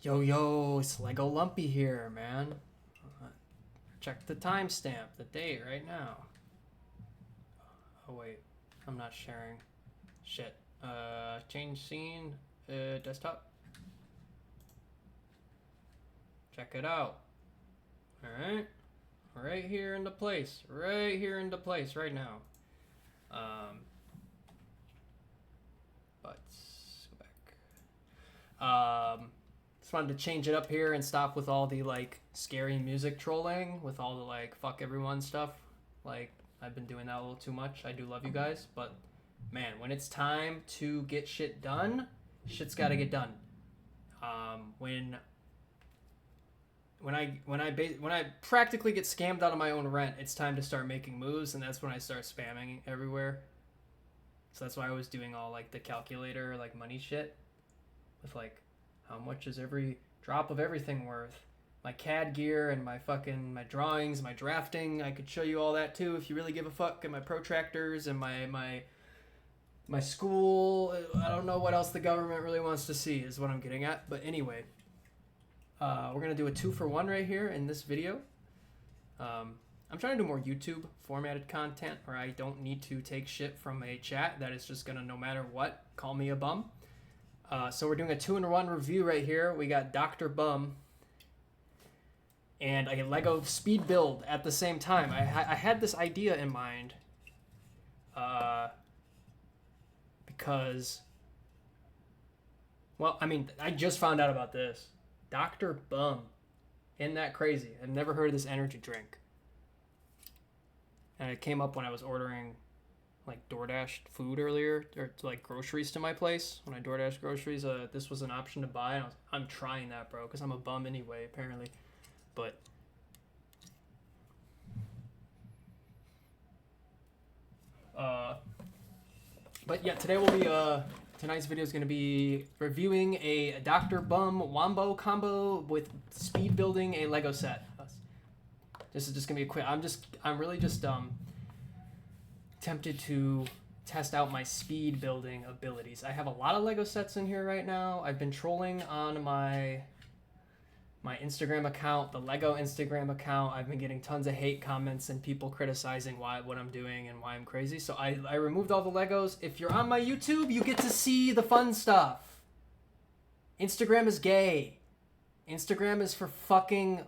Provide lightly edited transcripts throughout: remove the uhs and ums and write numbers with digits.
Yo, it's Lego Lumpy here, man. Check the timestamp, the date right now. Oh wait, I'm not sharing. Shit. Change scene, desktop. Check it out. Alright. Right here into place. Right here into place right now. Let's go back. Just wanted to change it up here and stop with all the like scary music trolling with all the like fuck everyone stuff. Like I've been doing that a little too much. I do love you guys, but man, when it's time to get shit done, shit's got to get done. When I practically get scammed out of my own rent, it's time to start making moves, and that's when I start spamming everywhere. So that's why I was doing all like the calculator, like money shit, with like how much is every drop of everything worth. My CAD gear and my drawings, my drafting. I could show you all that too if you really give a fuck. And my protractors and my school. I don't know what else the government really wants to see is what I'm getting at. But anyway, we're gonna do a 2-for-1 right here in this video. I'm trying to do more YouTube formatted content where I don't need to take shit from a chat that is just gonna, no matter what, call me a bum. So we're doing a 2-in-1 review right here. We got Dr. Bum and a Lego speed build at the same time. I had this idea in mind because, well, I mean, I just found out about this. Dr. Bum. Isn't that crazy? I've never heard of this energy drink. And it came up when I was ordering like DoorDash food earlier, or like groceries to my place. When I DoorDash groceries, this was an option to buy. And I'm trying that, bro, because I'm a bum anyway, apparently. But yeah, today will be tonight's video is going to be reviewing a Dr. Bum Wombo combo with speed building a Lego set. This is just going to be a quick. I'm really just tempted to test out my speed building abilities. I have a lot of Lego sets in here right now. I've been trolling on my Instagram account, the Lego Instagram account. I've been getting tons of hate comments and people criticizing what I'm doing and why I'm crazy. So I removed all the Legos. If you're on my YouTube, you get to see the fun stuff. Instagram is gay. Instagram is for fucking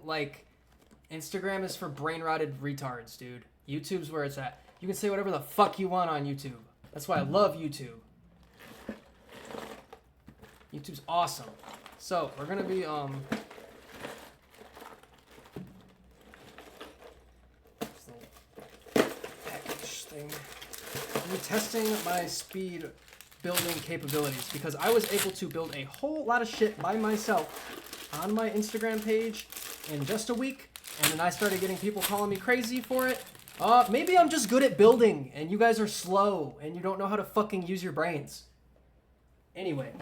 Instagram is for brain rotted retards, dude. YouTube's where it's at. You can say whatever the fuck you want on YouTube. That's why I love YouTube. YouTube's awesome. So we're gonna be thing. I'm testing my speed building capabilities because I was able to build a whole lot of shit by myself on my Instagram page in just a week, and then I started getting people calling me crazy for it. Maybe I'm just good at building and you guys are slow and you don't know how to fucking use your brains. Anyway,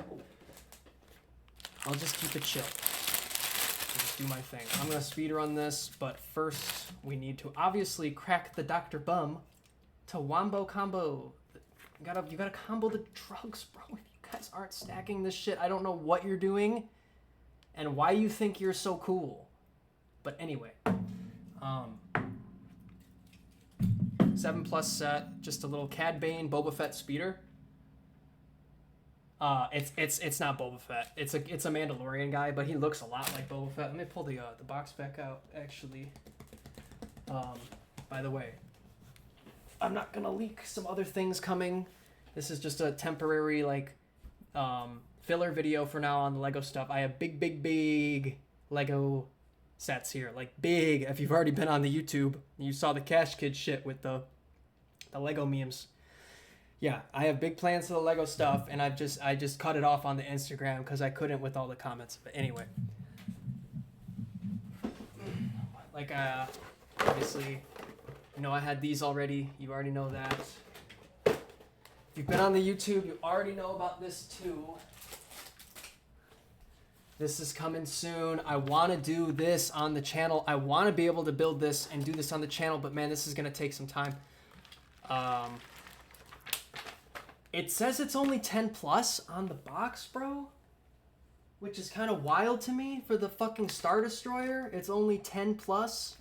I'll just keep it chill. I'll just do my thing. I'm gonna speed run this, but first we need to obviously crack the Dr. Bum to Wombo combo. You gotta combo the drugs, bro. If you guys aren't stacking this shit, I don't know what you're doing and why you think you're so cool. But anyway, 7+ set, just a little Cad Bane Boba Fett speeder. It's not Boba Fett. It's a Mandalorian guy, but he looks a lot like Boba Fett. Let me pull the box back out, actually. By the way, I'm not gonna leak some other things coming. This is just a temporary filler video for now on the Lego stuff. I have big Lego sets here, like big. If you've already been on the YouTube, you saw the Cash Kid shit with the Lego memes. Yeah, I have big plans for the Lego stuff, and I just cut it off on the Instagram because I couldn't with all the comments. But anyway, obviously, I had these already. You already know that. If you've been on the YouTube, you already know about this too. This is coming soon. I want to do this on the channel. I want to be able to build this and do this on the channel, but man, this is going to take some time. It says it's only 10+ on the box, bro. which is kind of wild to me for the fucking Star Destroyer. It's only 10 plus.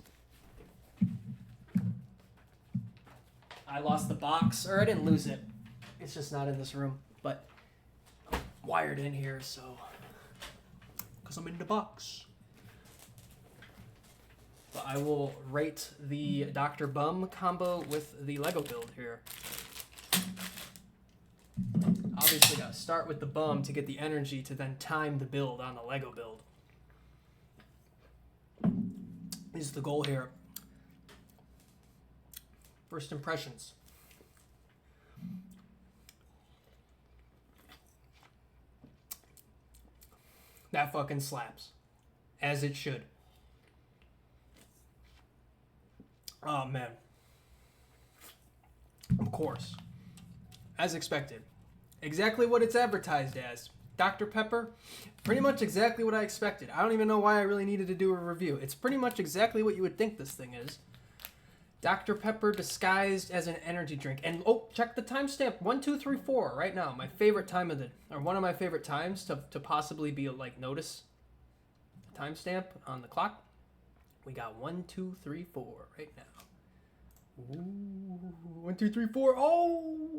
I lost the box, or I didn't lose it. It's just not in this room, but I'm wired in here, so because I'm in the box. But I will rate the Dr. Bum combo with the Lego build here. Obviously, gotta start with the bum to get the energy to then time the build on the Lego build. This is the goal here. First impressions. That fucking slaps. As it should. Oh, man. Of course. As expected. Exactly what it's advertised as. Dr. Pepper, pretty much exactly what I expected. I don't even know why I really needed to do a review. It's pretty much exactly what you would think this thing is. Dr. Pepper disguised as an energy drink. And, oh, check the timestamp. 1, 2, 3, 4 right now. My favorite time of the, or one of my favorite times to possibly be, like, notice the timestamp on the clock. We got 1, 2, 3, 4 right now. Ooh, 1, 2, 3, 4. Oh,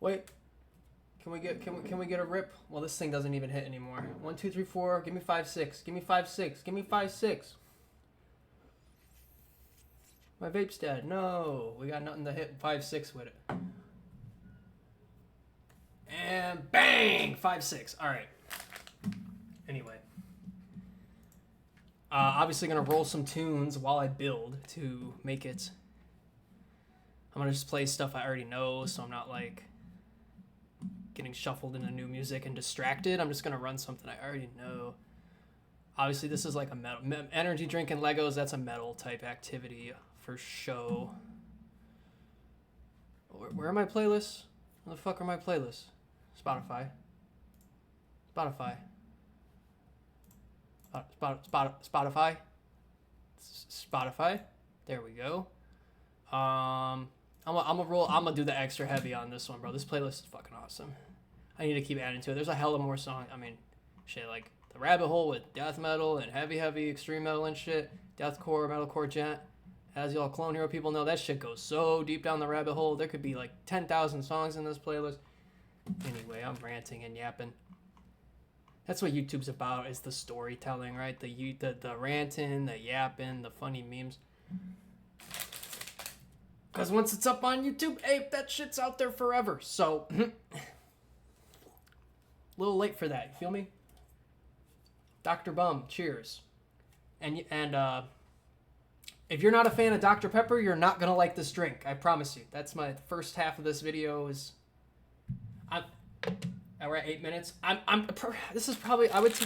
wait. Can we get a rip? Well, this thing doesn't even hit anymore. 1, 2, 3, 4. Give me 5, 6. Give me 5, 6. Give me 5, 6. My vape's dead. No, we got nothing to hit 5, 6 with it. And bang, 5, 6. All right. Anyway. Obviously gonna roll some tunes while I build to make it. I'm gonna just play stuff I already know, so I'm not like getting shuffled into new music and distracted. I'm just gonna run something I already know. Obviously, this is like a metal energy drink and Legos. That's a metal type activity for show. Where are my playlists? Where the fuck are my playlists? Spotify. Spotify. There we go. I'm gonna do the extra heavy on this one, bro. This playlist is fucking awesome. I need to keep adding to it. There's a hell of more songs. I mean, shit, like the rabbit hole with death metal and heavy extreme metal and shit. Deathcore, metalcore, gent. As y'all Clone Hero people know, that shit goes so deep down the rabbit hole. There could be like 10,000 songs in this playlist. Anyway, I'm ranting and yapping. That's what YouTube's about, is the storytelling, right? The ranting, the yapping, the funny memes. Because once it's up on YouTube, hey, that shit's out there forever. So, a little late for that. You feel me? Dr. Bum, cheers. And if you're not a fan of Dr. Pepper, you're not going to like this drink. I promise you. That's my first half of this video is... We're at 8 minutes. This is probably, I would say,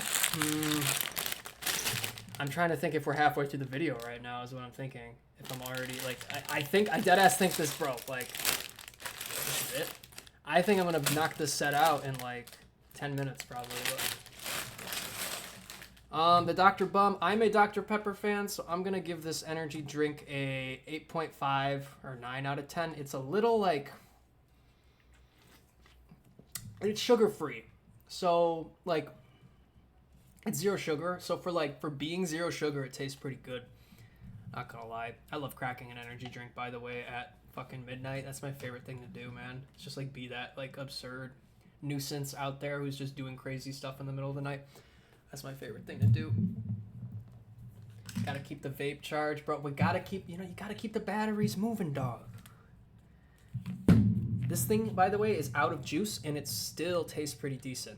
I'm trying to think if we're halfway through the video right now is what I'm thinking. If I'm already, like, I deadass think this broke, like, this is it. I think I'm going to knock this set out in, like, 10 minutes probably. But. The Dr. Bum, I'm a Dr. Pepper fan, so I'm going to give this energy drink a 8.5 or 9 out of 10. It's a little, like... It's sugar-free, so, like, it's 0 sugar, so for being 0 sugar, it tastes pretty good, not gonna lie. I love cracking an energy drink, by the way, at fucking midnight. That's my favorite thing to do, man. It's just, like, be that, like, absurd nuisance out there who's just doing crazy stuff in the middle of the night. That's my favorite thing to do. Gotta keep the vape charged, bro. We gotta keep, you gotta keep the batteries moving, dog. This thing, by the way, is out of juice, and it still tastes pretty decent.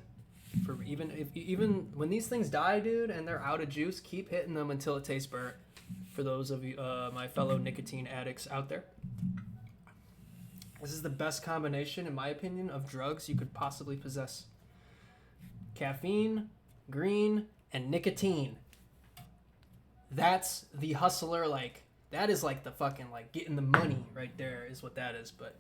For even when these things die, dude, and they're out of juice, keep hitting them until it tastes burnt. For those of you, my fellow nicotine addicts out there, this is the best combination, in my opinion, of drugs you could possibly possess. Caffeine, green, and nicotine. That's the hustler. Like, that is like the fucking, like, getting the money right there is what that is. But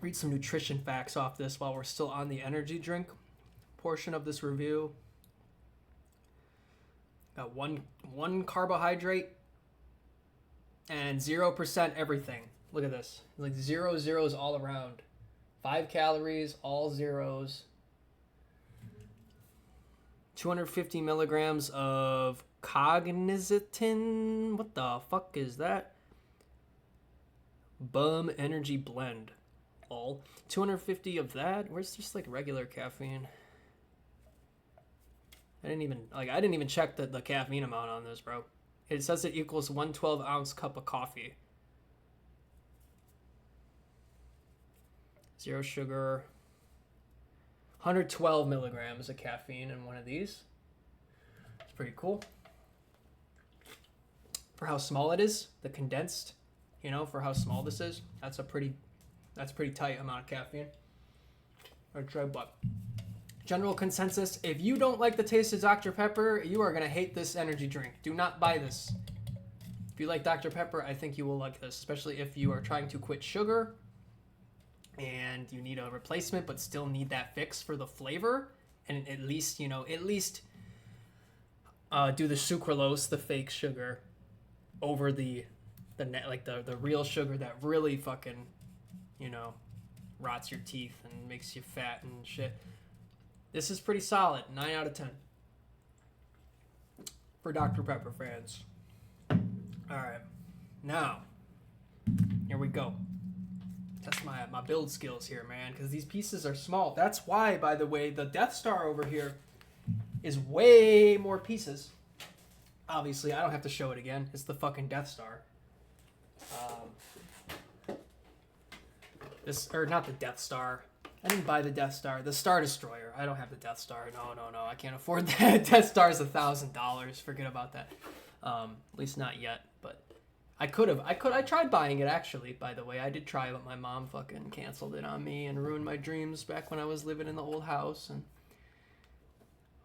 read some nutrition facts off this while we're still on the energy drink portion of this review. Got one carbohydrate and 0% everything. Look at this. Like 0 zeros all around. 5 calories, all zeros. 250 milligrams of cognizin. What the fuck is that? Bum energy blend. All 250 of that. Where's just like regular caffeine? I didn't even check the caffeine amount on this, bro. It says it equals 1 12-ounce cup of coffee. 0 sugar. 112 milligrams of caffeine in one of these. It's pretty cool. For how small it is, the condensed, you know, for how small this is, that's pretty tight amount of caffeine. Or try, but general consensus, if you don't like the taste of Dr. Pepper, you are going to hate this energy drink. Do not buy this. If you like Dr. Pepper, I think you will like this, especially if you are trying to quit sugar and you need a replacement but still need that fix for the flavor, and at least do the sucralose, the fake sugar, over the real sugar that really fucking, rots your teeth and makes you fat and shit. This is pretty solid. 9 out of 10 for Dr. Pepper fans. All right, now here we go. That's my build skills here, man, because these pieces are small. That's why, by the way, the Death Star over here is way more pieces. Obviously, I don't have to show it again. It's the fucking Death Star. Not the Death Star. I didn't buy the Death Star. The Star Destroyer. I don't have the Death Star. No. I can't afford that. Death Star is $1,000. Forget about that. At least not yet. But I tried buying it, actually, by the way. I did try, but my mom fucking canceled it on me and ruined my dreams back when I was living in the old house. And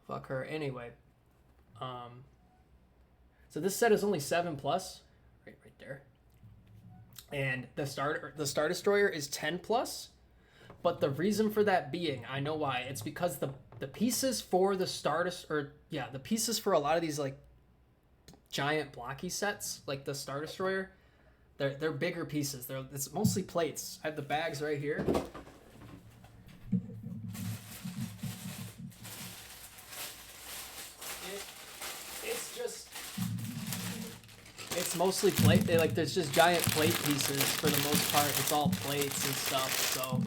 fuck her. Anyway. So this set is only 7+. Right there. And the Star Destroyer is 10+. But the reason for that being, I know why. It's because the pieces for the the pieces for a lot of these like giant blocky sets, like the Star Destroyer, they're bigger pieces. It's mostly plates. I have the bags right here. It's mostly plate. There's just giant plate pieces for the most part. It's all plates and stuff. So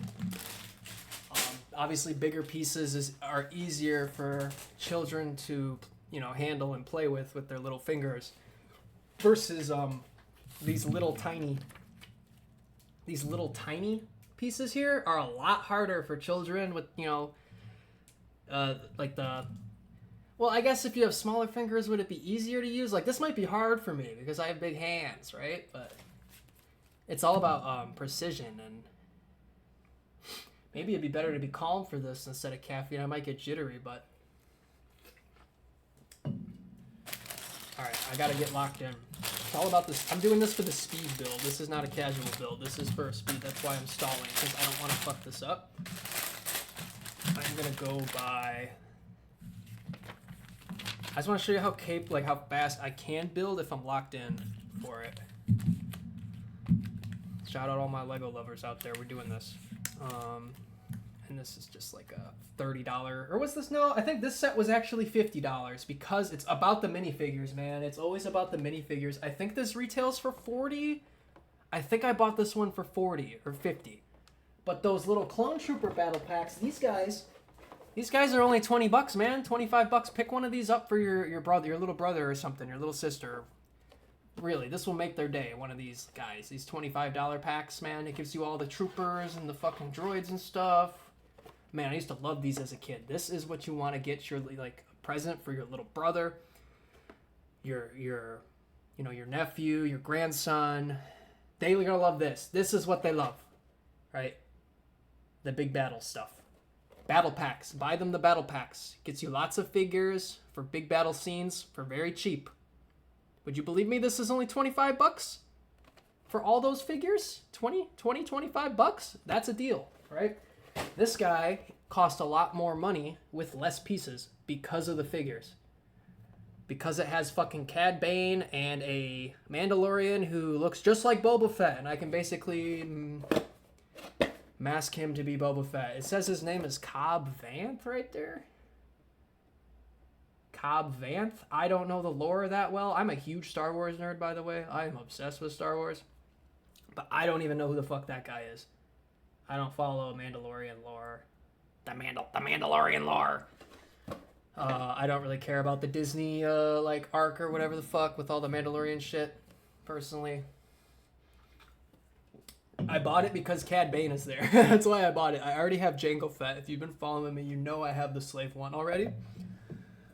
obviously bigger pieces are easier for children to handle and play with their little fingers, versus these little tiny pieces here are a lot harder for children with well, I guess if you have smaller fingers, would it be easier to use? Like, this might be hard for me because I have big hands, right? But it's all about precision, and maybe it'd be better to be calm for this instead of caffeine. I might get jittery, but all right, I gotta get locked in. It's all about this. I'm doing this for the speed build. This is not a casual build. This is for speed. That's why I'm stalling, because I don't want to fuck this up. I'm gonna go by. I just want to show you how fast I can build if I'm locked in for it. Shout out all my Lego lovers out there. We're doing this. And this is just like a $30, or what's this? No, I think this set was actually $50 because it's about the minifigures, man. It's always about the minifigures. I think this retails for $40. I think I bought this one for $40 or $50. But those little Clone Trooper battle packs, these guys are only $20, man. $25. Pick one of these up for your brother, your little brother or something, your little sister. Really, this will make their day, one of these guys. These $25 packs, man. It gives you all the troopers and the fucking droids and stuff. Man, I used to love these as a kid. This is what you want to get your a present for your little brother, your nephew, your grandson. They're gonna love this. This is what they love, right? The big battle stuff. Battle packs. Buy them the battle packs. Gets you lots of figures for big battle scenes for very cheap. Would you believe me? This is only $25 for all those figures? $25? That's a deal, right? This guy cost a lot more money with less pieces because of the figures. because it has fucking Cad Bane and a Mandalorian who looks just like Boba Fett, and I can basically mask him to be Boba Fett. It says his name is Cobb Vanth right there. Cobb Vanth? I don't know the lore that well. I'm a huge Star Wars nerd, by the way. I am obsessed with Star Wars. But I don't even know who the fuck that guy is. I don't follow Mandalorian lore. The Mandalorian lore. I don't really care about the Disney like arc or whatever the fuck with all the Mandalorian shit, personally. I bought it because Cad Bane is there. That's why I bought it. I already have Jango Fett. If you've been following me, you know I have the Slave One already.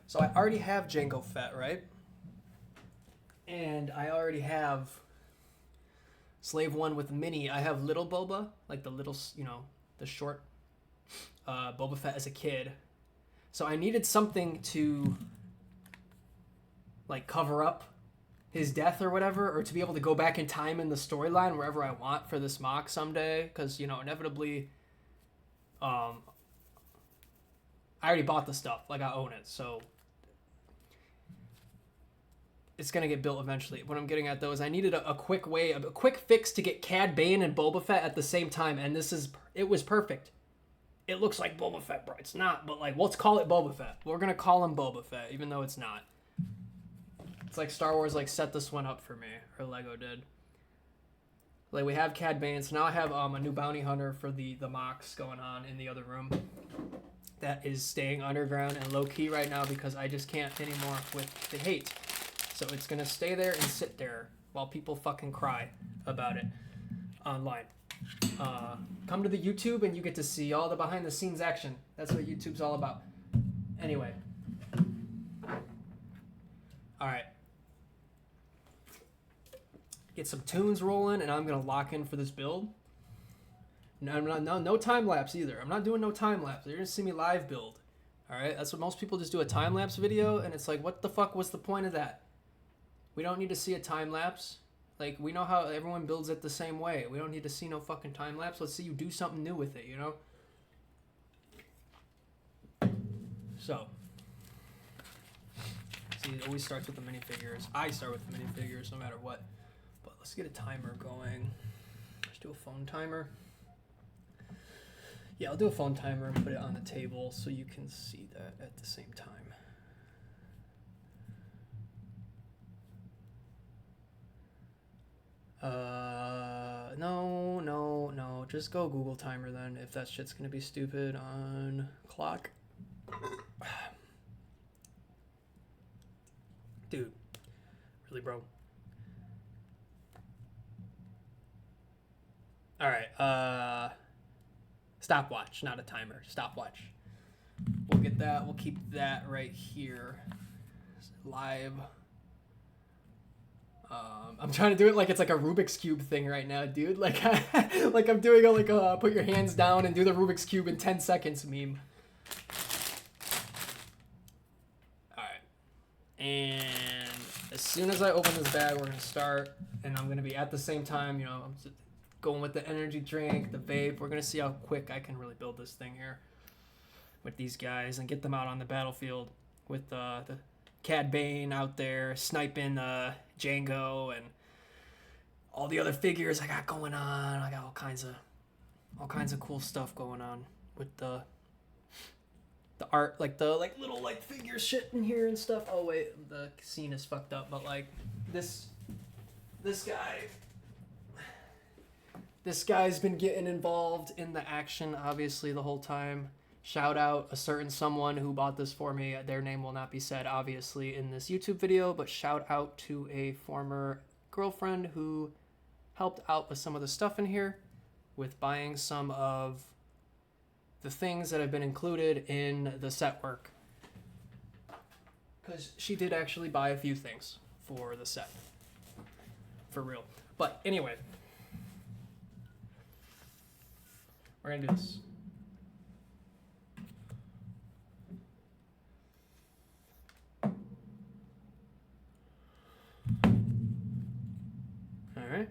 So I already have Jango Fett, right? And I already have Slave One with Mini. I have little Boba, like the little, you know, the short Boba Fett as a kid. So I needed something to like cover up his death or whatever, or to be able to go back in time in the storyline wherever I want for this mock someday, because, you know, inevitably I already bought the stuff, like I own it, so it's gonna get built eventually. What I'm getting at though is I needed a quick way, a quick fix to get Cad Bane and Boba Fett at the same time, and it was perfect. It looks like Boba Fett, bro. It's not, but like, let's call it Boba Fett. We're gonna call him Boba Fett, even though it's not. It's like Star Wars like set this one up for me, or Lego did. Like, we have Cad Bane, so now I have a new bounty hunter for the mocks going on in the other room. That is staying underground and low key right now because I just can't anymore with the hate. So it's gonna stay there and sit there while people fucking cry about it online. Come to the YouTube and you get to see all the behind the scenes action. That's what YouTube's all about. Anyway. Alright. Get some tunes rolling and I'm gonna lock in for this build. No time lapse either. I'm not doing no time lapse. You're gonna see me live build. Alright? That's what most people just do, a time lapse video, and it's like, what the fuck was the point of that? We don't need to see a time lapse. Like, we know how everyone builds it the same way. We don't need to see no fucking time lapse. Let's see you do something new with it, you know? So. See, it always starts with the minifigures. I start with the minifigures no matter what. But let's get a timer going. Let's do a phone timer. Yeah, I'll do a phone timer and put it on the table so you can see that at the same time. No. Just go Google timer then, if that shit's gonna be stupid on clock. Dude. Really, bro? Alright, stopwatch, not a timer. Stopwatch. We'll get that. We'll keep that right here. Live. I'm trying to do it like it's like a Rubik's Cube thing right now, dude. Like, like I'm doing a put your hands down and do the Rubik's Cube in 10 seconds meme. Alright. And as soon as I open this bag, we're going to start. And I'm going to be at the same time, you know, I'm going with the energy drink, the vape. We're going to see how quick I can really build this thing here with these guys and get them out on the battlefield with the Cad Bane out there sniping Django and all the other figures I got going on. I got all kinds of cool stuff going on with the art, like the little like figure shit in here and stuff. Oh wait, the scene is fucked up, but like this guy's been getting involved in the action obviously the whole time. Shout out a certain someone who bought this for me. Their name will not be said, obviously, in this YouTube video, but shout out to a former girlfriend who helped out with some of the stuff in here with buying some of the things that have been included in the set work. Because she did actually buy a few things for the set. For real. But anyway, we're going to do this. Alright.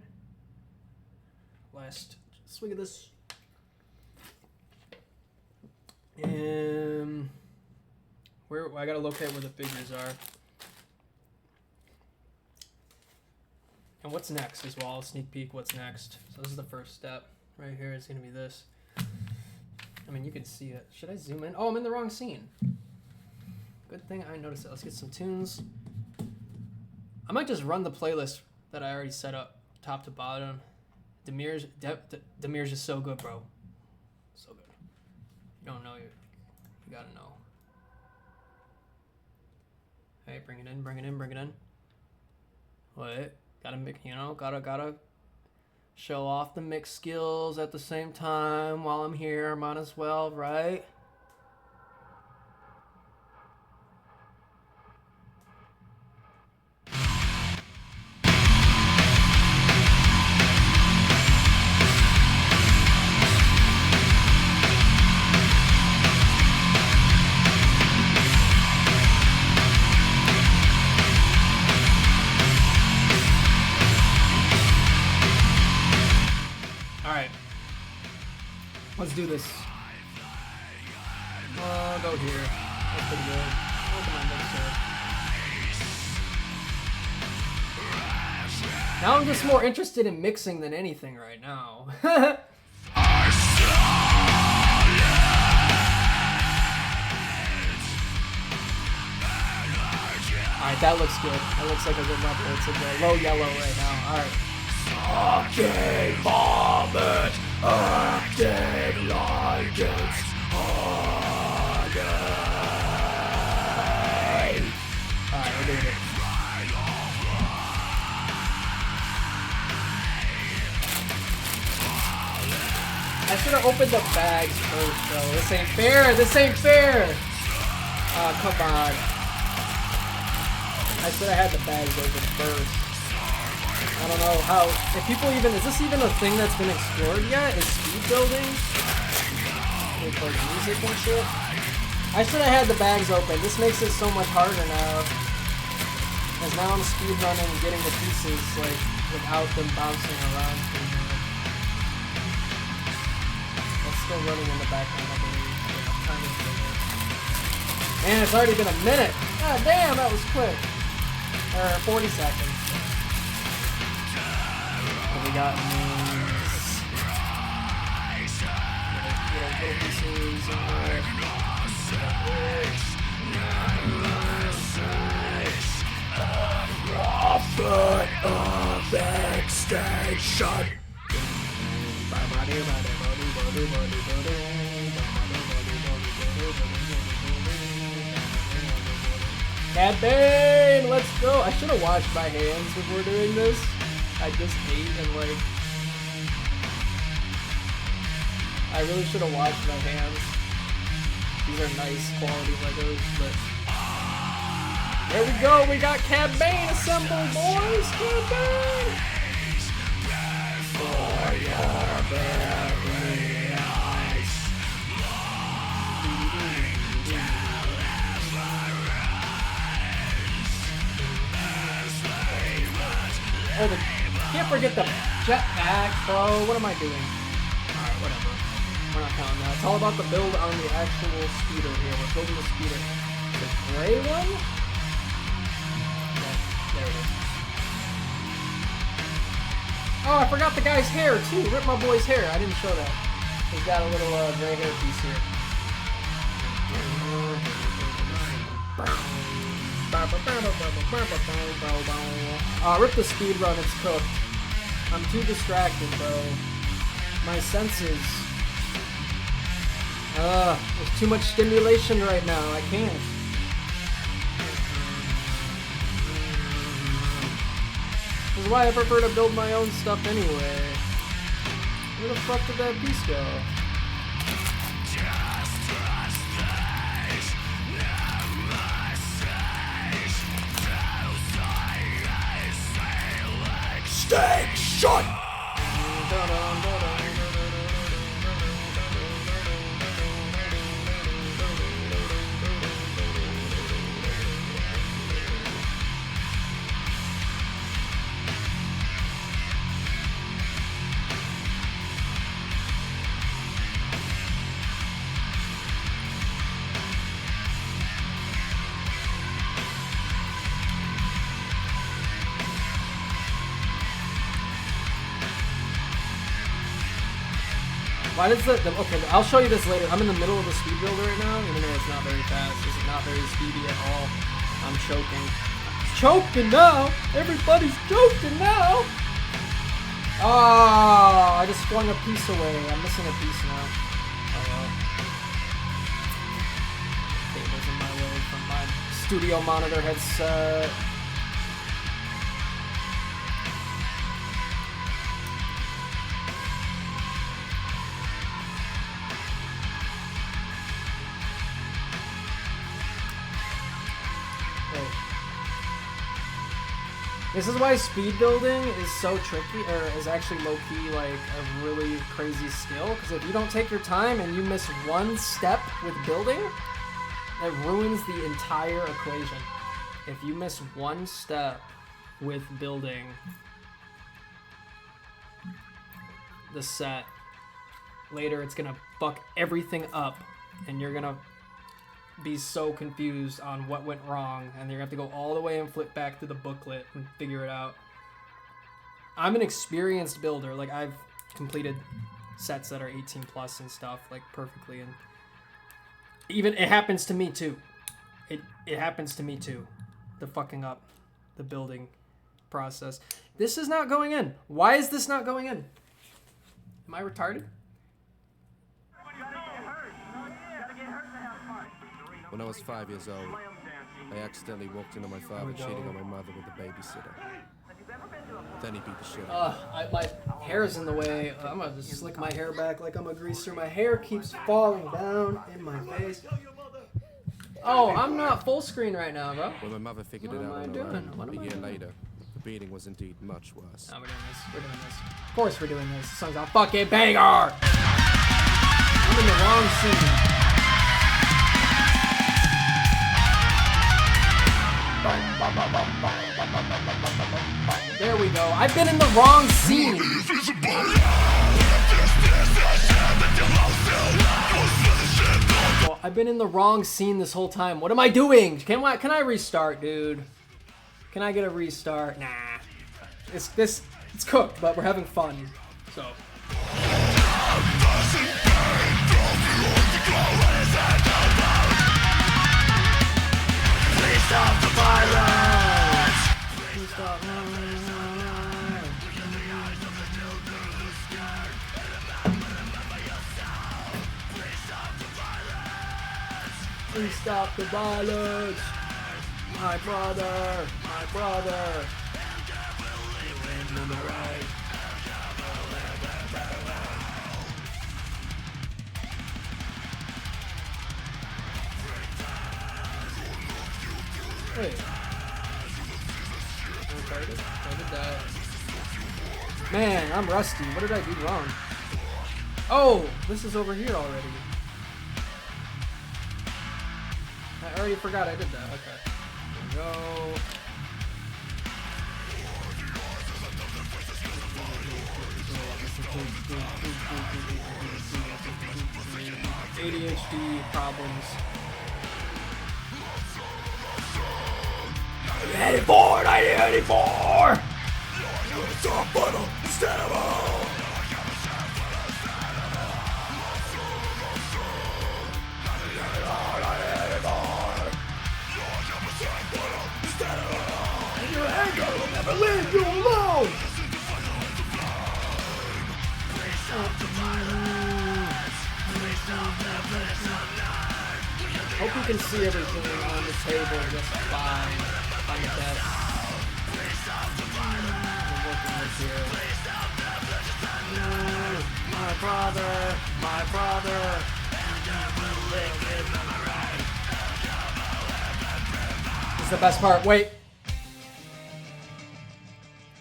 Last swig of this. Where I gotta locate where the figures are. And what's next as well? I'll sneak peek what's next. So this is the first step. Right here is going to be this. I mean, you can see it. Should I zoom in? Oh, I'm in the wrong scene. Good thing I noticed it. Let's get some tunes. I might just run the playlist that I already set up, top to bottom. Demir's just so good, bro. So good. You don't know, you gotta know. Hey, bring it in, bring it in, bring it in. Wait, gotta make, you know, gotta show off the mix skills at the same time while I'm here. Might as well, right? Let's do this. Go here. That's pretty good. Look at my mixer. Now I'm just more interested in mixing than anything right now. Alright, that looks good. That looks like a good level. It's a low yellow right now. Alright. Okay, vomit. Acting like it's hard. Alright, we're doing it. I should have opened the bags first, though. This ain't fair. This ain't fair. Oh, come on. I should have had the bags open first. I don't know how, if people even, is this even a thing that's been explored yet? Is speed building? With like music and shit? I should have had the bags open. This makes it so much harder now. Because now I'm speed running and getting the pieces like without them bouncing around. That's still running in the background, I believe. Man, it's already been a minute. God damn, that was quick. Or 40 seconds. We got little pieces Robert of extension. Cad Bane, let's go. I should have washed my hands before doing this. I just ate and like, I really should have washed my hands. These are nice quality Legos, but there we go. We got Cad Bane assembled, boys. Cad Bane. For your very eyes. Oh, can't forget the jetpack, bro. What am I doing? Alright, whatever. We're not counting that. It's all about the build on the actual speeder here. We're building the speeder. The gray one? Yeah, there it is. Oh, I forgot the guy's hair, too. Rip my boy's hair. I didn't show that. He's got a little gray hair piece here. Rip the speed run, it's cooked. I'm too distracted, bro. My senses. There's too much stimulation right now. I can't. This is why I prefer to build my own stuff anyway. Where the fuck did that piece go? Stay shut! Why does okay, I'll show you this later. I'm in the middle of a speed builder right now, even though it's not very fast. This is not very speedy at all. I'm choking. Choking now! Everybody's choking now! Oh, I just flung a piece away. I'm missing a piece now. Oh well. Cable's in my way from my studio monitor headset. This is why speed building is so tricky, or is actually low-key like a really crazy skill, because if you don't take your time and you miss one step with building, it ruins the entire equation. If you miss one step with building the set, later it's gonna fuck everything up, and you're gonna be so confused on what went wrong, and you're gonna have to go all the way and flip back to the booklet and figure it out. I'm an experienced builder. Like, I've completed sets that are 18 plus and stuff, like, perfectly, and even it happens to me too. It happens to me too. The fucking up the building process. This is not going in. Why is this not going in? Am I retarded? When I was 5 years old, I accidentally walked into my father cheating on my mother with a babysitter. Then he beat the shit out of me. My hair's in the way. I'm gonna just slick my hair back like I'm a greaser. My hair keeps falling down in my face. Oh, I'm not full screen right now, bro. When my mother figured it out on her own, a year later, the beating was indeed much worse. No, we're doing this. We're doing this. Of course we're doing this. This song's a fucking banger! I'm in the wrong scene. There we go. I've been in the wrong scene. I've been in the wrong scene this whole time. What am I doing? Can I restart, dude? Can I get a restart? Nah. It's cooked, but we're having fun. So. Please stop the violence! Please stop the violence! Please stop the violence! My brother! My brother! Wait. I did that. Man, I'm rusty. What did I do wrong? Oh, this is over here already. I already forgot I did that. Okay. Here we go. ADHD problems. 84! 1984! Your anger will never leave you alone! Hope you can see everything on the table just fine. On the desk. I'm working this here. My brother, my brother. This is the best part. Wait.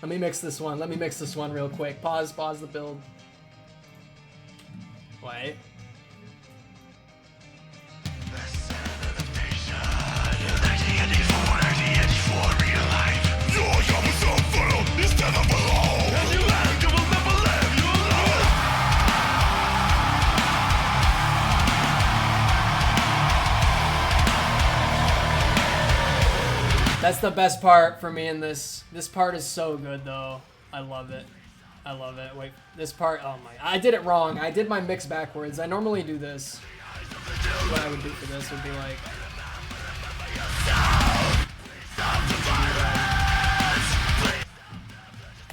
Let me mix this one. Let me mix this one real quick. Pause the build. Wait. That's the best part for me in this. This part is so good though. I love it. I love it. Wait, this part, oh my, I did it wrong. I did my mix backwards. I normally do this. What I would do for this would be like...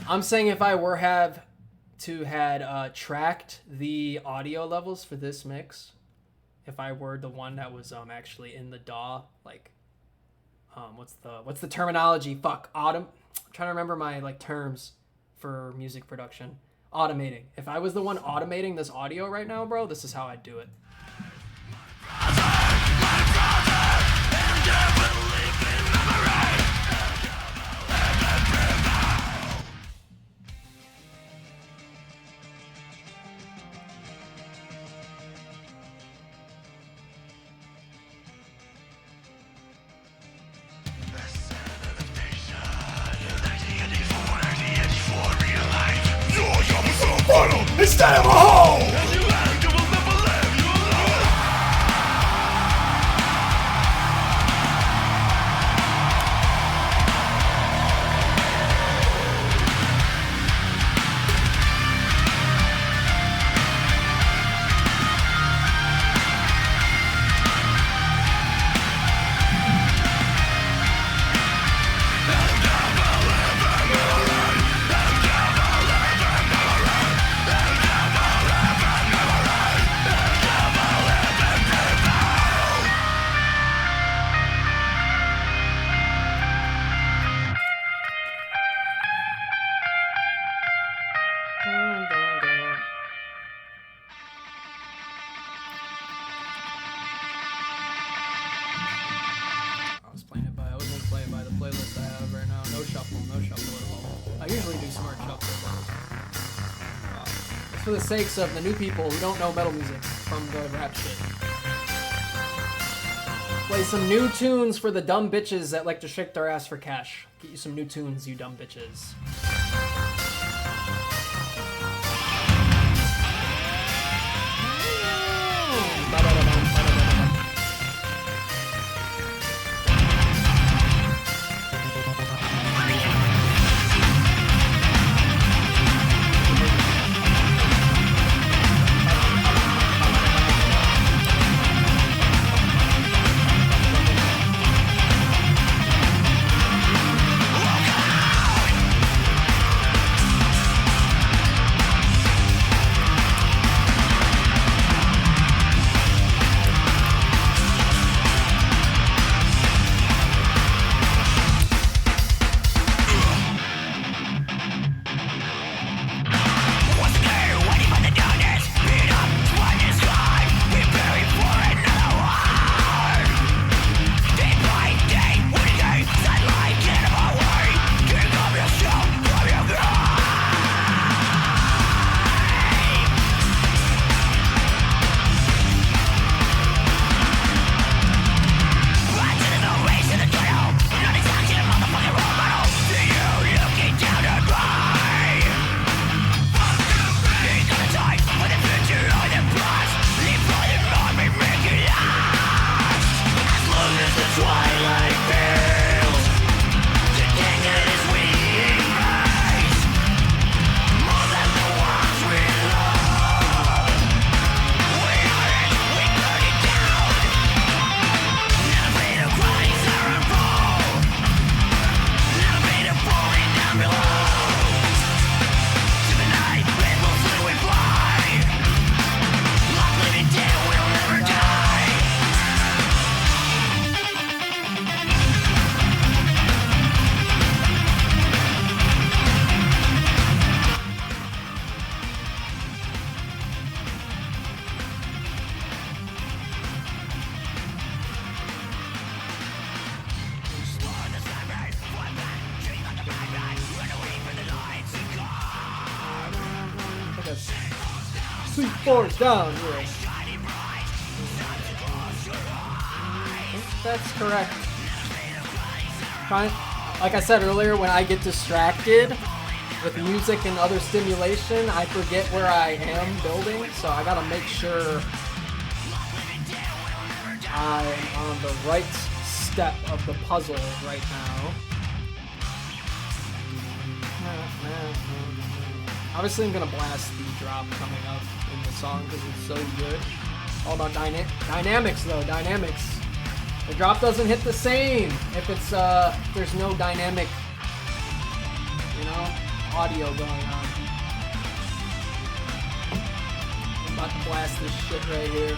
I'm saying if I were had tracked the audio levels for this mix, if I were the one that was actually in the DAW, like what's the terminology? Fuck, I'm trying to remember my like terms for music production. Automating. If I was the one automating this audio right now, bro, this is how I'd do it. Instead of a hole! For the sakes of the new people who don't know metal music from the rap shit. Play some new tunes for the dumb bitches that like to shake their ass for cash. Get you some new tunes, you dumb bitches. Force down here. That's correct. Like I said earlier, when I get distracted with music and other stimulation, I forget where I am building, so I gotta make sure I'm on the right step of the puzzle right now. Obviously, I'm gonna blast the drop coming up in the song because it's so good. All about dynamics, though. Dynamics. The drop doesn't hit the same if it's there's no dynamic, you know, audio going on. I'm about to blast this shit right here.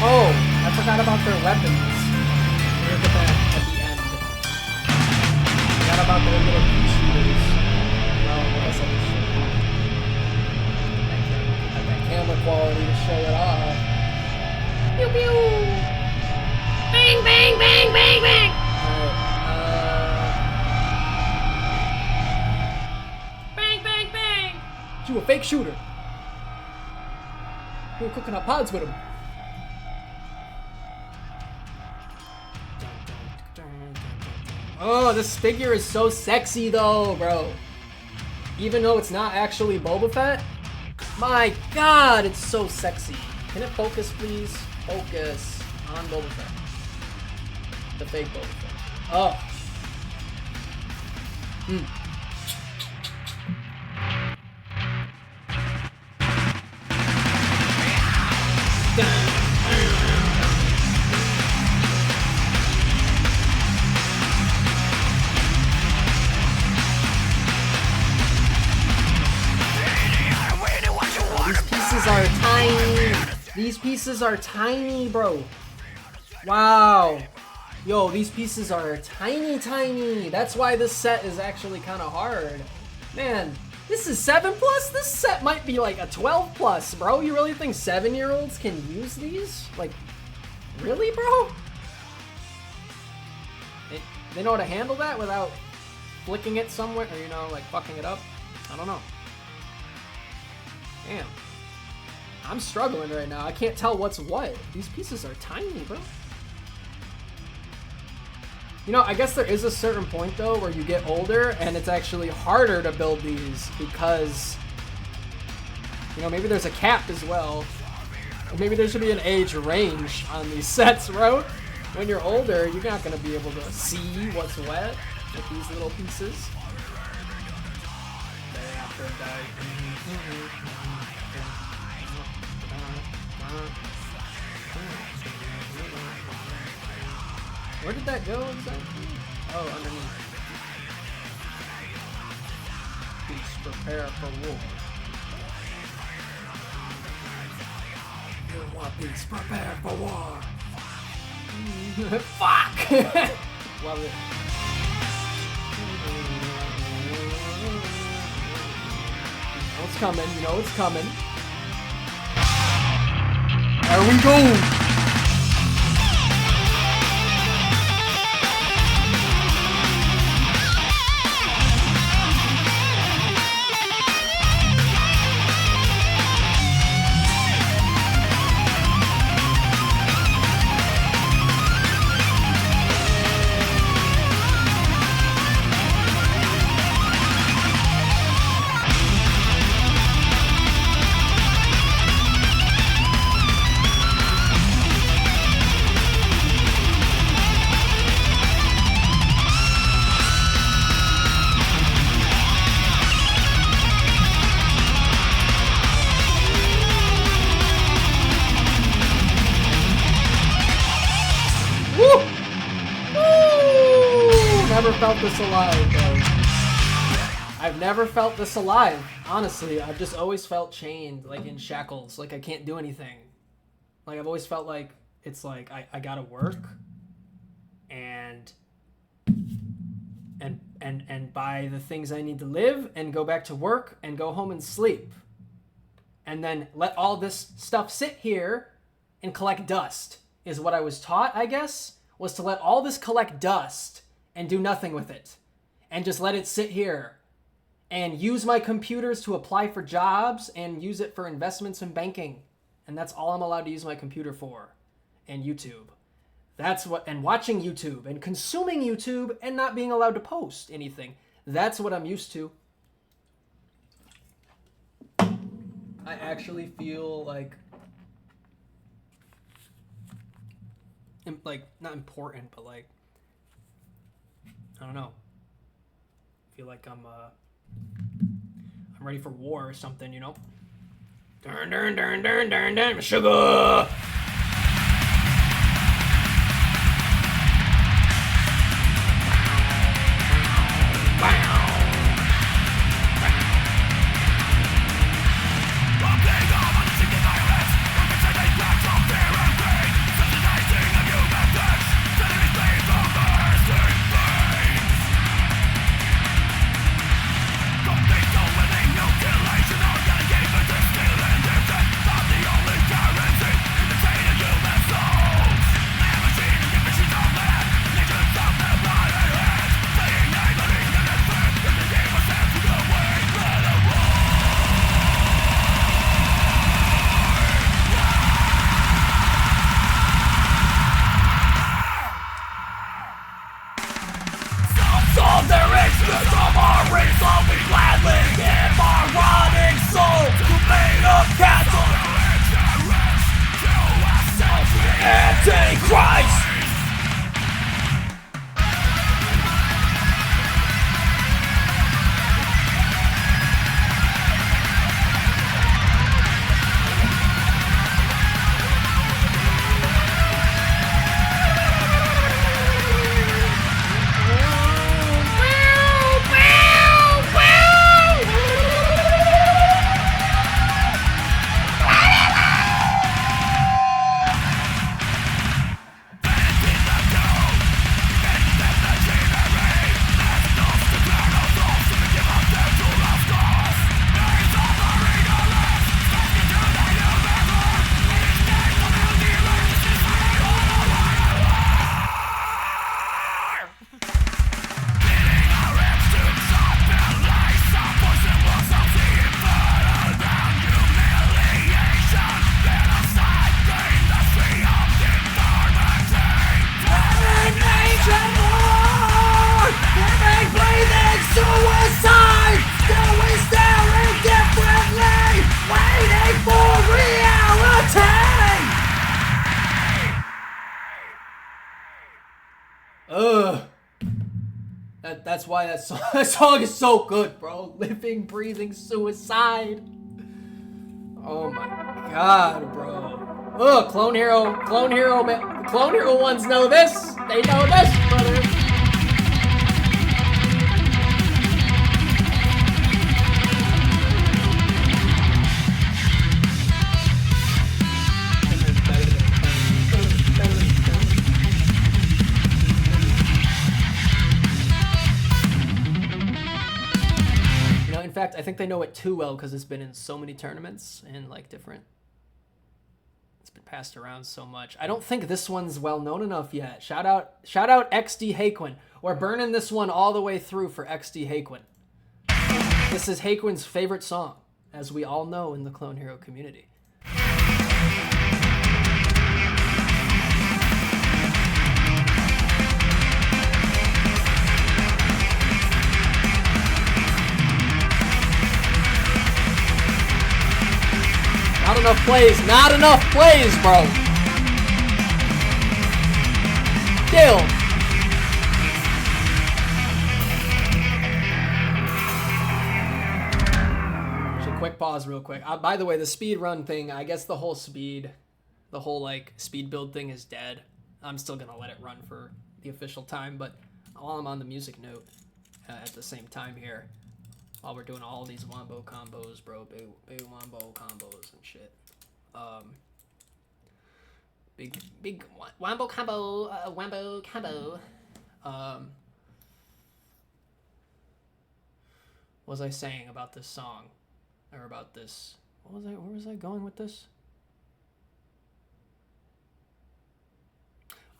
Oh, I forgot about their weapons. Look at that at the end. Forgot about their little pea shooters. Well, I guess I just should have that camera quality to show it off. Pew pew! Bang, bang, bang, bang, bang! Alright, bang, bang, bang! You a fake shooter. We were cooking up pods with him. Oh, this figure is so sexy though, bro. Even though it's not actually Boba Fett. My god, it's so sexy. Can it focus, please? Focus on Boba Fett. The fake Boba Fett. Oh. Are tiny. These pieces are tiny, bro. Wow. Yo, these pieces are tiny, tiny. That's why this set is actually kind of hard. Man, this is 7+? This set might be like a 12+, bro. You really think 7-year-olds can use these? Like, really, bro? They know how to handle that without flicking it somewhere, or, you know, like fucking it up? I don't know. Damn. I'm struggling right now. I can't tell what's what. These pieces are tiny, bro. You know, I guess there is a certain point, though, where you get older and it's actually harder to build these because, you know, maybe there's a cap as well. Or maybe there should be an age range on these sets, bro. When you're older, you're not going to be able to see what's wet with these little pieces. Where did that go exactly? Oh, underneath. Please prepare for war. You want peace? Prepare for war. Fuck! Love it. You know it's coming. You know it's coming. There we go! felt this alive, bro. I've never felt this alive. Honestly, I've just always felt chained, like in shackles. Like I can't do anything. Like I've always felt like it's like I gotta work and buy the things I need to live and go back to work and go home and sleep. And then let all this stuff sit here and collect dust is what I was taught, I guess, was to let all this collect dust and do nothing with it. And just let it sit here and use my computers to apply for jobs and use it for investments and banking. And that's all I'm allowed to use my computer for. And YouTube. That's what, and watching YouTube and consuming YouTube and not being allowed to post anything. That's what I'm used to. I actually feel like not important, but like, I don't know. I feel like I'm ready for war or something, you know? Dun dun dun dun dun dun, sugar! That's why that song is so good, bro. Living, breathing, suicide. Oh my god, bro. Oh, Clone Hero, man. The Clone Hero ones know this. They know this, brother. In fact, I think they know it too well because it's been in so many tournaments and like different. It's been passed around so much. I don't think this one's well known enough yet. Shout out XD Haquin. We're burning this one all the way through for XD Haquin. This is Haquin's favorite song, as we all know in the Clone Hero community. Not enough plays, bro. Still. Actually, quick pause real quick. By the way, the speed run thing, I guess the whole like speed build thing is dead. I'm still gonna let it run for the official time, but while I'm on the music note at the same time here, while we're doing all these wombo combos, bro, big wombo combos and shit. Big wombo combo, wombo combo. What was I saying about this song, or about this? Where was I going with this?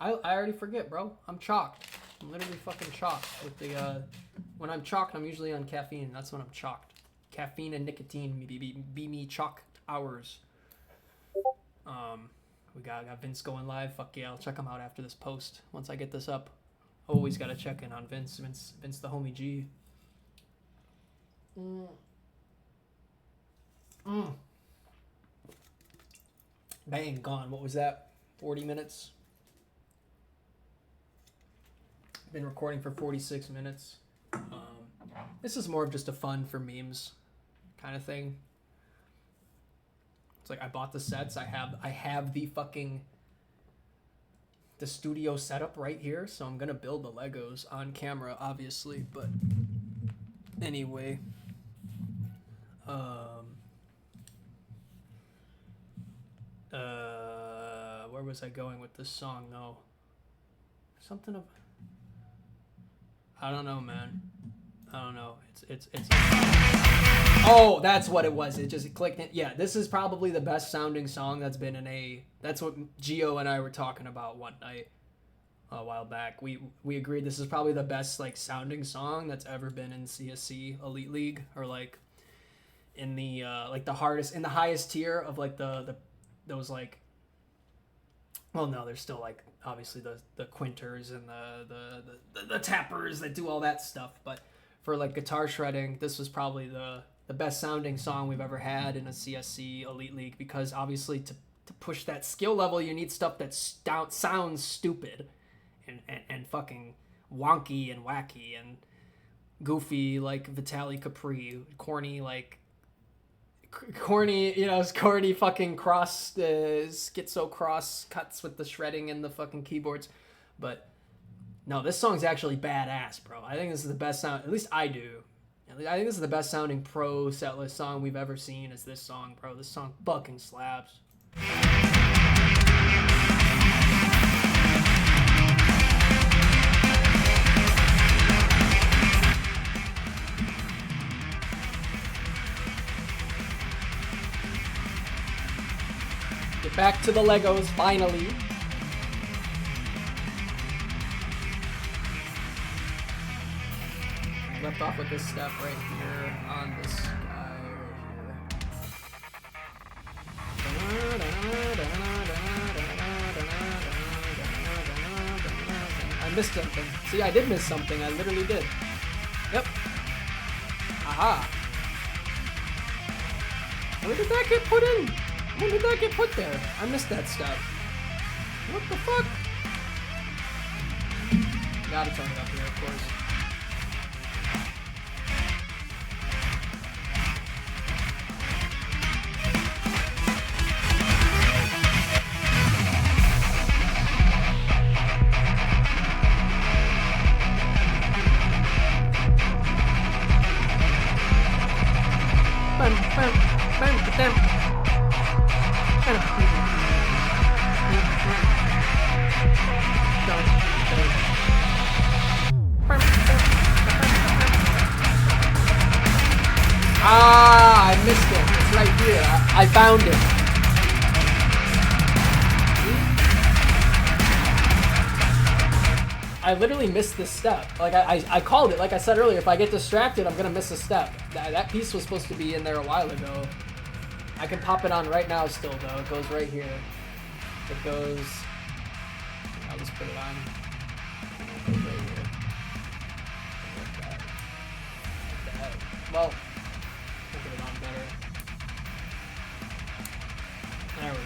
I already forget, bro. I'm chalked. I'm literally fucking chalked with the, when I'm chalked, I'm usually on caffeine. That's when I'm chalked. Caffeine and nicotine be me chalked hours. We got Vince going live. Fuck yeah, I'll check him out after this post. Once I get this up. Always gotta check in on Vince the homie G. Bang, gone. What was that? 40 minutes? Been recording for 46 minutes. This is more of just a fun for memes kind of thing. It's like I bought the sets. I have the studio setup right here, so I'm gonna build the Legos on camera, obviously. But anyway, where was I going with this song though? Something of, I don't know, man. I don't know. It's oh, that's what it was. It just clicked in. Yeah, this is probably the best sounding song that's been in a, that's what Gio and I were talking about one night a while back. We agreed this is probably the best like sounding song that's ever been in CSC Elite League, or like in the like the hardest, in the highest tier of like those like, well, no, there's still like obviously the quinters and the tappers that do all that stuff, but for like guitar shredding, this was probably the best sounding song we've ever had in a CSC Elite League, because obviously to push that skill level you need stuff that sounds stupid and fucking wonky and wacky and goofy, like Vitaly Capri, corny, you know, corny fucking cross, schizo cross cuts with the shredding and the fucking keyboards. But no, this song's actually badass, bro. I think this is the best sound, at least I do. I think this is the best sounding pro setlist song we've ever seen, is this song, bro. This song fucking slaps. Get back to the Legos, finally. I left off with this stuff right here on this guy right here. I missed something. See, I did miss something. I literally did. Yep. Aha. Where did that get put in? When did that get put there? I missed that stuff. What the fuck? Gotta turn it up here, of course. Ah, I missed it. It's right here. I found it. I literally missed this step. Like I called it. Like I said earlier, if I get distracted, I'm gonna miss a step. That piece was supposed to be in there a while ago. I can pop it on right now still though. It goes right here. It goes. I'll just put it on. It goes right here. Like that. Well. Get it on better. There we go.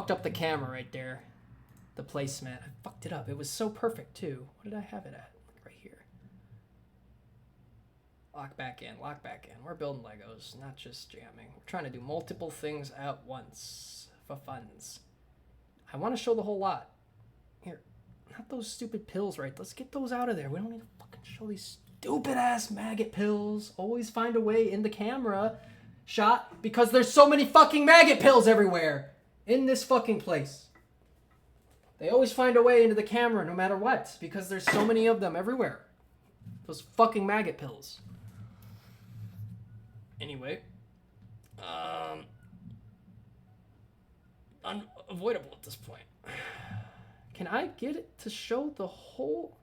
fucked up the camera right there. The placement. I fucked it up. It was so perfect too. What did I have it at? Right here. Lock back in. Lock back in. We're building Legos, not just jamming. We're trying to do multiple things at once for funs. I want to show the whole lot. Here. Not those stupid pills, right? Let's get those out of there. We don't need to fucking show these stupid ass maggot pills. Always find a way in the camera shot because there's so many fucking maggot pills everywhere in this fucking place. They always find a way into the camera no matter what because there's so many of them everywhere. Those fucking maggot pills. Anyway, unavoidable at this point. Can I get it to show the whole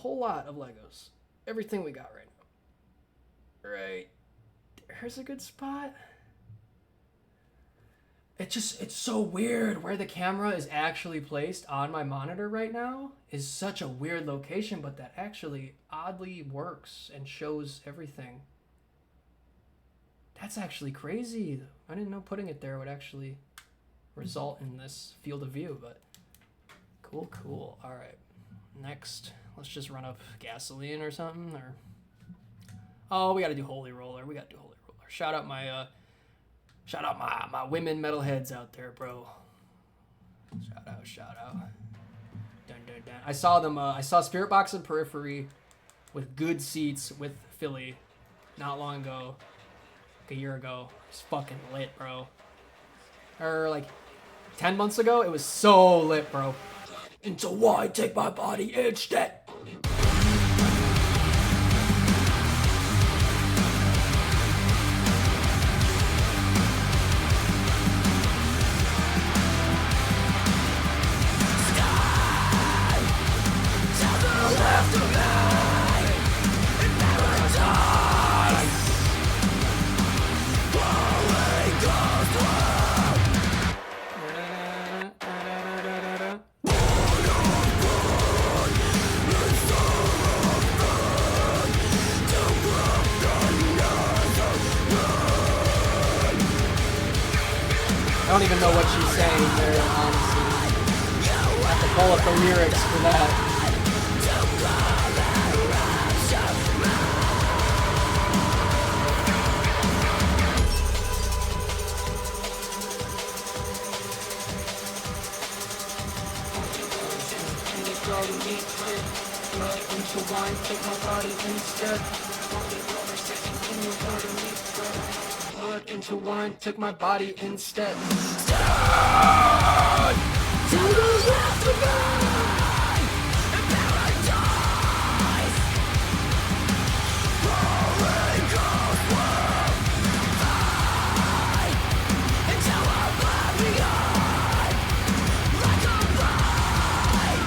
lot of Legos? Everything we got right now. Right. There's a good spot. It's so weird where the camera is actually placed on my monitor right now is such a weird location, but that actually oddly works and shows everything. That's actually crazy. I didn't know putting it there would actually result in this field of view, but cool. All right, next, let's just run up gasoline or something, or oh, we gotta do Holy Roller. Shout out my women metalheads out there, bro. Shout out. Dun. I saw them. I saw Spirit Box and Periphery with good seats with Philly not long ago, like a year ago. It's fucking lit, bro. Or like 10 months ago, it was so lit, bro. And so why take my body instead? I don't even know what she's saying there, honestly. I have to pull up the lyrics for that. Into wine, took my body instead. Stand to the left of me in paradise. Holy Ghost will fight until I'm left behind like a light.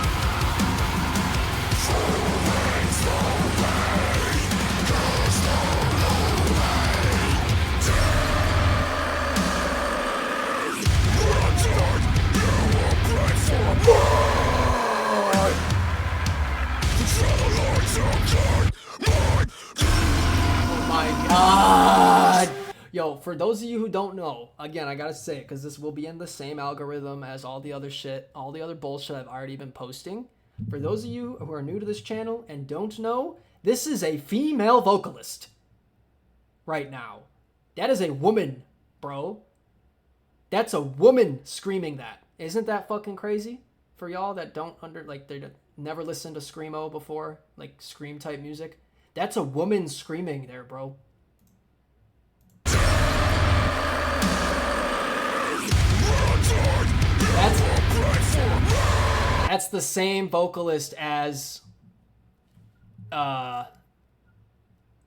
Oh my god! Yo, for those of you who don't know, again, I gotta say it because this will be in the same algorithm as all the other shit, all the other bullshit I've already been posting. For those of you who are new to this channel and don't know, this is a female vocalist right now. That is a woman, bro. That's a woman screaming that. Isn't that fucking crazy? For y'all that don't they never listened to Screamo before, like Scream type music. That's a woman screaming there, bro. That's the same vocalist as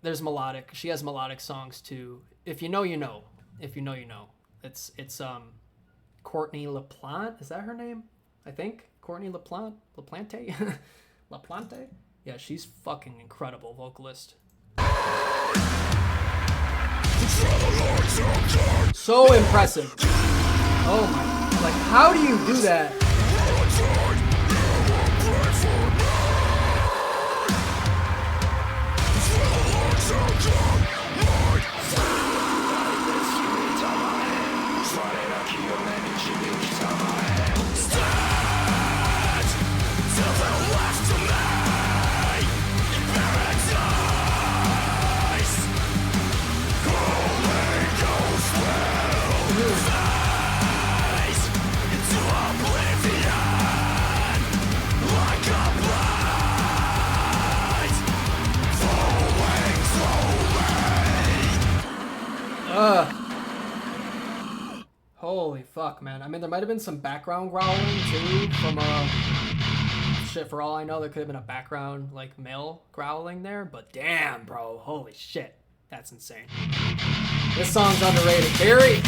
there's melodic. She has melodic songs too. If you know, you know. If you know, you know. It's Courtney LaPlante. Is that her name? I think Courtney LaPlante. LaPlante. Yeah, she's fucking incredible vocalist. So impressive. Oh my! Like, how do you do that? fuck, man. I mean, there might have been some background growling too from shit. For all I know, there could have been a background like male growling there. But damn, bro, holy shit, that's insane. This song's underrated. Very,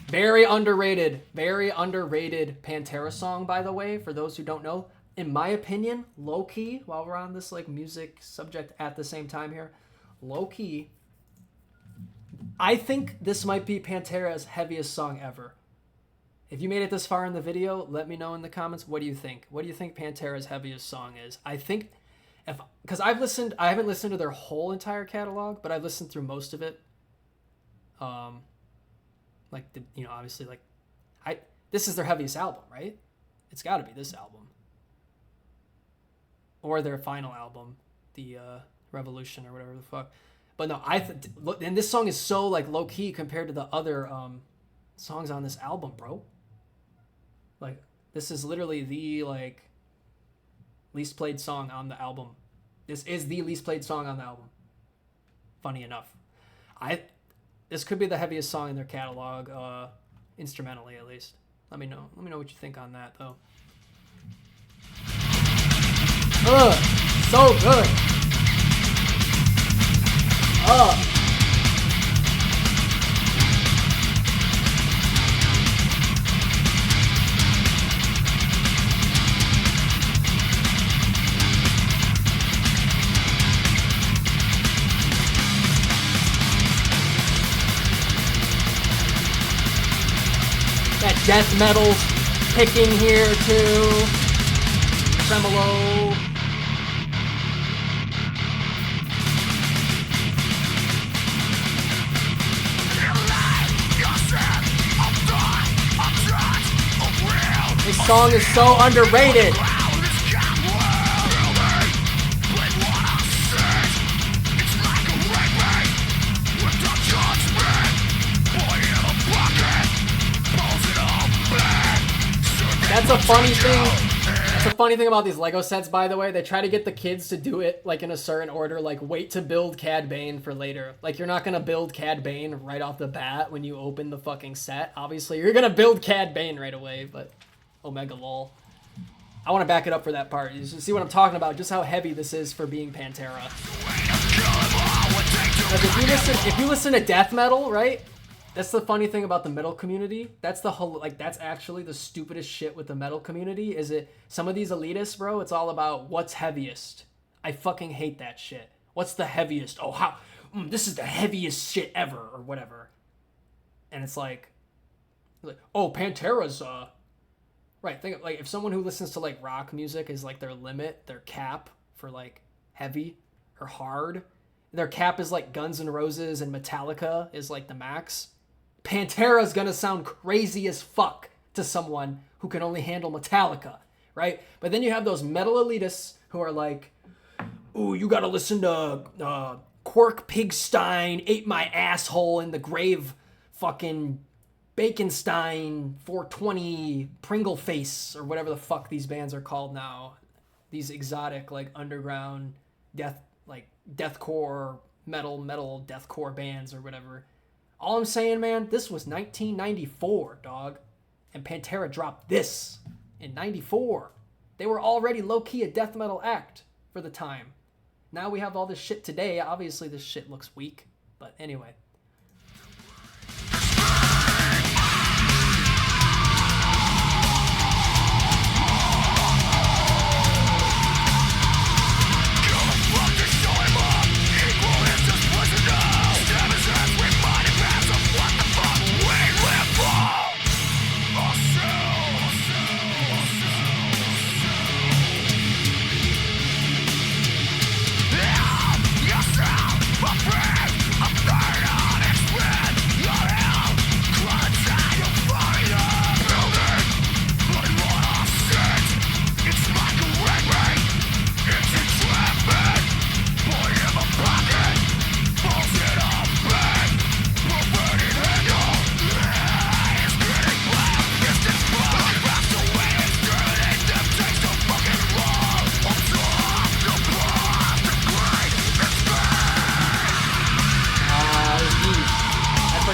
very underrated. Very underrated Pantera song, by the way. For those who don't know, in my opinion, low key. While we're on this like music subject at the same time here, low key. I think this might be Pantera's heaviest song ever. If you made it this far in the video, let me know in the comments. What do you think? What do you think Pantera's heaviest song is? I think, because I haven't listened to their whole entire catalog, but I've listened through most of it. Obviously, this is their heaviest album, right? It's got to be this album, or their final album, the Revolution or whatever the fuck. But no, and this song is so like low key compared to the other songs on this album, bro. Like, this is literally the like least played song on the album. This is the least played song on the album. Funny enough, this could be the heaviest song in their catalog, instrumentally at least. Let me know what you think on that though. So good. That death metal picking here too. Tremolo. This song is so underrated. That's a funny thing. That's a funny thing about these Lego sets, by the way. They try to get the kids to do it like in a certain order, like wait to build Cad Bane for later. Like, you're not gonna build Cad Bane right off the bat when you open the fucking set. Obviously, you're gonna build Cad Bane right away, but Omega lol. I want to back it up for that part. You see what I'm talking about, just how heavy this is for being Pantera. Like, if you listen to death metal, right? That's the funny thing about the metal community. That's the whole, like, that's actually the stupidest shit with the metal community. Is it some of these elitists, bro? It's all about what's heaviest. I fucking hate that shit. What's the heaviest? Oh, how? This is the heaviest shit ever, or whatever. And it's like oh, Pantera's right. Think of, like, if someone who listens to like rock music is like their limit, their cap for like heavy or hard. Their cap is like Guns N' Roses and Metallica is like the max. Pantera's gonna sound crazy as fuck to someone who can only handle Metallica, right? But then you have those metal elitists who are like, ooh, you gotta listen to Quirk Pigstein ate my asshole in the grave, fucking Baconstein 420 Pringle Face, or whatever the fuck these bands are called now. These exotic like underground deathcore metal deathcore bands or whatever. All I'm saying, man, this was 1994, dog, and Pantera dropped this in 94. They were already low-key a death metal act for the time. Now we have all this shit today. Obviously this shit looks weak, but anyway.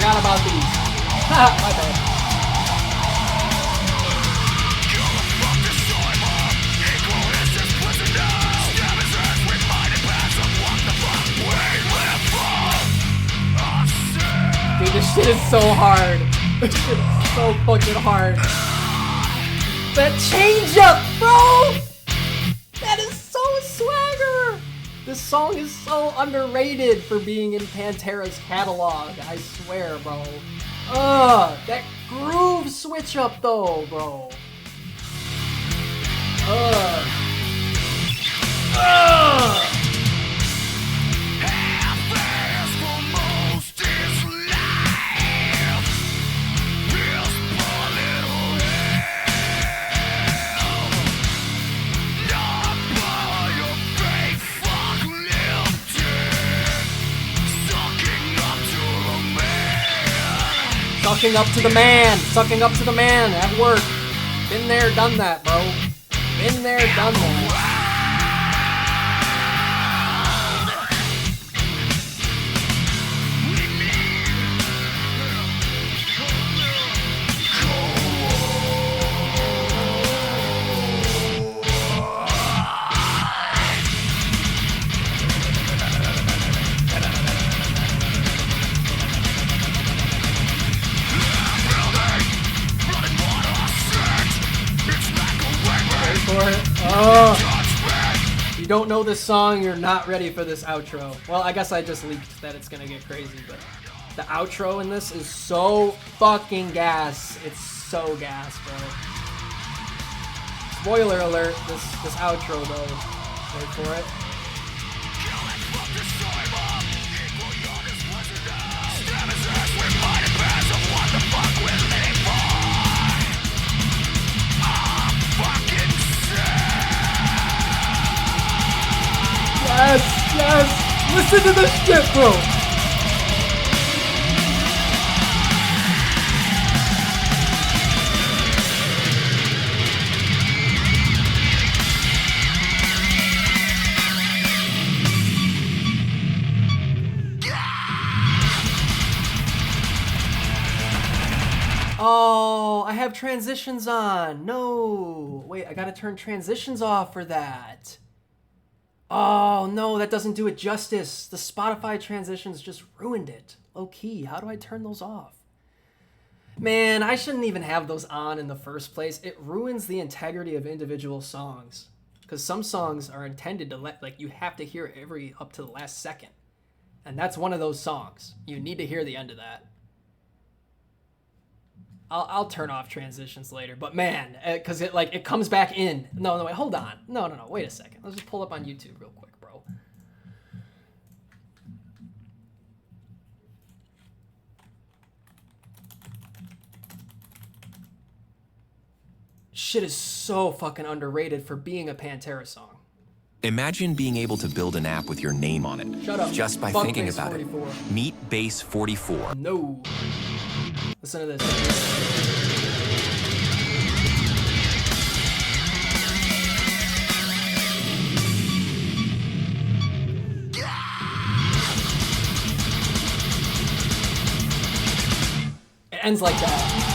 About these. My bad. shit is so hard. This shit is so fucking hard. That change up, bro! That is so swagger! This song is so underrated for being in Pantera's catalog, I swear, bro. That groove switch up though, bro. Sucking up to the man, sucking up to the man at work. Been there, done that, bro. Been there, done that. You don't know this song, you're not ready for this outro. Well, I guess I just leaked that it's gonna get crazy, but the outro in this is so fucking gas. It's so gas, bro. Spoiler alert, this outro though. Wait for it. Yes, yes! Listen to this shit, bro! Oh, I have transitions on. No. Wait, I gotta turn transitions off for that. Oh, no, that doesn't do it justice. The Spotify transitions just ruined it. Low key, how do I turn those off? Man, I shouldn't even have those on in the first place. It ruins the integrity of individual songs. Because some songs are intended to you have to hear every up to the last second. And that's one of those songs. You need to hear the end of that. I'll turn off transitions later, but man, because it comes back in. No, wait, hold on. No, wait a second. Let's just pull up on YouTube real quick, bro. Shit is so fucking underrated for being a Pantera song. Imagine being able to build an app with your name on it. Shut up. Just by Fuck thinking Base about 44. it. Meet Base 44. No. Listen to this. It ends like that.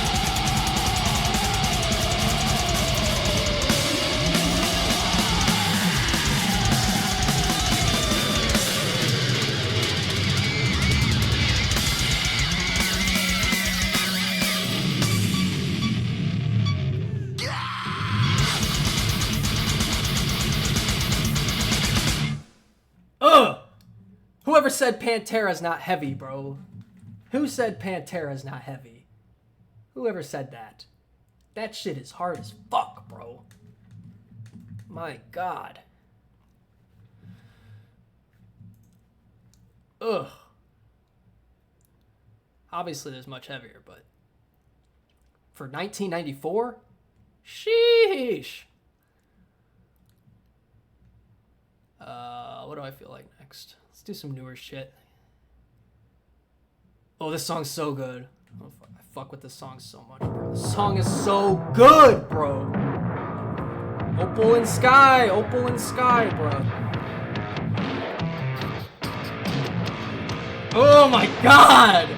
Whoever said Pantera's not heavy, bro? Who said Pantera's not heavy? Whoever said that? That shit is hard as fuck, bro. My God. Ugh. Obviously, there's much heavier, but for 1994, sheesh. What do I feel like next? Let's do some newer shit. Oh, this song's so good. Oh, I fuck with this song so much, bro. This song is so good, bro. Opal and Sky, bro. Oh my God!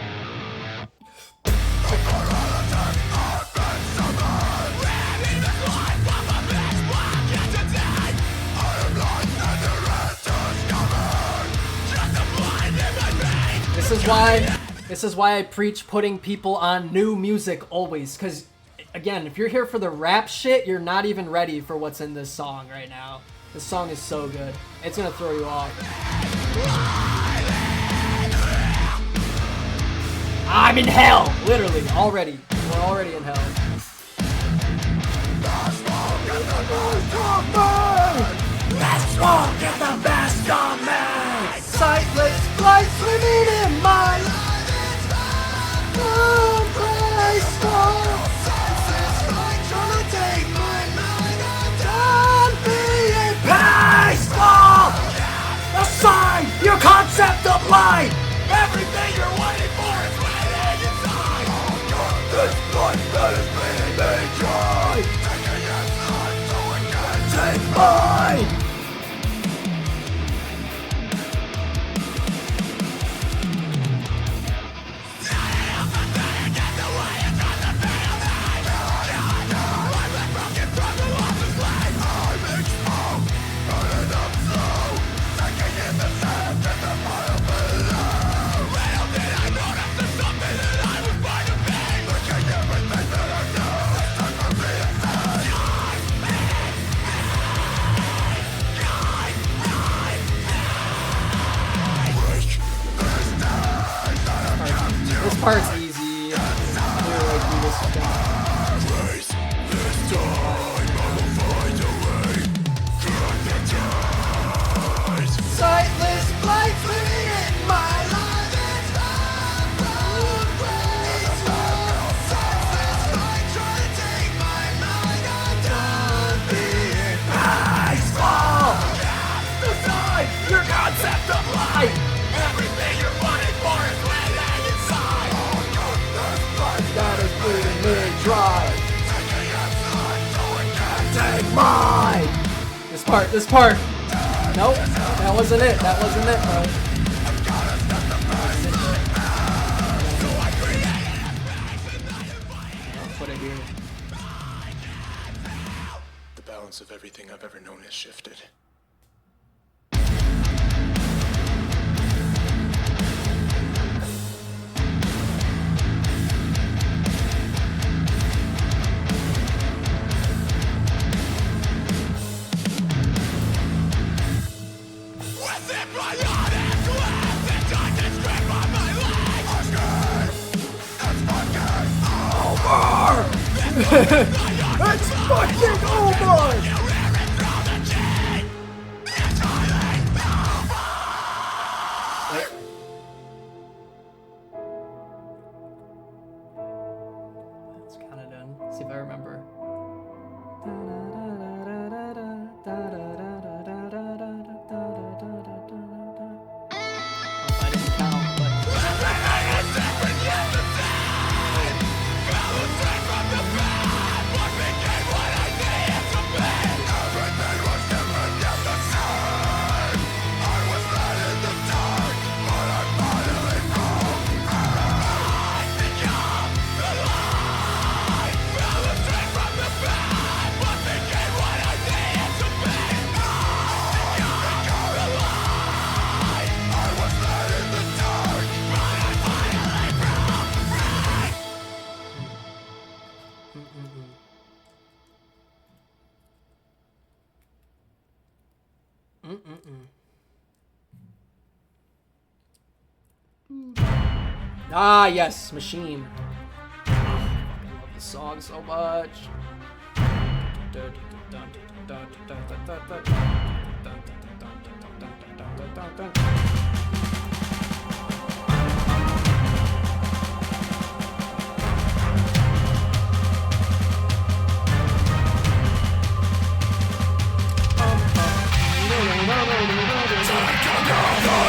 This is why This is why I preach putting people on new music always, because, again, if you're here for the rap shit, you're not even ready for what's in this song right now. This song is so good. It's gonna throw you off. I'm in hell! Literally, already. We're already in hell. Let's walk at the best of me. Sightless flight swimming in my life. Aside your concept of life. Everything you're waiting for is waiting inside. This life that is bleeding me dry. Taking your blood so it can take mine. This part's easy. Clear right through this stuff. Sightless flight swimming in my life. Decide your concept of life. Everything you're wanting for is waiting inside. That is bleeding me dry. Take mine. This part. Nope, that wasn't it. That wasn't it, bro. I'll put it here. The balance of everything I've ever known has shifted. It's fucking over! It's kind of done. See if I remember. I didn't count, but... Ah, yes, Machine. I love this song so much.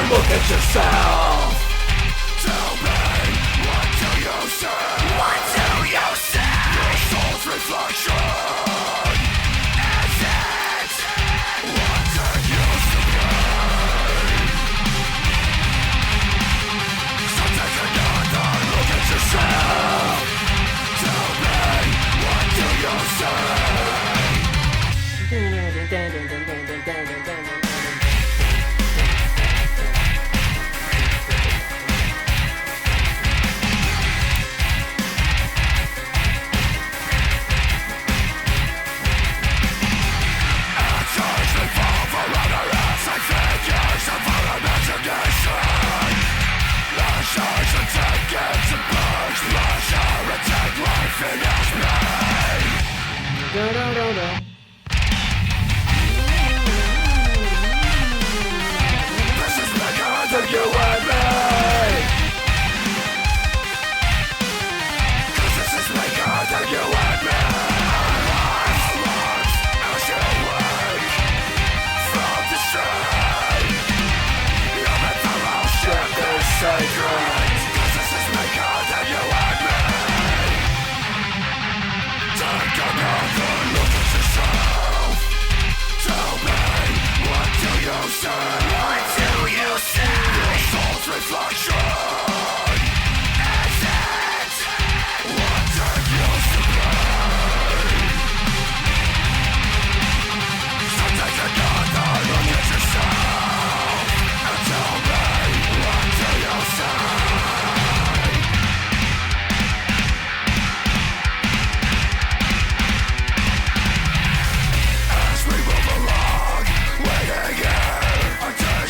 Look at yourself. Tell me, what do you see? What do you see? Your soul's reflection. Is it what it used to be? So take another look at yourself. Tell me, what do you see?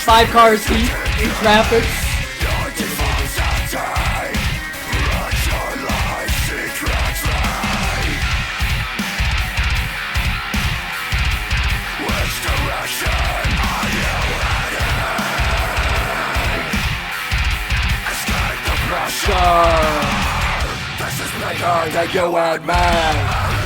5 cars deep in traffic. This is the car that you admire.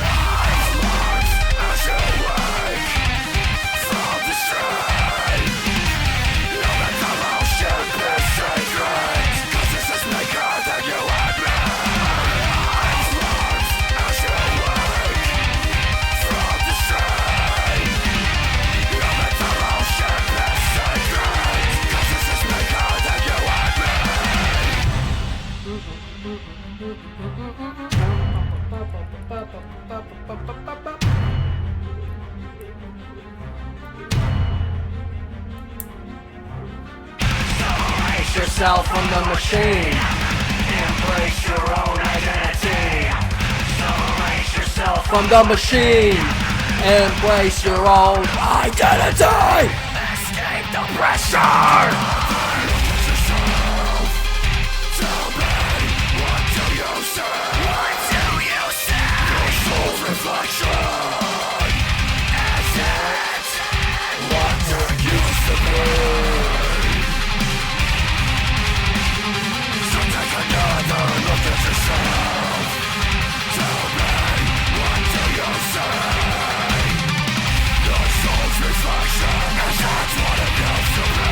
Yourself from the machine. Embrace your own identity. Separate yourself From the machine. Embrace your own identity. Escape the pressure. Tell me, what do you say? What do you say? Your soul's reflection. Is it what it used to be? Another look at yourself. Tell me, what do you say? Your soul's reflection, and that's what it used to be.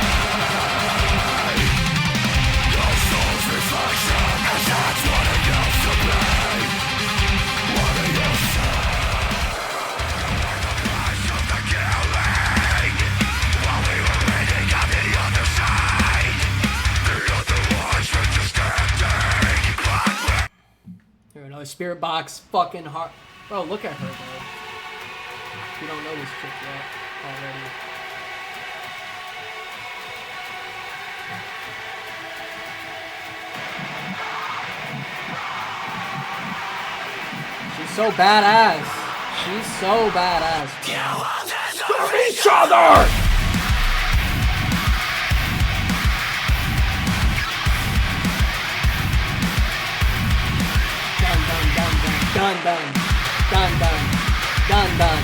Your soul's reflection, and that's what it used to be. What do you say? Rise of the killing, while we were waiting on the other side. The other ones were just Here, another spirit box, fucking hard. Bro, look at her, bro. You don't know this chick yet already. She's so badass. She's so badass. For each other! Dun dun dun dun dun dun.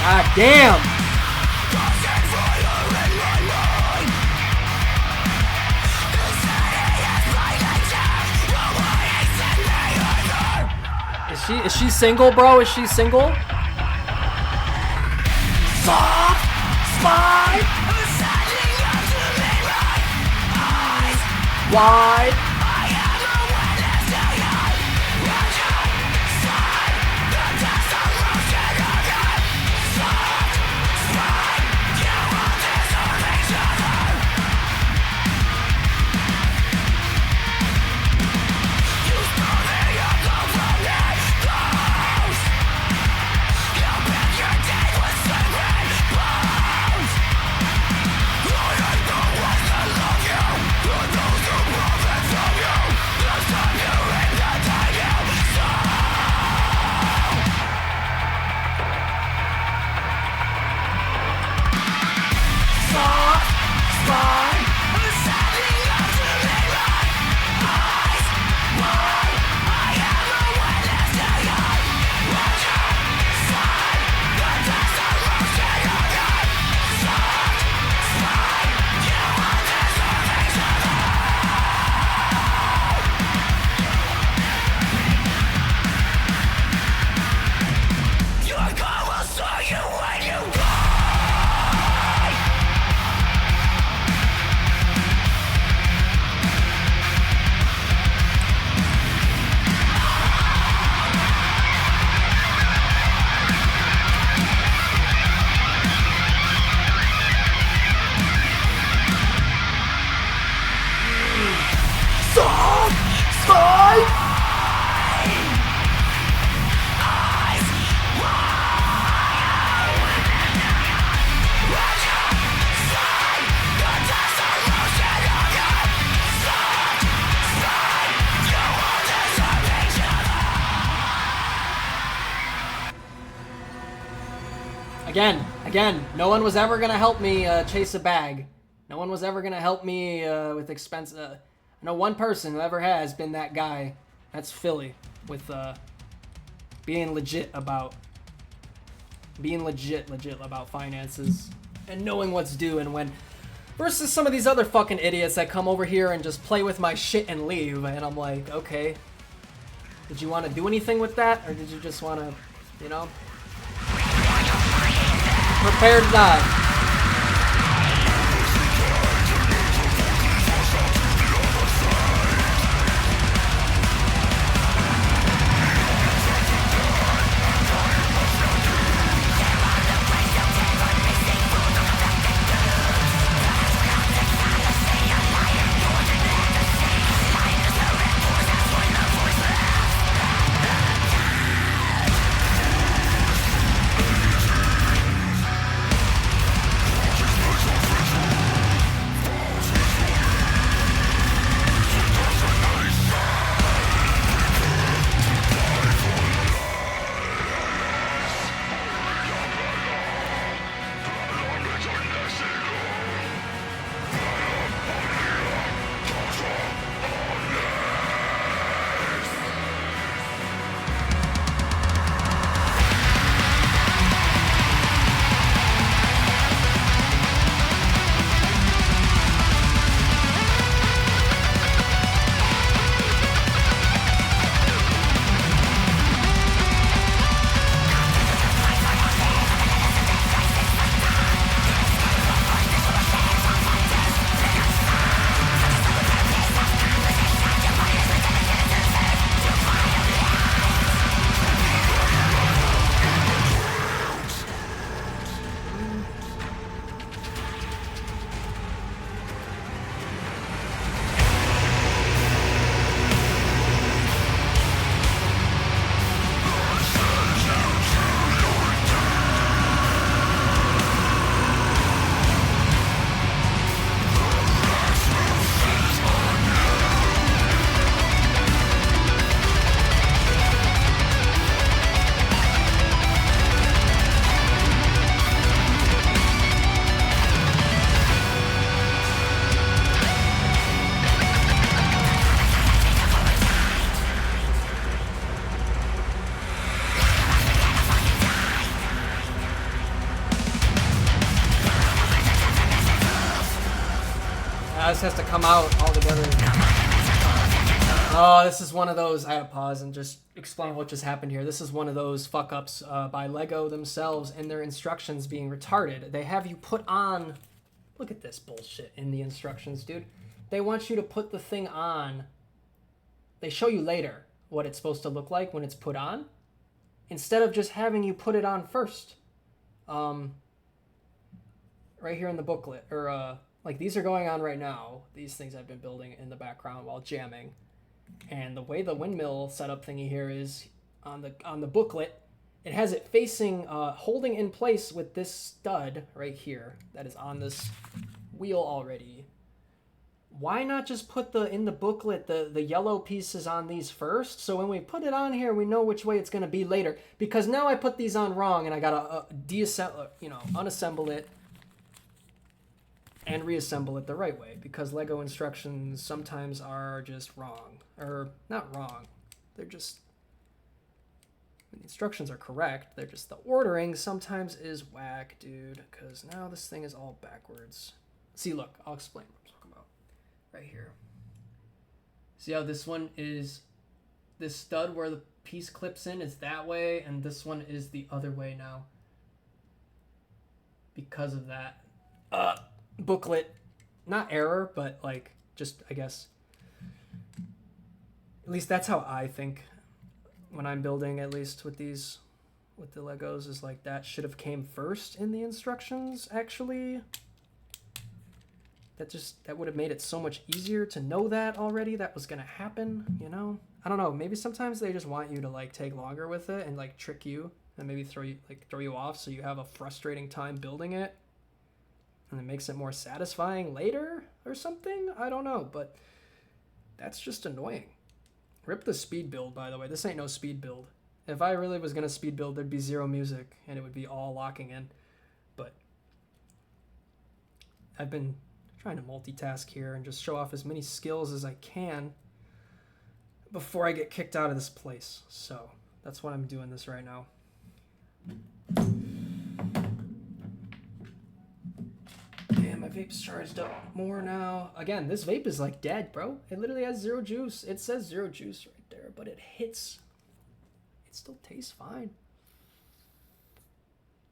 God damn. Is she single, bro? Is she single? Soft spine. Wide. Again, no one was ever gonna help me chase a bag. No one was ever gonna help me with expense. I know one person who ever has been that guy. That's Philly, with being legit about finances and knowing what's due and when. Versus some of these other fucking idiots that come over here and just play with my shit and leave, and I'm like, okay, did you want to do anything with that, or did you just want to, you know, prepare to die? This has to come out all together. Oh, this is one of those. I had to pause and just explain what just happened here. This is one of those fuck ups by Lego themselves and their instructions being retarded. They have you put on. Look at this bullshit in the instructions, dude. They want you to put the thing on. They show you later what it's supposed to look like when it's put on, instead of just having you put it on first. Right here in the booklet, or like these are going on right now. These things I've been building in the background while jamming. And the way the windmill setup thingy here is on the booklet, it has it facing, holding in place with this stud right here that is on this wheel already. Why not just put in the booklet the yellow pieces on these first, so when we put it on here we know which way it's going to be later? Because now I put these on wrong and I gotta unassemble it and reassemble it the right way, because Lego instructions sometimes are just wrong. Or, not wrong. They're just... The instructions are correct, they're just the ordering sometimes is whack, dude. Because now this thing is all backwards. See, look, I'll explain what I'm talking about. Right here. See how this one is... This stud where the piece clips in is that way, and this one is the other way now. Because of that. Booklet, not error, but like just, I guess, at least that's how I think when I'm building, at least with the Legos, is like that should have came first in the instructions. Actually, that would have made it so much easier to know that already that was gonna happen, you know? I don't know, maybe sometimes they just want you to like take longer with it and like trick you and maybe throw you off so you have a frustrating time building it. And it makes it more satisfying later or something? I don't know, but that's just annoying. Rip the speed build, by the way. This ain't no speed build. If I really was going to speed build, there'd be zero music, and it would be all locking in. I've been trying to multitask here and just show off as many skills as I can before I get kicked out of this place. So that's why I'm doing this right now. Damn, my vape's charged up more now. Again, this vape is like dead, bro. It literally has 0 juice. It says 0 juice right there, but it hits. It still tastes fine.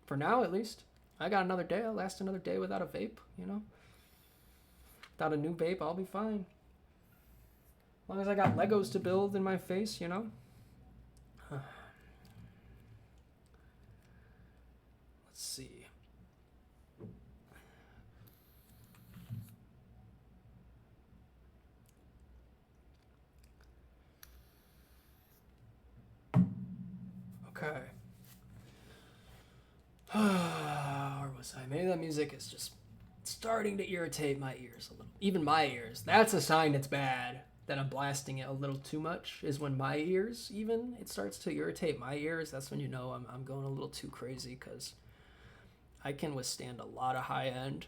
For now, at least. I got another day. I'll last another day without a vape, you know? Without a new vape, I'll be fine. As long as I got Legos to build in my face, you know? Let's see. Okay. Where was I? Maybe that music is just starting to irritate my ears a little. Even my ears. That's a sign it's bad. That I'm blasting it a little too much is when my ears even, it starts to irritate my ears. That's when you know I'm going a little too crazy, because I can withstand a lot of high end.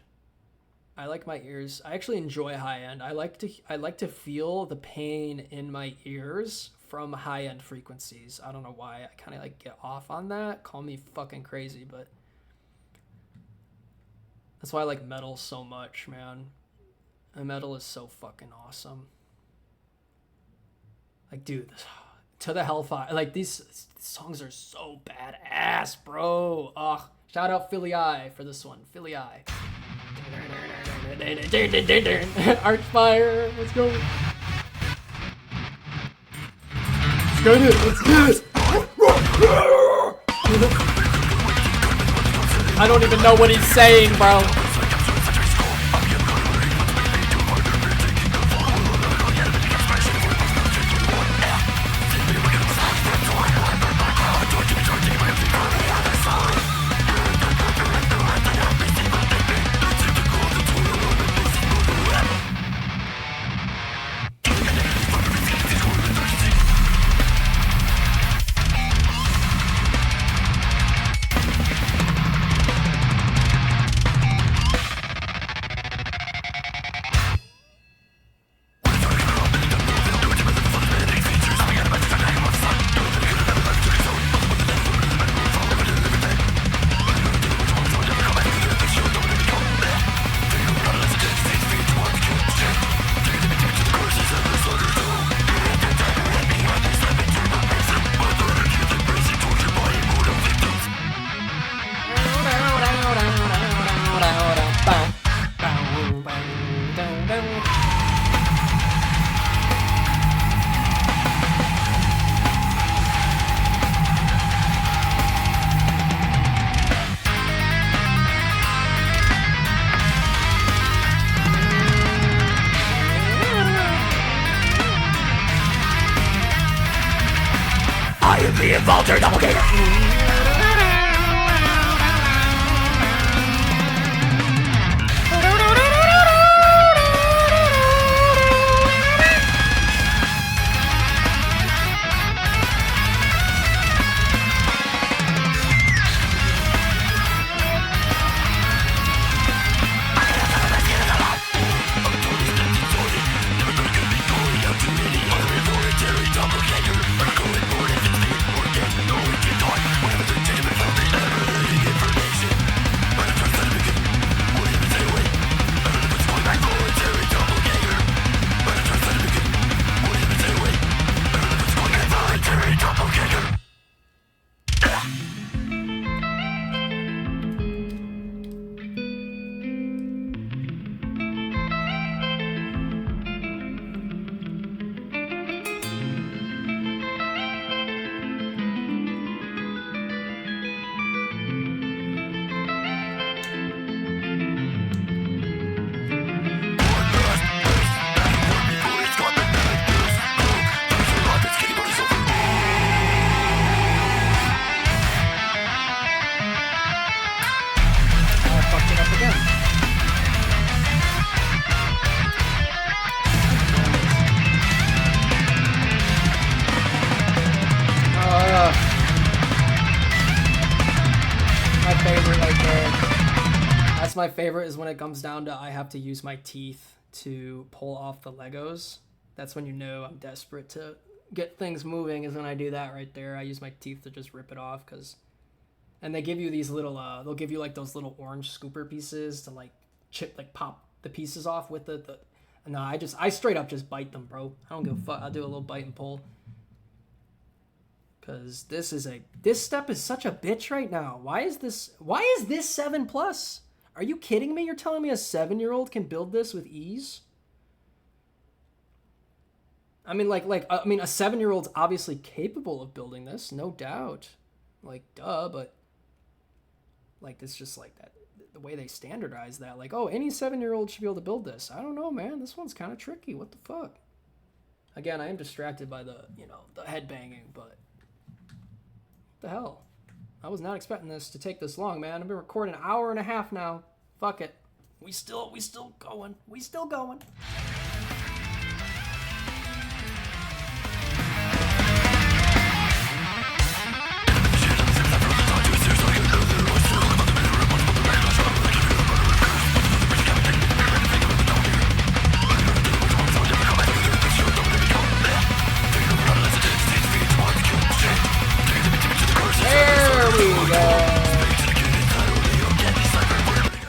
I like my ears. I actually enjoy high end. I like to feel the pain in my ears from high end frequencies. I don't know why. I kind of like get off on that. Call me fucking crazy, but that's why I like metal so much, man. And metal is so fucking awesome. Like, dude, To the Hellfire. Like, these songs are so badass, bro. Ugh. Shout out Philly Eye for this one. Philly Eye. Archfire. Let's go. Let's go, dude. Let's do this. I don't even know what he's saying, bro. Vulture doppelganger. Doppelganger, I'm going more than 50 more than no we can talk. That's my favorite, is when it comes down to I have to use my teeth to pull off the Legos. That's when you know I'm desperate to get things moving, is when I do that right there. I use my teeth to just rip it off, and they give you these little, they'll give you like those little orange scooper pieces to like pop the pieces off with no, I straight up just bite them, bro. I don't give a fuck. I'll do a little bite and pull. Cause this step is such a bitch right now. Why is this 7+? Are you kidding me? You're telling me a 7-year-old can build this with ease? I mean, a 7-year-old's obviously capable of building this, no doubt. Like, duh, but like, it's just like that. The way they standardize that, like, oh, any 7-year-old should be able to build this. I don't know, man. This one's kind of tricky. What the fuck? Again, I am distracted by the headbanging, but what the hell? I was not expecting this to take this long, man. I've been recording an hour and a half now. Fuck it. We still going. We still going.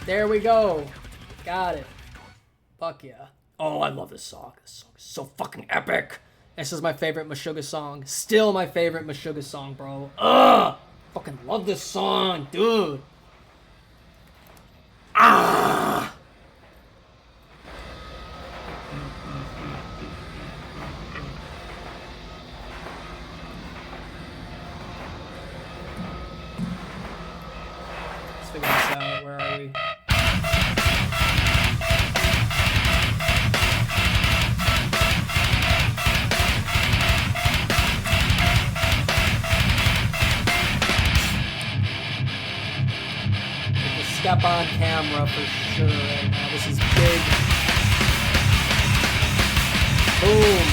There we go. Got it. Fuck yeah. Oh, I love this song. This song is so fucking epic. This is my favorite Meshuggah song. Still my favorite Meshuggah song, bro. Ugh! Fucking love this song, dude. Ah! Let's figure this out. Where are we? Step on camera for sure right now. This is big. Boom.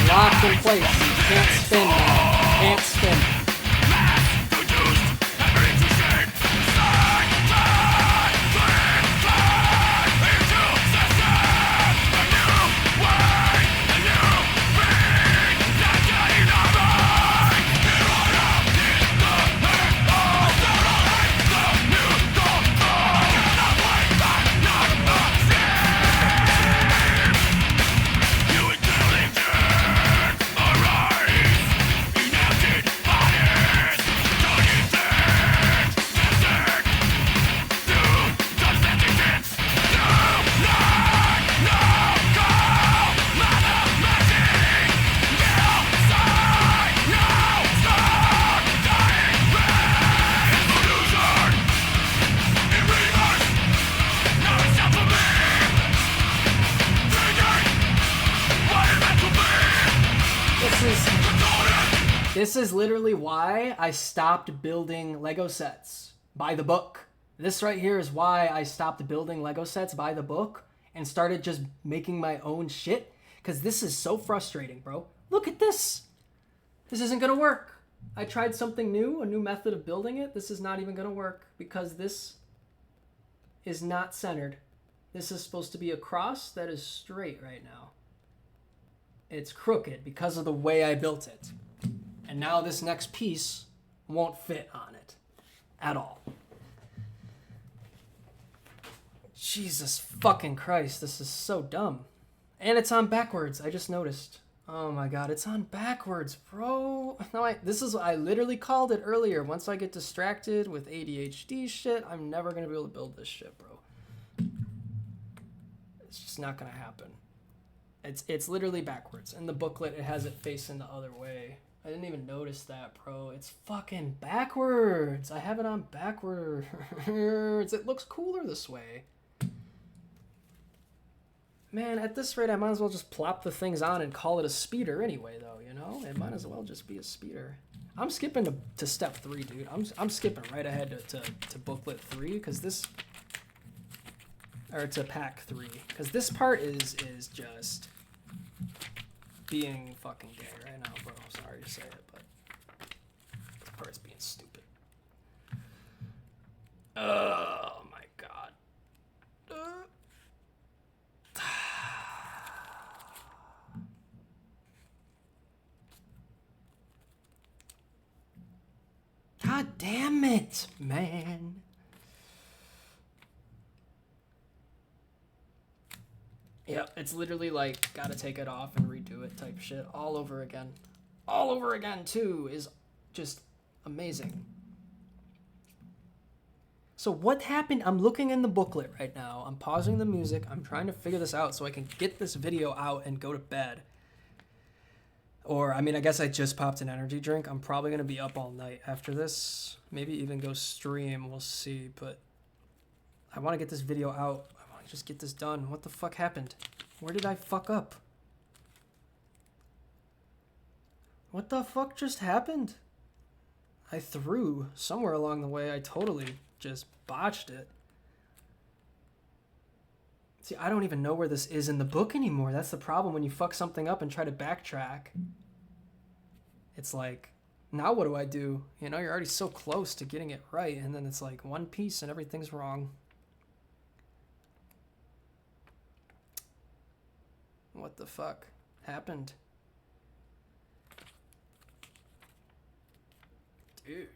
Locked in place. Can't spin now. Can't spin. This is literally why I stopped building Lego sets by the book. This right here is why I stopped building Lego sets by the book and started just making my own shit. Because this is so frustrating, bro. Look at this. This isn't going to work. I tried something new, a new method of building it. This is not even going to work because this is not centered. This is supposed to be a cross that is straight right now. It's crooked because of the way I built it. And now this next piece won't fit on it at all. Jesus fucking Christ, this is so dumb. And it's on backwards, I just noticed. Oh my god, it's on backwards, bro. No, I literally called it earlier. Once I get distracted with ADHD shit, I'm never gonna be able to build this shit, bro. It's just not gonna happen. It's literally backwards. In the booklet, it has it facing the other way. I didn't even notice that, bro. It's fucking backwards. I have it on backwards. It looks cooler this way. Man, at this rate, I might as well just plop the things on and call it a speeder anyway, though, you know? It might as well just be a speeder. I'm skipping to step 3, dude. I'm skipping right ahead to booklet 3, because this... Or to pack 3. Because this part is just... being fucking gay right now, bro. Sorry to say it, but part's being stupid. Oh my god. God damn it, man. Yep, it's literally like, gotta take it off and redo it type shit all over again. All over again, too, is just amazing. So what happened? I'm looking in the booklet right now. I'm pausing the music. I'm trying to figure this out so I can get this video out and go to bed. Or, I mean, I guess I just popped an energy drink. I'm probably going to be up all night after this. Maybe even go stream. We'll see. But I want to get this video out. I want to just get this done. What the fuck happened? Where did I fuck up? What the fuck just happened? I threw somewhere along the way. I totally just botched it. See, I don't even know where this is in the book anymore. That's the problem when you fuck something up and try to backtrack. It's like, now what do I do? You know, you're already so close to getting it right, and then it's like one piece and everything's wrong. What the fuck happened? Dude.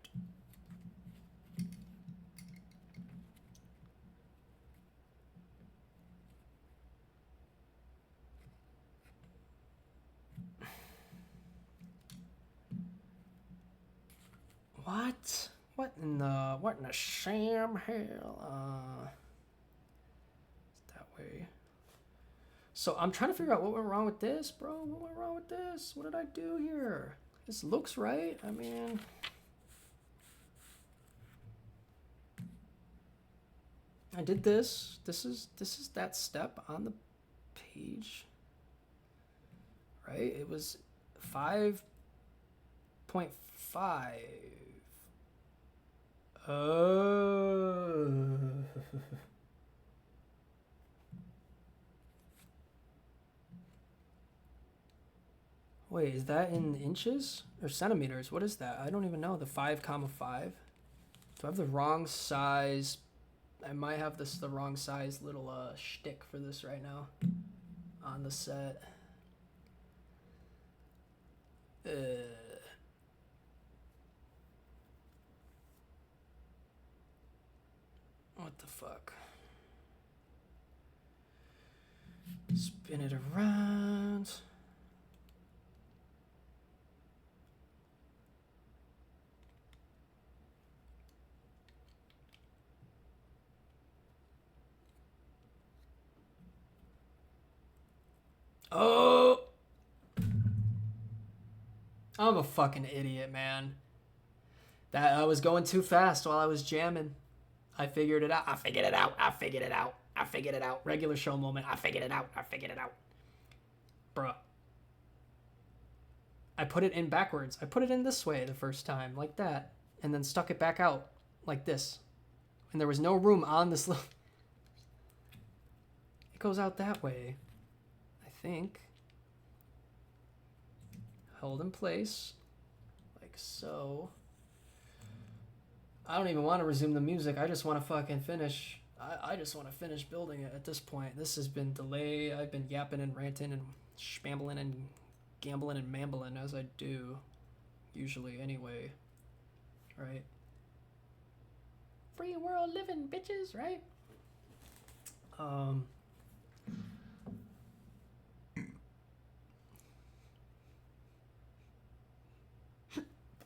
What? What in the sham hell? That way. So I'm trying to figure out what went wrong with this, bro. What went wrong with this? What did I do here? This looks right. I mean, I did this. This is that step on the page. Right? It was 5.5. Oh. Wait, is that in inches or centimeters? What is that? I don't even know. The 5, 5. Do I have the wrong size? I might have the wrong size little shtick for this right now on the set. What the fuck? Spin it around. Oh! I'm a fucking idiot, man. That I was going too fast while I was jamming. I figured it out. I figured it out. I figured it out. I figured it out. Regular show moment. I figured it out. I figured it out. Bruh. I put it in backwards. I put it in this way the first time, like that. And then stuck it back out, like this. And there was no room on this little... It goes out that way, I think. Hold in place, like so. I don't even want to resume the music. I just want to fucking finish. I just want to finish building it at this point. This has been delayed. I've been yapping and ranting and spambling and gambling and mambling as I do. Usually anyway. Right? Free world living, bitches, right?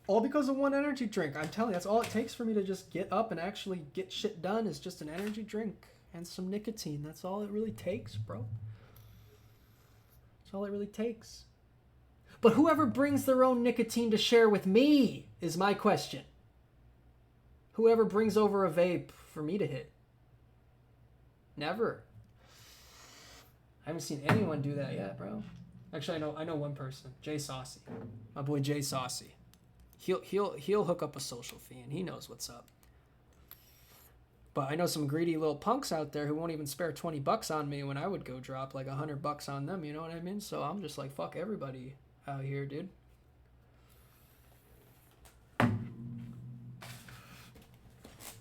All because of one energy drink. I'm telling you, that's all it takes for me to just get up and actually get shit done is just an energy drink and some nicotine. That's all it really takes, bro. That's all it really takes. But whoever brings their own nicotine to share with me is my question. Whoever brings over a vape for me to hit. Never. I haven't seen anyone do that yet, bro. Actually, I know one person. Jay Saucy. My boy Jay Saucy. He'll hook up a social fiend. He knows what's up. But I know some greedy little punks out there who won't even spare $20 on me when I would go drop like $100 on them. You know what I mean? So I'm just like, fuck everybody out here, dude.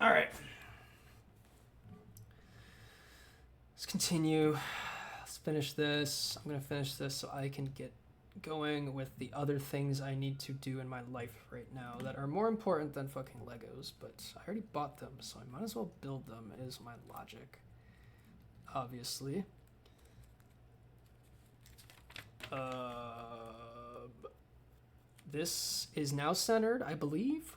All right. Let's continue. Let's finish this. I'm going to finish this so I can get going with the other things I need to do in my life right now that are more important than fucking Legos, but I already bought them, so I might as well build them, is my logic. Obviously. This is now centered, I believe.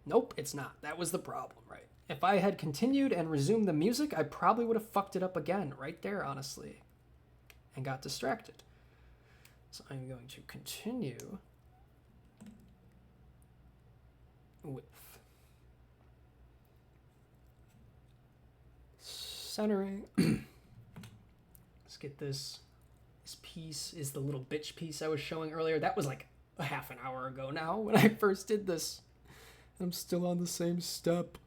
Nope, it's not. That was the problem, right? If I had continued and resumed the music, I probably would have fucked it up again right there, honestly, and got distracted. So I'm going to continue with centering. Let's get this. This piece is the little bitch piece I was showing earlier. That was like a half an hour ago now when I first did this. I'm still on the same step.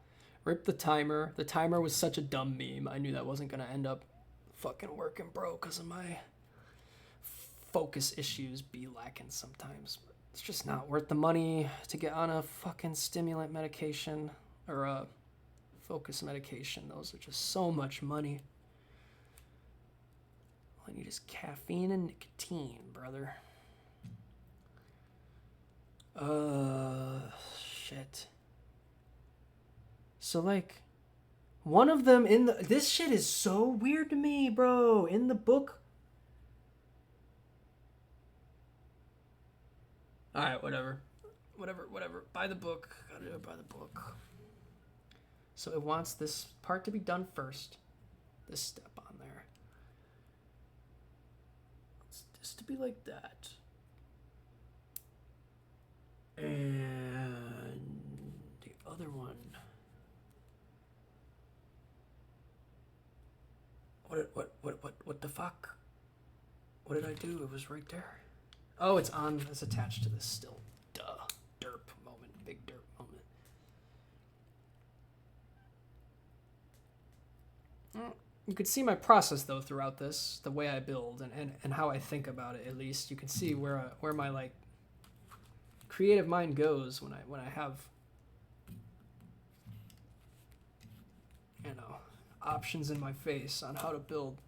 Rip the timer. The timer was such a dumb meme. I knew that wasn't going to end up fucking working, bro, because of my focus issues be lacking sometimes. But it's just not worth the money to get on a fucking stimulant medication or a focus medication. Those are just so much money. All I need is caffeine and nicotine, brother. Shit. So, like, one of them in the... This shit is so weird to me, bro. In the book... Alright, whatever. Whatever. Buy the book. Gotta do it by the book. So it wants this part to be done first. This step on there. It's this to be like that. And the other one. What the fuck? What did I do? It was right there. Oh, it's attached to this still. Duh. Derp moment. Big derp moment. You could see my process though throughout this, the way I build and how I think about it. At least you can see where my like creative mind goes when I have, you know, options in my face on how to build.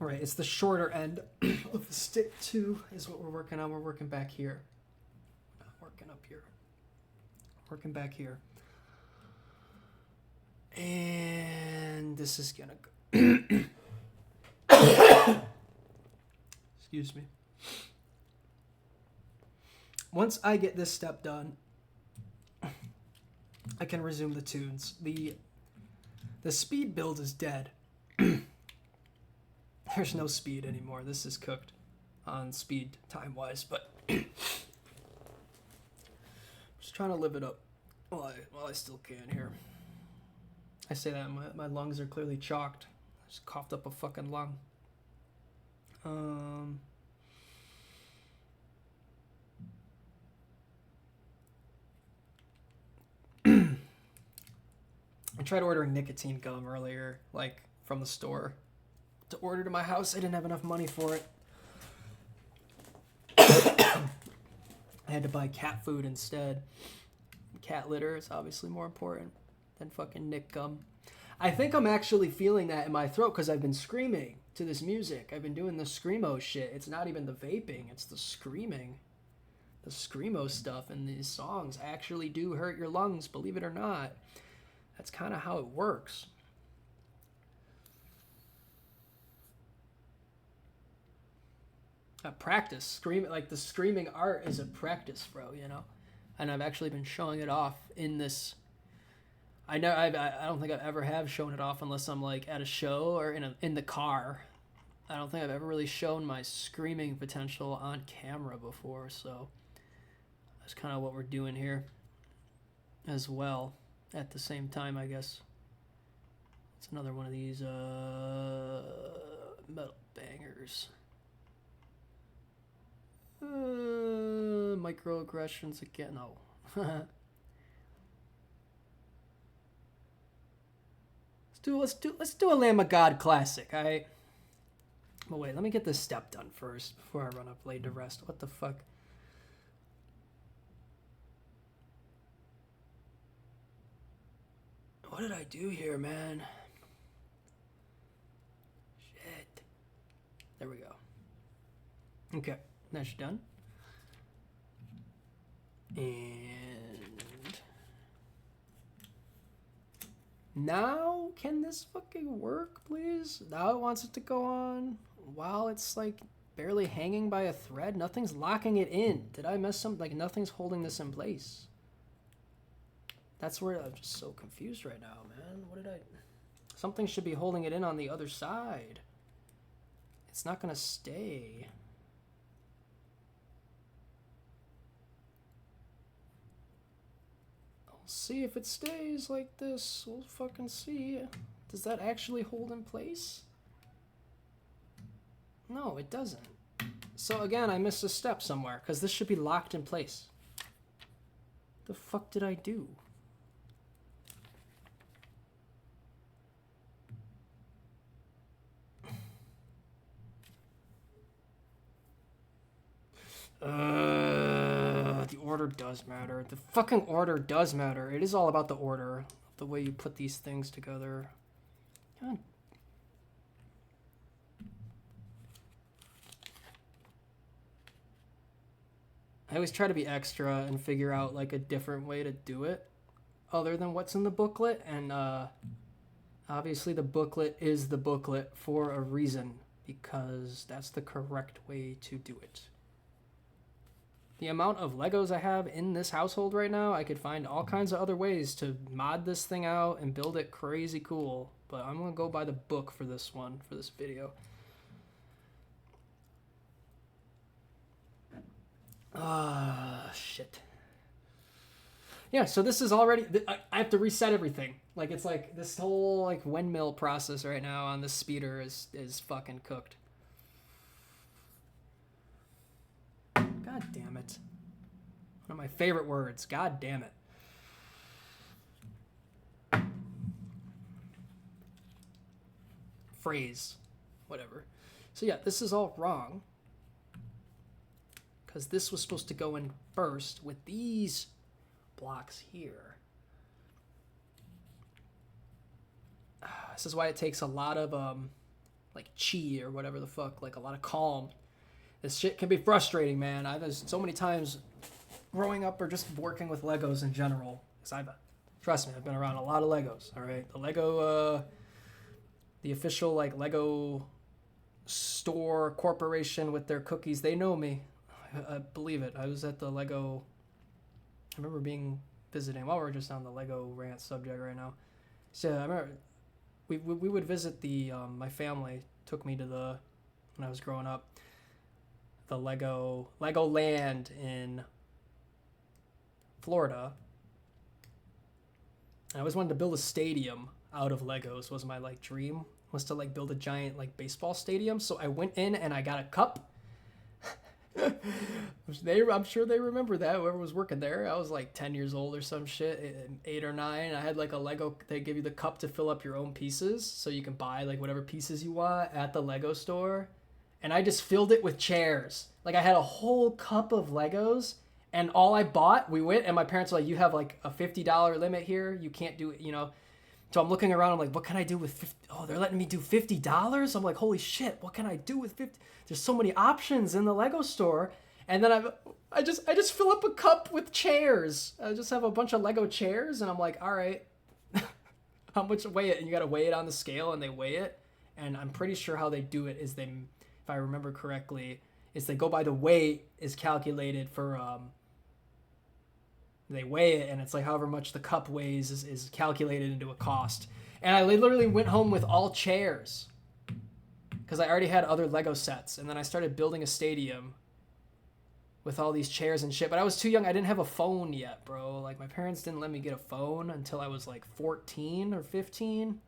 All right, it's the shorter end of the stick too, is what we're working on. We're working back here. Not working up here. Working back here. And this is gonna go. Excuse me. Once I get this step done, I can resume the tunes. The speed build is dead. There's no speed anymore. This is cooked on speed time-wise, but just trying to live it up while I still can here. I say that my lungs are clearly chalked. I just coughed up a fucking lung. I tried ordering nicotine gum earlier, like from the store, to order to my house. I didn't have enough money for it. I had to buy cat food instead. Cat litter is obviously more important than fucking Nick gum. I think I'm actually feeling that in my throat because I've been screaming to this music. I've been doing the screamo shit. It's not even the vaping, it's the screaming. The screamo stuff in these songs actually do hurt your lungs, believe it or not. That's kind of how it works. A practice. Scream, like the screaming art is a practice, bro, you know? And I've actually been showing it off in this. I don't think I've ever have shown it off unless I'm like at a show or in the car. I don't think I've ever really shown my screaming potential on camera before, so that's kind of what we're doing here as well at the same time, I guess. It's another one of these metal bangers. Microaggressions again. No. Let's do a Lamb of God classic, alright? But wait, let me get this step done first before I run up laid to rest. What the fuck? What did I do here, man? Shit. There we go. Okay, that's done. And now, can this fucking work, please? Now it wants it to go on while it's like barely hanging by a thread. Nothing's locking it in. Did I mess something? Like nothing's holding this in place. That's where I'm just so confused right now, man. What did I... Something should be holding it in on the other side. It's not gonna stay. I'll see if it stays like this. We'll fucking see. Does that actually hold in place? No, it doesn't. So again, I missed a step somewhere, because this should be locked in place. The fuck did I do? The order does matter. The fucking order does matter. It is all about the order, the way you put these things together. God. I always try to be extra and figure out like a different way to do it other than what's in the booklet, and obviously the booklet is the booklet for a reason, because that's the correct way to do it. The amount of Legos I have in this household right now, I could find all kinds of other ways to mod this thing out and build it crazy cool. But I'm going to go by the book for this one, for this video. Shit. Yeah, so this is already... I have to reset everything. Like, it's like this whole like windmill process right now on the speeder is fucking cooked. God damn it. One of my favorite words. God damn it. Phrase. Whatever. So yeah, this is all wrong. Because this was supposed to go in first with these blocks here. This is why it takes a lot of like chi or whatever the fuck, like a lot of calm. This shit can be frustrating, man. I've so many times growing up or just working with Legos in general. Because trust me, I've been around a lot of Legos. All right, the Lego, the official like Lego store corporation with their cookies. They know me. I believe it. I was at the Lego. I remember visiting. While we're just on the Lego rant subject right now. So I remember we would visit the. My family took me to when I was growing up. The Lego Land in Florida. And I always wanted to build a stadium out of Legos. Was my like dream, was to like build a giant like baseball stadium. So I went in and I got a cup. I'm sure they remember that, whoever was working there. I was like 10 years old or some shit, 8 or 9. I had like a Lego, they give you the cup to fill up your own pieces, so you can buy like whatever pieces you want at the Lego store. And I just filled it with chairs. Like I had a whole cup of Legos, and all I bought, we went, and my parents were like, you have like a $50 limit here. You can't do it, you know. So I'm looking around, I'm like, what can I do with 50? Oh, they're letting me do $50? I'm like, holy shit, what can I do with 50? There's so many options in the Lego store. And then I just fill up a cup with chairs. I just have a bunch of Lego chairs, and I'm like, all right, how much weigh it? And you got to weigh it on the scale, and they weigh it. And I'm pretty sure how they do it is if I remember correctly, is they go by the weight is calculated for, they weigh it, and it's like however much the cup weighs is calculated into a cost. And I literally went home with all chairs because I already had other Lego sets. And then I started building a stadium with all these chairs and shit. But I was too young. I didn't have a phone yet, bro. Like, my parents didn't let me get a phone until I was like 14 or 15.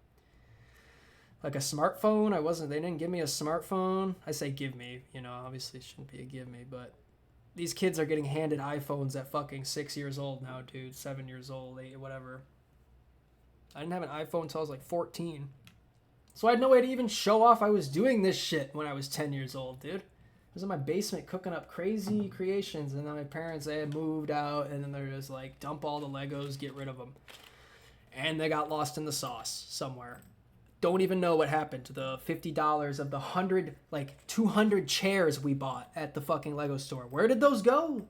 Like a smartphone. They didn't give me a smartphone. I say give me, you know, obviously it shouldn't be a give me, but these kids are getting handed iPhones at fucking 6 years old now, dude. 7 years old, 8, whatever. I didn't have an iPhone until I was like 14. So I had no way to even show off I was doing this shit when I was 10 years old, dude. I was in my basement cooking up crazy creations, and then my parents, they had moved out, and then they're just like, dump all the Legos, get rid of them. and they got lost in the sauce somewhere. Don't even know what happened to the $50 of the 200 chairs we bought at the fucking Lego store. Where did those go?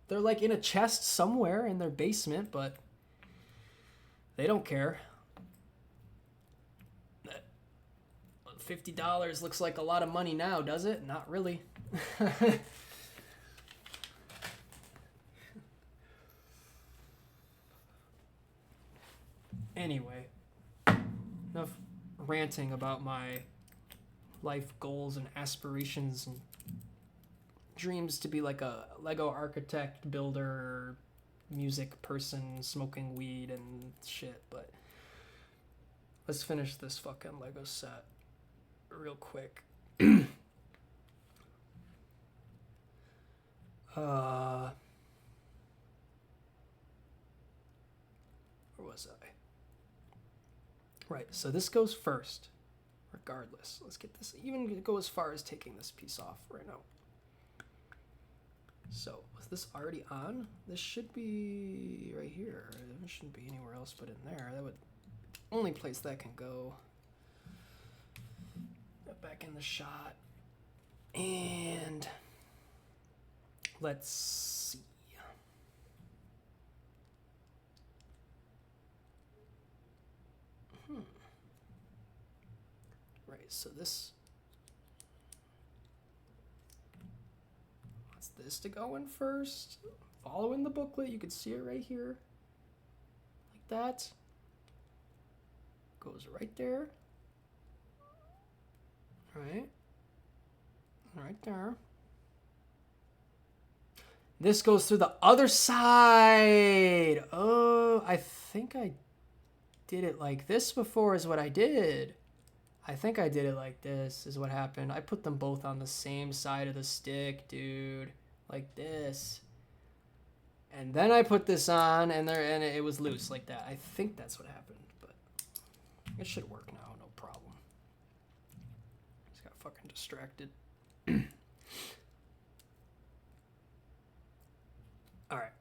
They're like in a chest somewhere in their basement, but they don't care. $50 looks like a lot of money now, does it? Not really. Anyway, enough ranting about my life goals and aspirations and dreams to be like a Lego architect, builder, music person, smoking weed and shit, but let's finish this fucking Lego set real quick. Where was I? Right, so this goes first, regardless. Let's get this, even go as far as taking this piece off right now. So, was this already on? This should be right here. It shouldn't be anywhere else but in there. That would, only place that can go. Back in the shot. And let's see. Right, so this wants this to go in first. Follow in the booklet, you can see it right here. Like that. Goes right there. Right there. This goes through the other side. Oh, I think I did it like this before is what I did. I think I did it like this is what happened. I put them both on the same side of the stick, dude. Like this. And then I put this on and it was loose like that. I think that's what happened, but it should work now, no problem. Just got fucking distracted. Alright.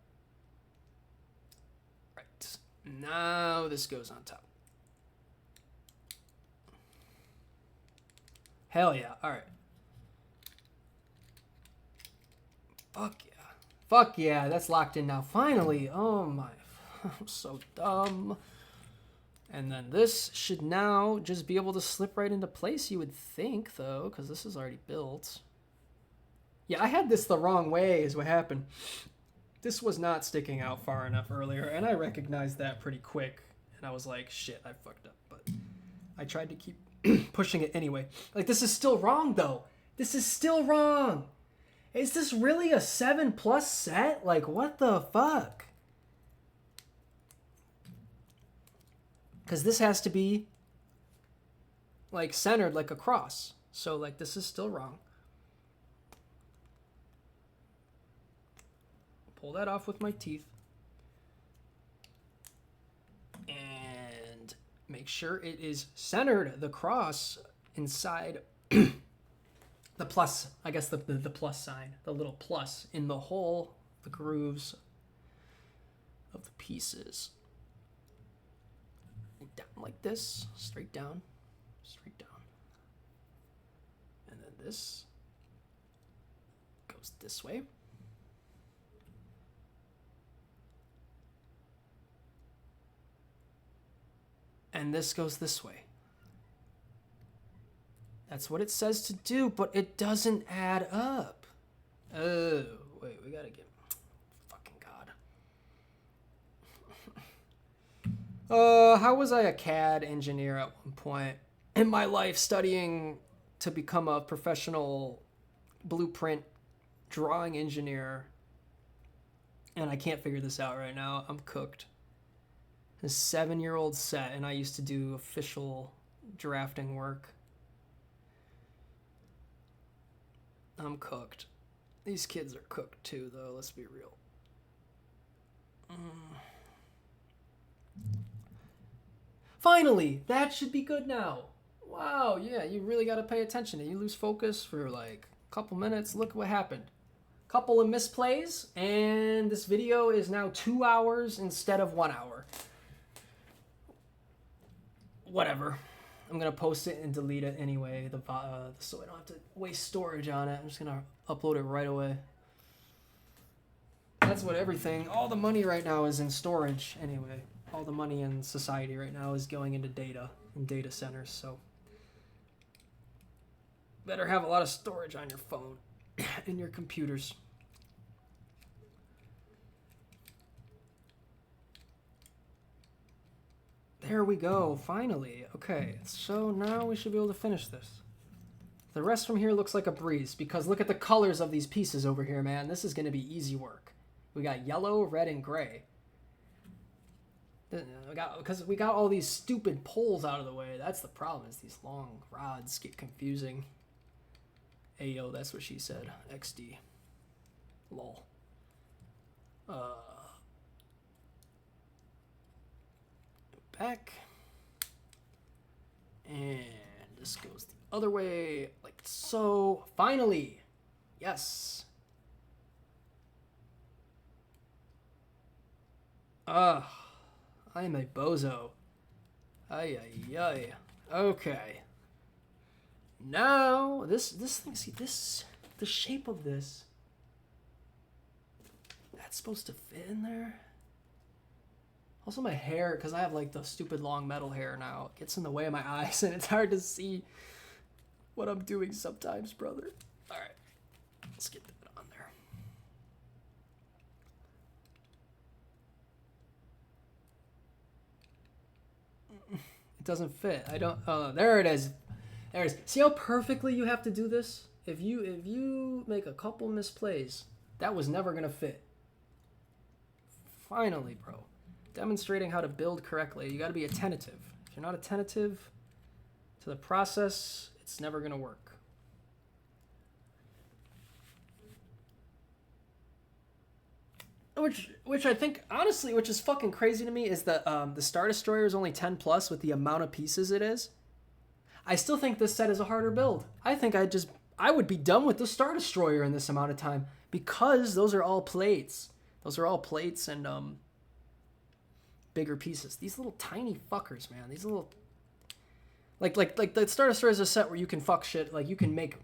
Right. Now this goes on top. Hell yeah. Alright. Fuck yeah. Fuck yeah. That's locked in now. Finally. Oh my. I'm so dumb. And then this should now just be able to slip right into place, you would think, though, because this is already built. Yeah, I had this the wrong way is what happened. This was not sticking out far enough earlier, and I recognized that pretty quick. And I was like, shit, I fucked up. But I tried to keep pushing it anyway. Like, this is still wrong, though. This is still wrong. Is this really a 7+ set? Like, what the fuck? Because this has to be, like, centered like a cross. So, like, this is still wrong. Pull that off with my teeth. And make sure it is centered, the cross, inside the plus, I guess the plus sign, the little plus in the hole, the grooves of the pieces. Down like this, straight down, and then this goes this way, and this goes this way. That's what it says to do, but it doesn't add up. Oh, wait, we gotta get... How was I a CAD engineer at one point in my life, studying to become a professional blueprint drawing engineer? And I can't figure this out right now. I'm cooked. A 7-year-old set, and I used to do official drafting work. I'm cooked. These kids are cooked too, though. Let's be real. Finally, that should be good now. Wow, yeah, you really got to pay attention. You lose focus for like a couple minutes. Look what happened. Couple of misplays, and this video is now 2 hours instead of 1 hour. whatever. I'm gonna post it and delete it anyway, so I don't have to waste storage on it. I'm just gonna upload it right away. That's what all the money right now is in storage anyway. All the money in society right now is going into data and data centers, so better have a lot of storage on your phone and your computers. There we go, finally. Okay, so now we should be able to finish this. The rest from here looks like a breeze, because look at the colors of these pieces over here, man. This is going to be easy work. We got yellow, red, and gray. Because we got all these stupid poles out of the way. That's the problem, is these long rods get confusing. Ayo, that's what she said. XD. Lol. Back. And this goes the other way, like so. Finally! Yes! I am a bozo. Ay, ay, ay. Okay. Now, this thing, see, the shape of this, that's supposed to fit in there. Also my hair, because I have like the stupid long metal hair now, it gets in the way of my eyes and it's hard to see what I'm doing sometimes, brother. Alright, let's get that on there. It doesn't fit. I don't, there it is. There it is. See how perfectly you have to do this? If you make a couple misplays, that was never gonna fit. Finally, bro. Demonstrating how to build correctly. You gotta be attentive. If you're not attentive to the process, it's never gonna work. Which I think, honestly, which is fucking crazy to me, is that the Star Destroyer is only 10 plus with the amount of pieces it is. I still think this set is a harder build. I think I would be done with the Star Destroyer in this amount of time, because those are all plates. Those are all plates and bigger pieces. These little tiny fuckers, man. These little, like the Star Destroyer is a set where you can fuck shit. Like, you can make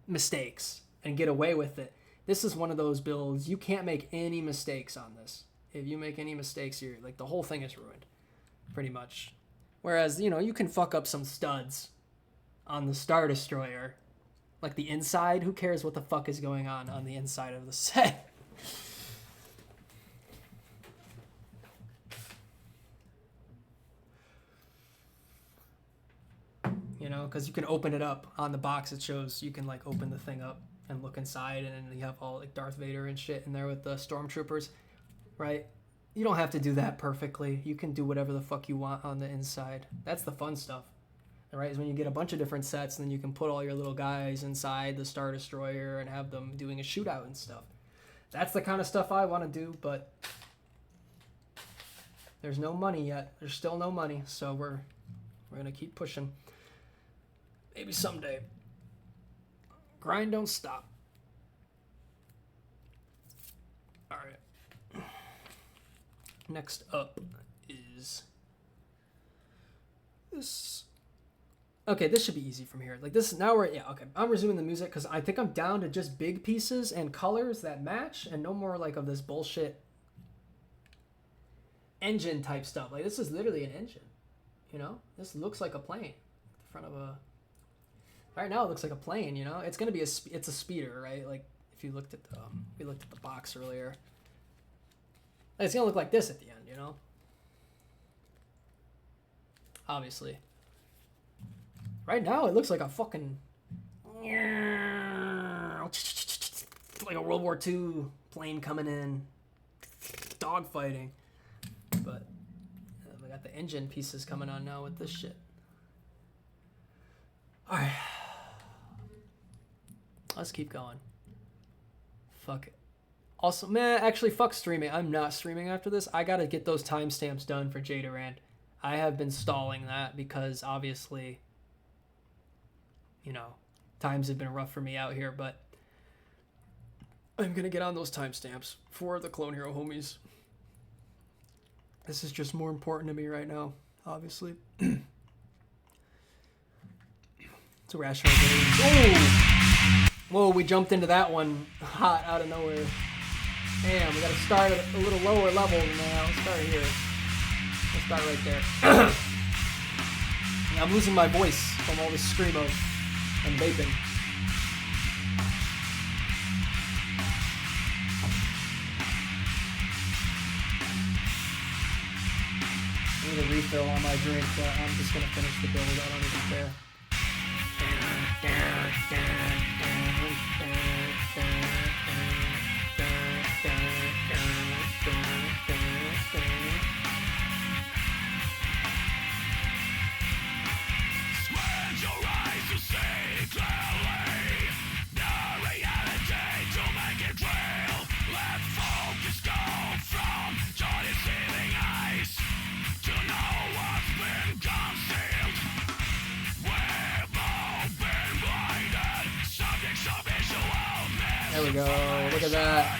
mistakes and get away with it. This is one of those builds you can't make any mistakes on this. If you make any mistakes, you're like, the whole thing is ruined, pretty much. Whereas, you know, you can fuck up some studs on the Star Destroyer, like the inside. Who cares what the fuck is going on the inside of the set? You know, because you can open it up on the box. It shows you can like open the thing up and look inside, and then you have all like Darth Vader and shit in there with the stormtroopers, right? You don't have to do that perfectly. You can do whatever the fuck you want on the inside. That's the fun stuff, right? Is when you get a bunch of different sets, and then you can put all your little guys inside the Star Destroyer and have them doing a shootout and stuff. That's the kind of stuff I want to do, but there's no money yet. There's still no money, so we're gonna keep pushing. Maybe someday. Grind don't stop. Alright. Next up is this. Okay, this should be easy from here. Like this, now we're, yeah, okay. I'm resuming the music because I think I'm down to just big pieces and colors that match and no more like of this bullshit engine type stuff. Like this is literally an engine, you know? This looks like a plane. The front of a... Right now it looks like a plane, you know? It's gonna be it's a speeder, right? Like if you looked at the we looked at the box earlier. It's gonna look like this at the end, you know? Obviously. Right now it looks like a fucking like a World War II plane coming in, dogfighting. But we got the engine pieces coming on now with this shit. All right. Let's keep going. Fuck it. Also, man, actually, fuck streaming. I'm not streaming after this. I gotta get those timestamps done for J Durant. I have been stalling that because obviously, you know, times have been rough for me out here, but I'm gonna get on those timestamps for the Clone Hero homies. This is just more important to me right now, obviously. It's a rational game. Oh! Whoa, we jumped into that one hot out of nowhere. Damn, we gotta start at a little lower level now. Let's start here. Let's start right there. I'm losing my voice from all this screamo and vaping. I need a refill on my drink, but I'm just gonna finish the build. I don't even care. There we go. Look at that.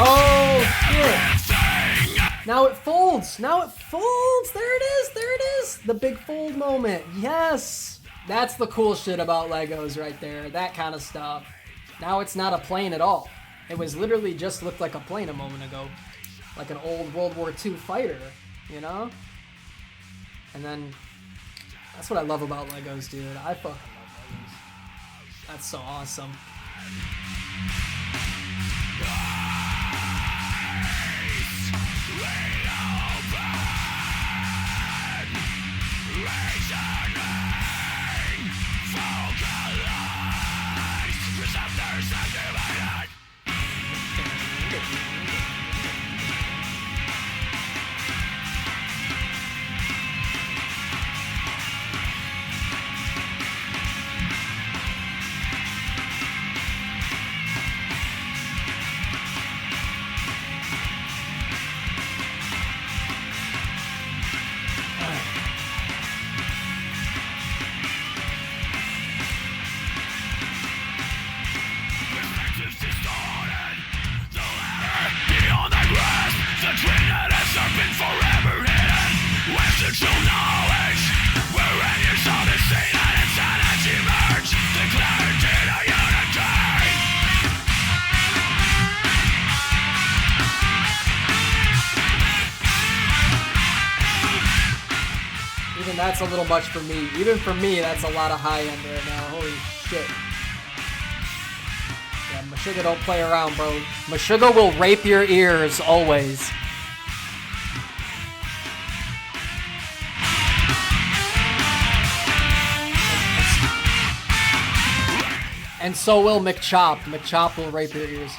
Oh, shit. Now it folds. Now it folds. There it is. There it is. The big fold moment. Yes. That's the cool shit about Legos right there. That kind of stuff. Now it's not a plane at all. It was literally just looked like a plane a moment ago. Like an old World War II fighter, you know? And then, that's what I love about Legos, dude. I fucking love Legos. That's so awesome. Even that's a little much for me. Even for me, that's a lot of high end right now. Holy shit. Yeah, Meshuggah don't play around, bro. Meshuggah will rape your ears always. And so will McChop. McChop will rape your ears.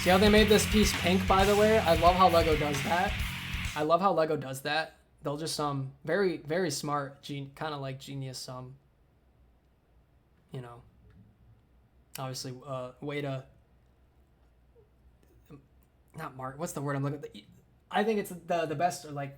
See how they made this piece pink, by the way? I love how Lego does that. I love how Lego does that. They'll just, very, very smart, kind of like genius, you know, obviously, way to not mark. What's the word I'm looking? I think it's the best. Or like,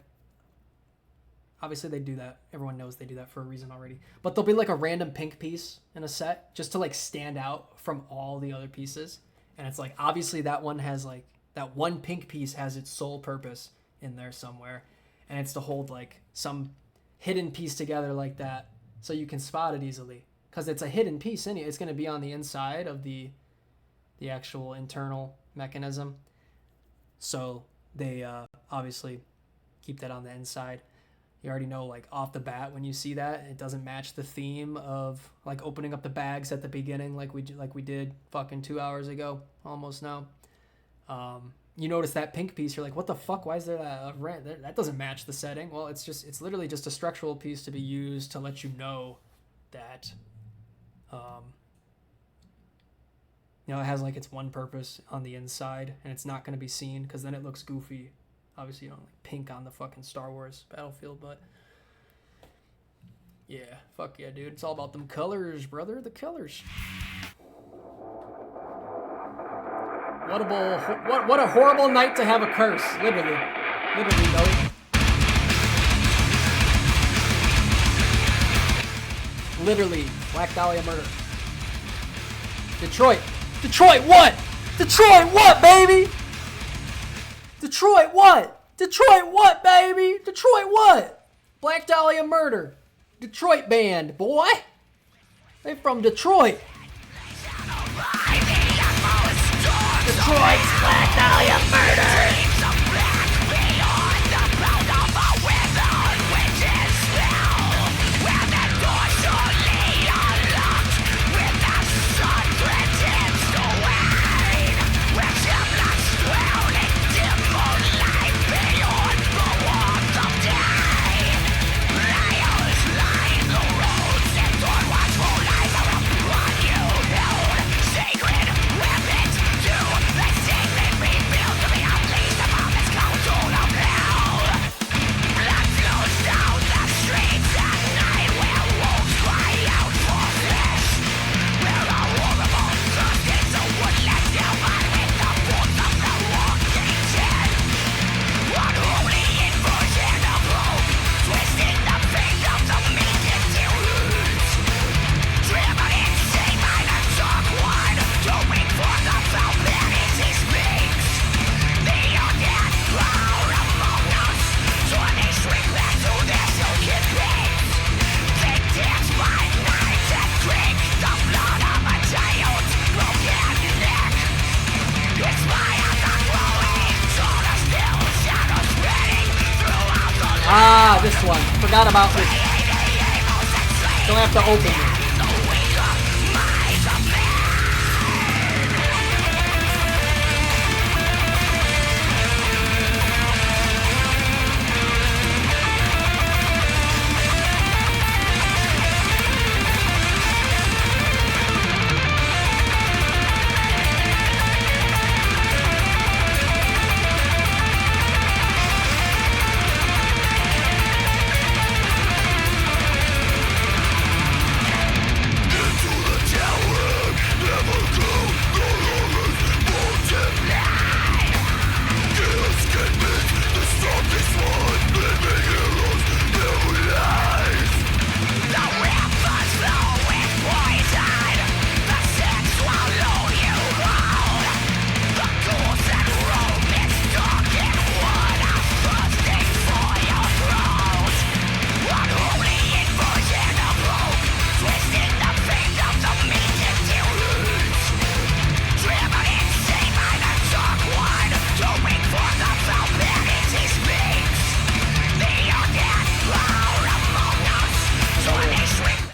obviously they do that. Everyone knows they do that for a reason already. But there'll be like a random pink piece in a set just to like stand out from all the other pieces. And it's like obviously that one has like that one pink piece has its sole purpose in there somewhere, and it's to hold like some hidden piece together like that, so you can spot it easily. Because it's a hidden piece anyway. It's going to be on the inside of the actual internal mechanism. So they obviously keep that on the inside. You already know, like, off the bat when you see that, it doesn't match the theme of, like, opening up the bags at the beginning like we did fucking 2 hours ago, almost now. You notice that pink piece, you're like, what the fuck? Why is there a red? That doesn't match the setting. Well, it's literally just a structural piece to be used to let you know that, you know, it has, like, its one purpose on the inside, and it's not going to be seen, because then it looks goofy. Obviously, you don't like pink on the fucking Star Wars battlefield, but yeah, fuck yeah, dude. It's all about them colors, brother. The colors. What a horrible night to have a curse. Literally, though. Literally, Black Dahlia murder. Detroit what? Detroit what, baby? Detroit what? Detroit what, baby? Detroit what? Black Dahlia murder. Detroit band, boy. They from Detroit. Detroit's Black Dahlia murder. Ah, this one. Forgot about this. Don't have to open it.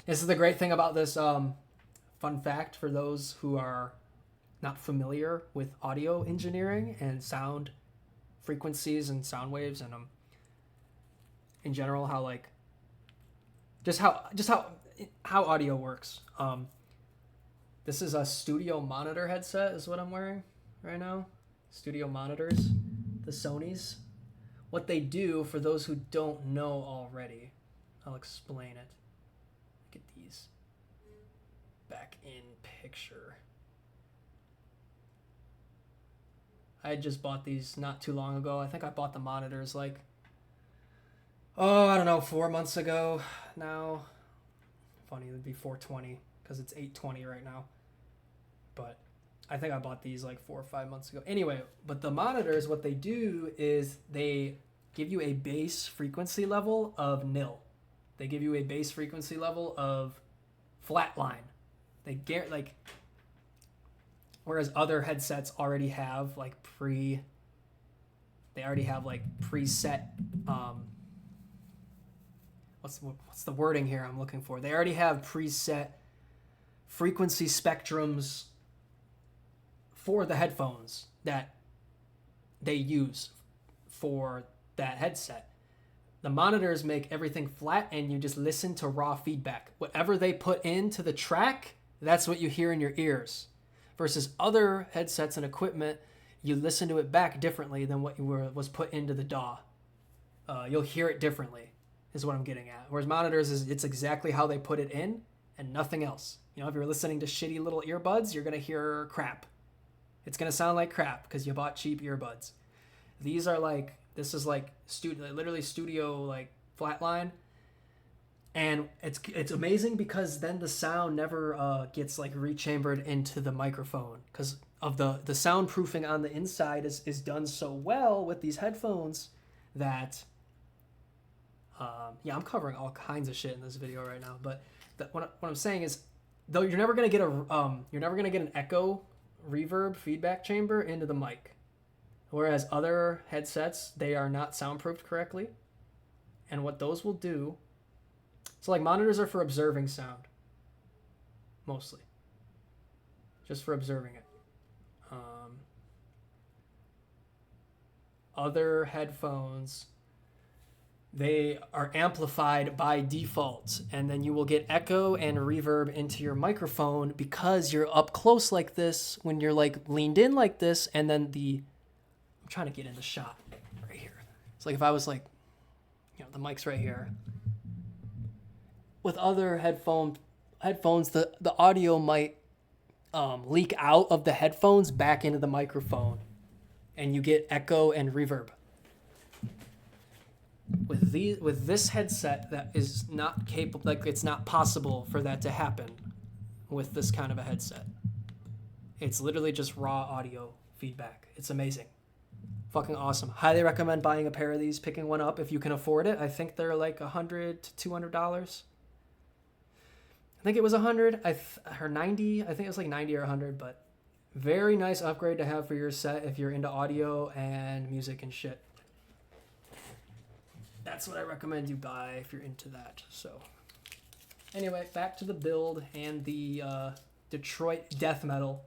This is the great thing about this fun fact for those who are not familiar with audio engineering and sound frequencies and sound waves and in general, how like just how audio works. This is a studio monitor headset is what I'm wearing right now. Studio monitors, the Sonys. What they do, for those who don't know already, I'll explain it. Look at these. Back in picture. I just bought these not too long ago. I think I bought the monitors like, I don't know, 4 months ago now. Funny, it'd be 420 because it's 820 right now. But I think I bought these like 4 or 5 months ago. Anyway, but the monitors, what they do is they give you a base frequency level of nil. They give you a base frequency level of flatline. They get like, whereas other headsets already have like preset, what's the wording here I'm looking for? They already have preset frequency spectrums for the headphones that they use for that headset. The monitors make everything flat and you just listen to raw feedback. Whatever they put into the track, that's what you hear in your ears. Versus other headsets and equipment, you listen to it back differently than what was put into the DAW. You'll hear it differently, is what I'm getting at. Whereas monitors, it's exactly how they put it in and nothing else. You know, if you're listening to shitty little earbuds, you're going to hear crap. It's going to sound like crap because you bought cheap earbuds. These are like, this is like literally studio like flatline. And it's amazing because then the sound never gets like rechambered into the microphone because of the soundproofing on the inside is done so well with these headphones that I'm covering all kinds of shit in this video right now. But what I'm saying is, though you're never gonna get an echo reverb feedback chamber into the mic, whereas other headsets, they are not soundproofed correctly. And what those will do, so like monitors are for observing sound, mostly, just for observing it. Other headphones, they are amplified by default, and then you will get echo and reverb into your microphone because you're up close like this when you're like leaned in like this, and then I'm trying to get in the shot right here. It's like if I was like, you know, the mic's right here. With other headphones, the audio might leak out of the headphones back into the microphone, and you get echo and reverb. With this headset, that is not capable, like it's not possible for that to happen with this kind of a headset. It's literally just raw audio feedback. It's amazing. Fucking awesome. Highly recommend buying a pair of these, picking one up if you can afford it. I think they're like $100 to $200. I think it was 100 or 90. I think it was like 90 or 100, but very nice upgrade to have for your set if you're into audio and music and shit. That's what I recommend you buy if you're into that. So anyway, back to the build and the Detroit death metal,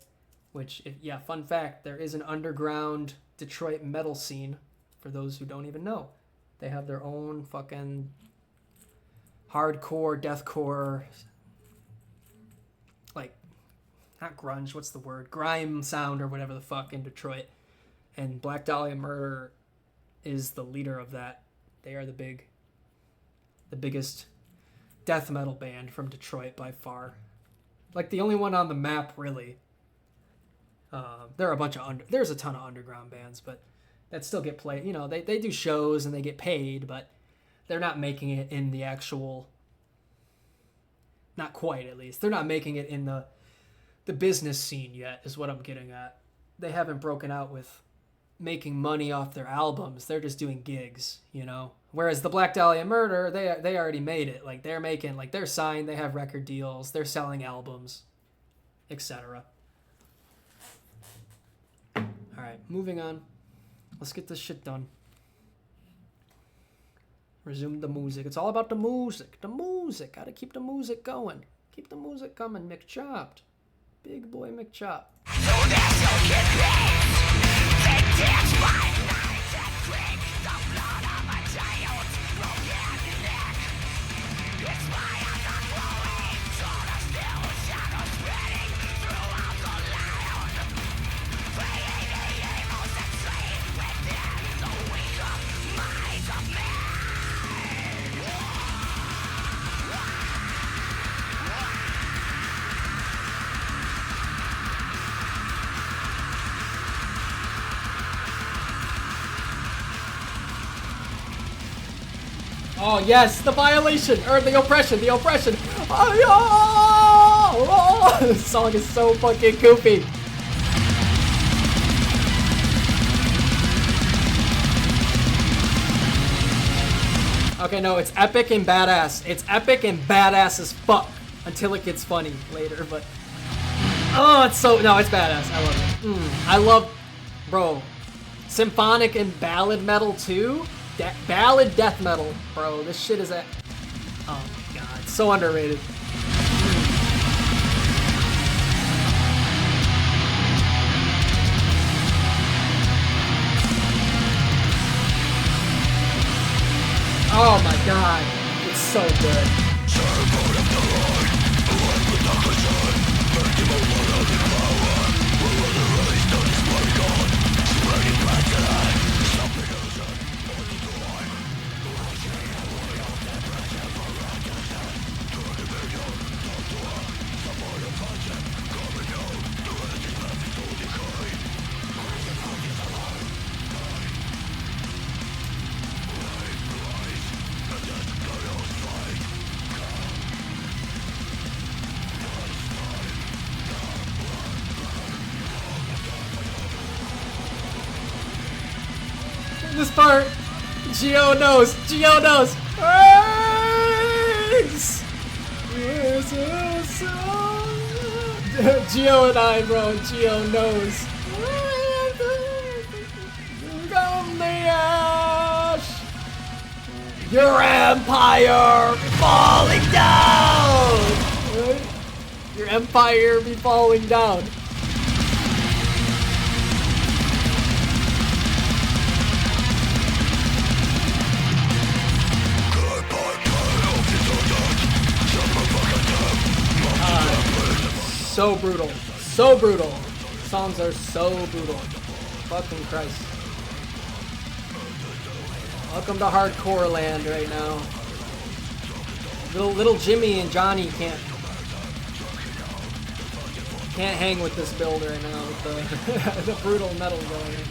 which, fun fact, there is an underground Detroit metal scene for those who don't even know. They have their own fucking hardcore, deathcore, like, not grunge, what's the word? Grime sound or whatever the fuck in Detroit. And Black Dahlia Murder is the leader of that. They are the biggest death metal band from Detroit by far. Like the only one on the map, really. There are there's a ton of underground bands, but that still get played. You know, they do shows and they get paid, but they're not making it in the actual, not quite at least. They're not making it in the business scene yet, is what I'm getting at. They haven't broken out with making money off their albums. They're just doing gigs, you know. Whereas the Black Dahlia Murder, they already made it. Like they're making, like they're signed, they have record deals, they're selling albums, etc. All right, moving on. Let's get this shit done. Resume the music. It's all about the music. The music. Gotta keep the music going. Keep the music coming, McChopped. Big boy McChop. Oh yes, the violation or the oppression, the oppression. Oh, yeah! This song is so fucking goofy. Okay, no, it's epic and badass. It's epic and badass as fuck until it gets funny later. But oh, it's badass. I love it. I love, bro, symphonic and ballad metal too. Ballad death metal, bro. This shit is oh my god, it's so underrated. Oh my god, it's so good. This part, Gio knows. Gio knows. Gio and I, bro. Gio knows. From the ash, your empire falling down. Your empire be falling down. So brutal. So brutal. Songs are so brutal. Fucking Christ. Welcome to hardcore land right now. Little Jimmy and Johnny can't hang with this build right now with the brutal metal going in.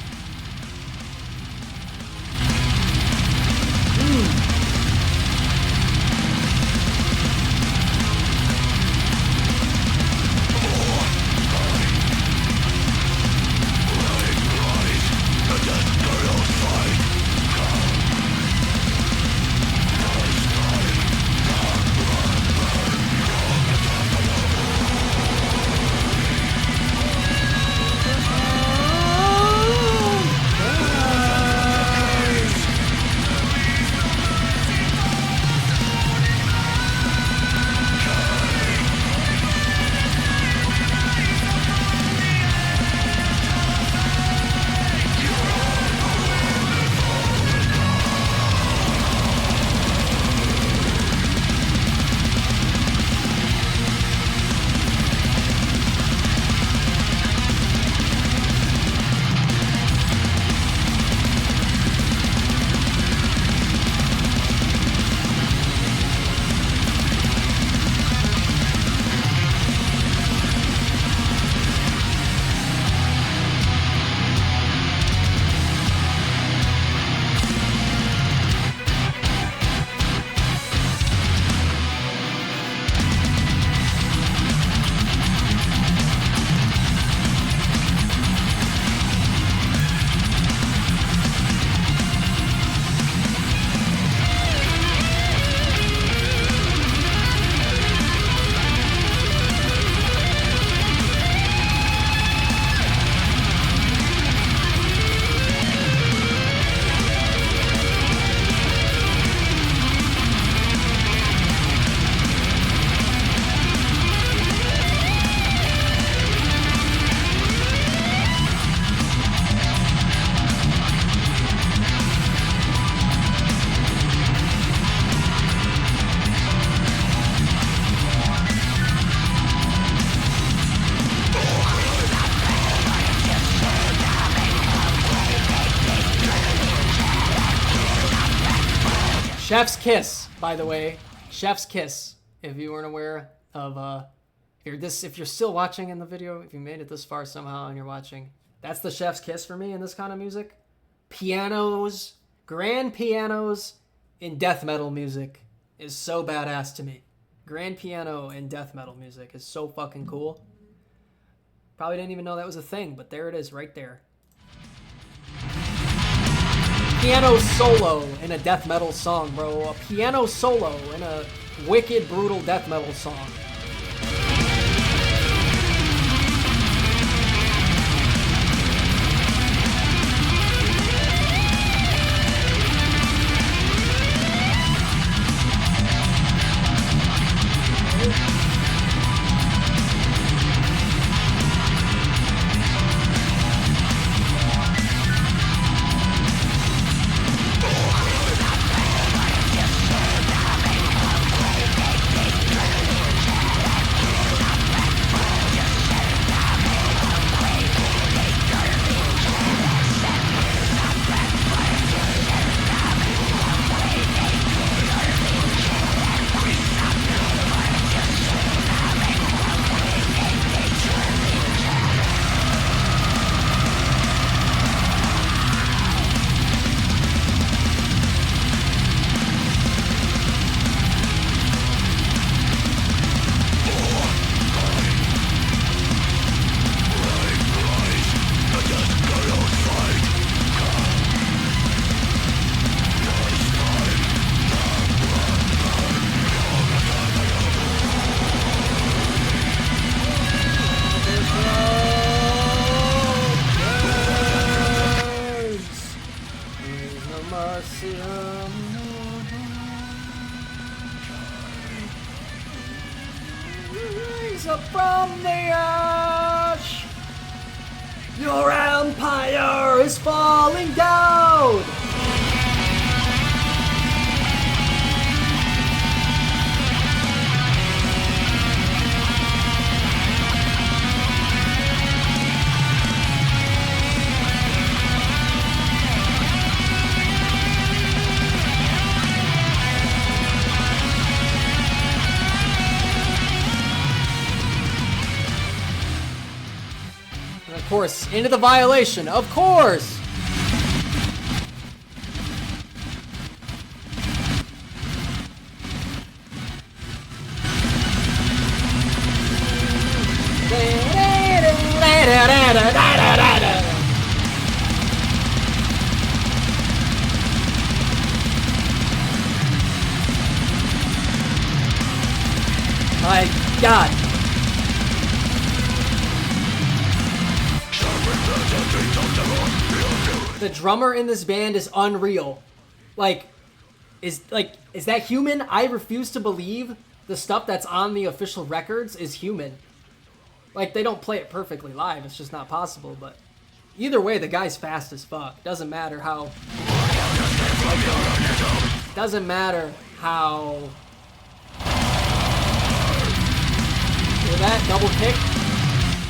Chef's Kiss, by the way. Chef's Kiss. If you weren't aware of, if you're still watching in the video, if you made it this far somehow and you're watching, that's the Chef's Kiss for me in this kind of music. Pianos, grand pianos, in death metal music is so badass to me. Grand piano in death metal music is so fucking cool. Probably didn't even know that was a thing, but there it is right there. Piano solo in a death metal song, bro. A piano solo in a wicked, brutal death metal song. Rise up from the ash. Your empire is falling down. Of course, into the violation, of course! My God. The drummer in this band is unreal. Is that human? I refuse to believe the stuff that's on the official records is human. Like, they don't play it perfectly live. It's just not possible, but either way, the guy's fast as fuck. Doesn't matter how... Doesn't matter how... Hear that? Double kick?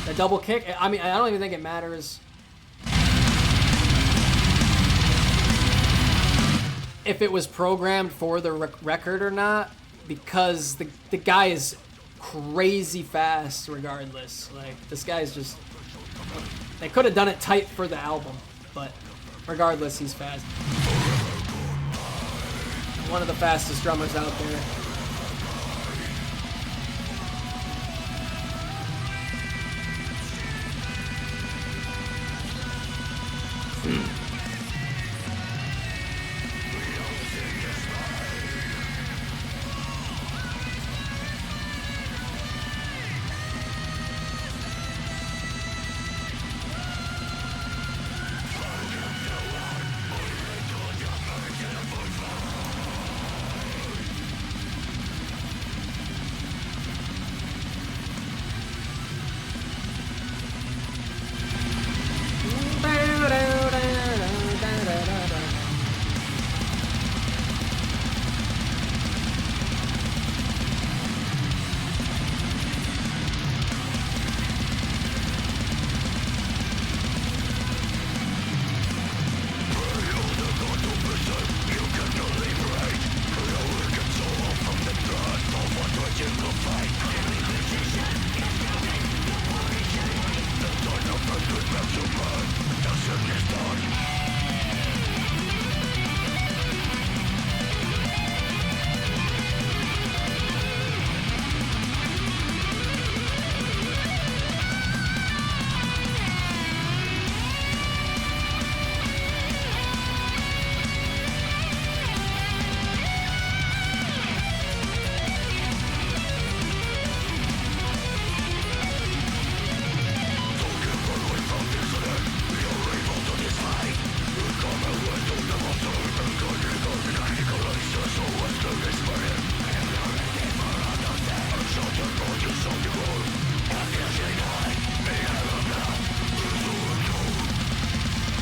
The double kick? I mean, I don't even think it matters... if it was programmed for the record or not, because the guy is crazy fast regardless. Like, this guy's just... They could have done it tight for the album, but regardless, he's fast. One of the fastest drummers out there.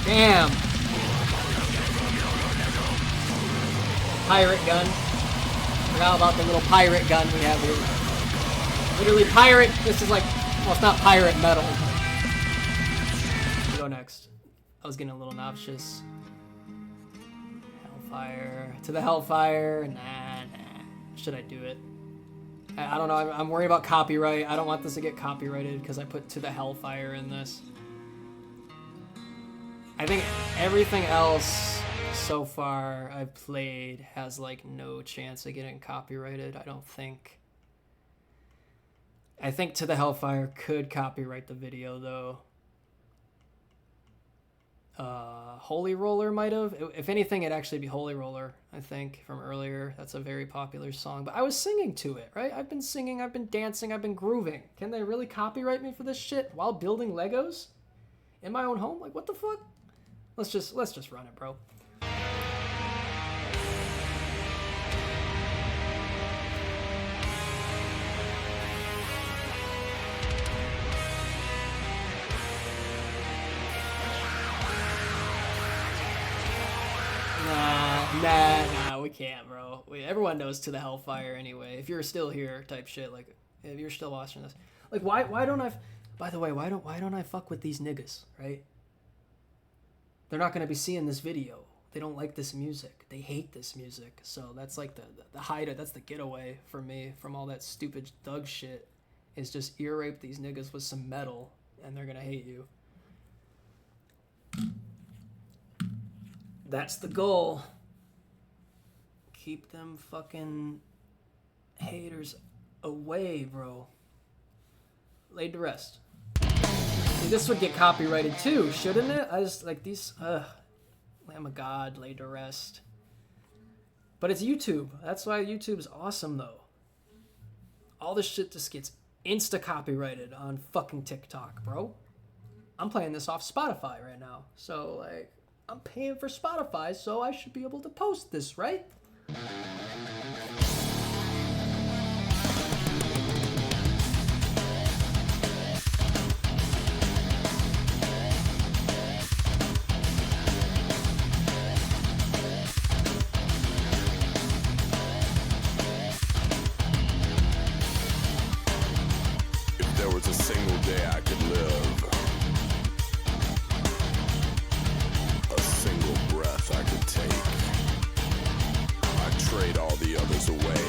Damn. Pirate gun. Forgot about the little pirate gun we have here. Literally pirate. This is like, well, it's not pirate metal. Go next. I was getting a little nauseous. Hellfire. To the Hellfire. Nah. Should I do it? I don't know. I'm worried about copyright. I don't want this to get copyrighted because I put To the Hellfire in this. I think everything else so far I've played has like no chance of getting copyrighted. I don't think. I think To the Hellfire could copyright the video though. Holy Roller might have. If anything, it'd actually be Holy Roller, I think, from earlier. That's a very popular song. But I was singing to it, right? I've been singing, I've been dancing, I've been grooving. Can they really copyright me for this shit while building Legos in my own home? Like, what the fuck? Let's just run it, bro. Nah, we can't, bro. Everyone knows To the Hellfire anyway. If you're still here, type shit. Like, if you're still watching this, like, why don't I? By the way, why don't I fuck with these niggas, right? They're not gonna be seeing this video. They don't like this music. They hate this music. So that's like the hideout. That's the getaway for me from all that stupid thug shit. Is just ear rape these niggas with some metal, and they're gonna hate you. That's the goal. Keep them fucking haters away, bro. Laid to rest. See, this would get copyrighted too, shouldn't it? I just like these. Lamb of God, laid to rest. But it's YouTube. That's why YouTube is awesome, though. All this shit just gets insta copyrighted on fucking TikTok, bro. I'm playing this off Spotify right now, so like. I'm paying for Spotify, so I should be able to post this, right? If there was a single day I could live, a single breath I could take, I'd trade all the others away.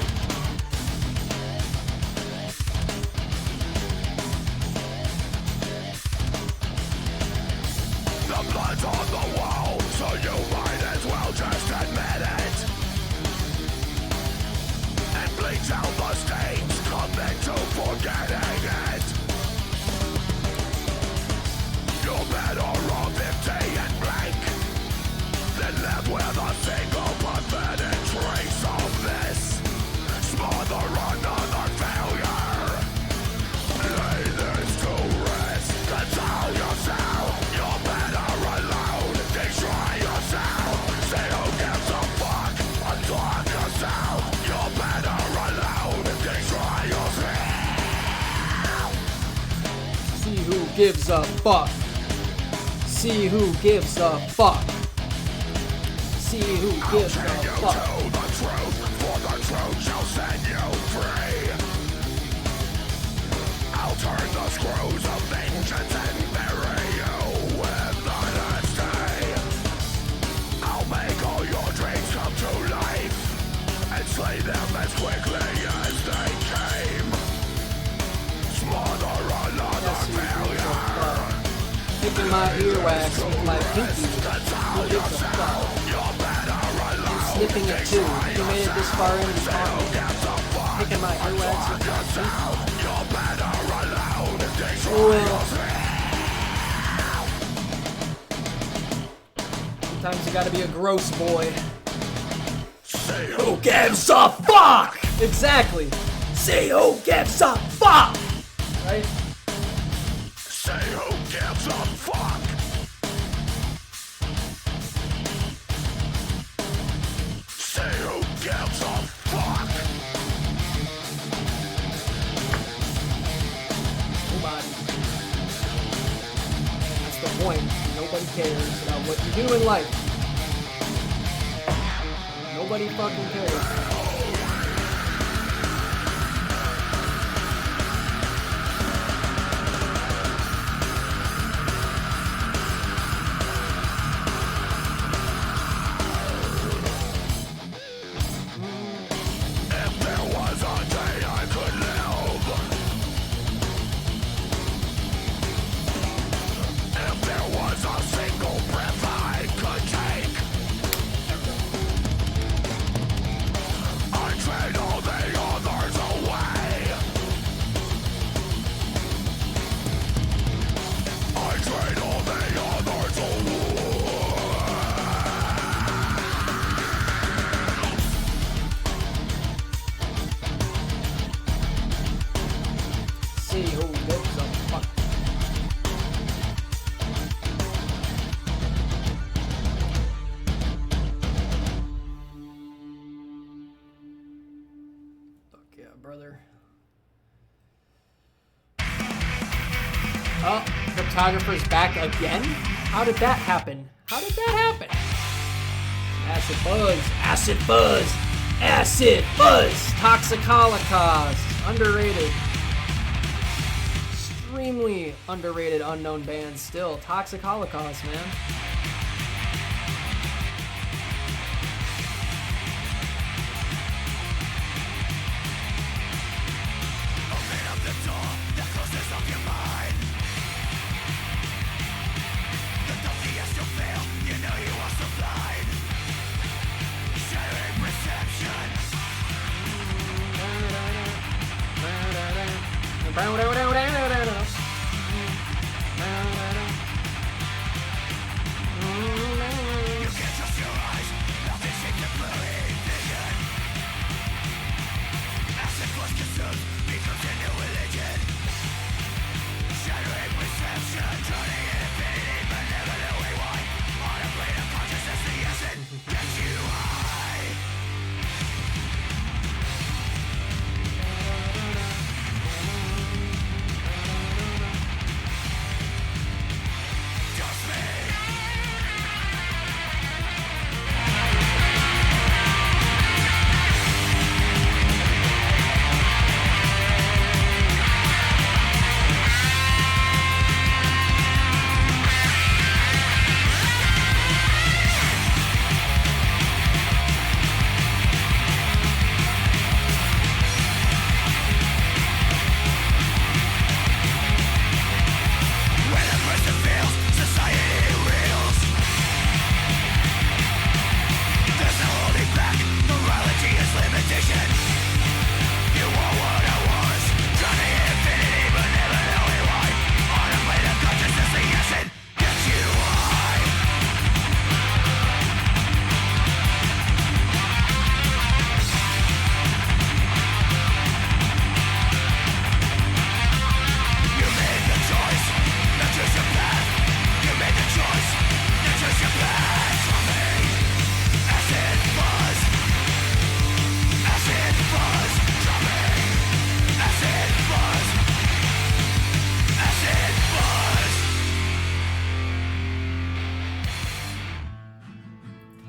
The blood's on the wall, so you might as well just admit it. And bleach out the stains, commit to forgetting it. You're better off empty and blank than left with a single pathetic trace of this. Smother another failure. Lay this to rest. Console yourself. You're better alone. Destroy yourself. Say who gives a fuck. Untalk yourself. You're better alone. Destroy yourself. See who gives a fuck. See who gives a fuck. See who gives a fuck. To the truth, for the truth shall set you free. I'll turn the screws of vengeance and bury you with honesty. I'll make all your dreams come to life and slay them as quickly as they came. Smother another failure. Picking my earwax with my pinky. Who gives a fuck? And snipping it too. You made it this far in and caught me. Picking my earwax with my pinky. Well. Sometimes you gotta be a gross boy. Who gives a fuck? Exactly. See who gives a fuck. Right? Say who gives a fuck. Say who gives a fuck. Nobody. That's the point. Nope. Nobody cares about what you do in life. Nobody fucking cares. Oh, cryptographer's back again? How did that happen? How did that happen? Acid buzz, acid buzz, acid buzz. Toxic Holocaust, underrated. Extremely underrated unknown band still. Toxic Holocaust, man.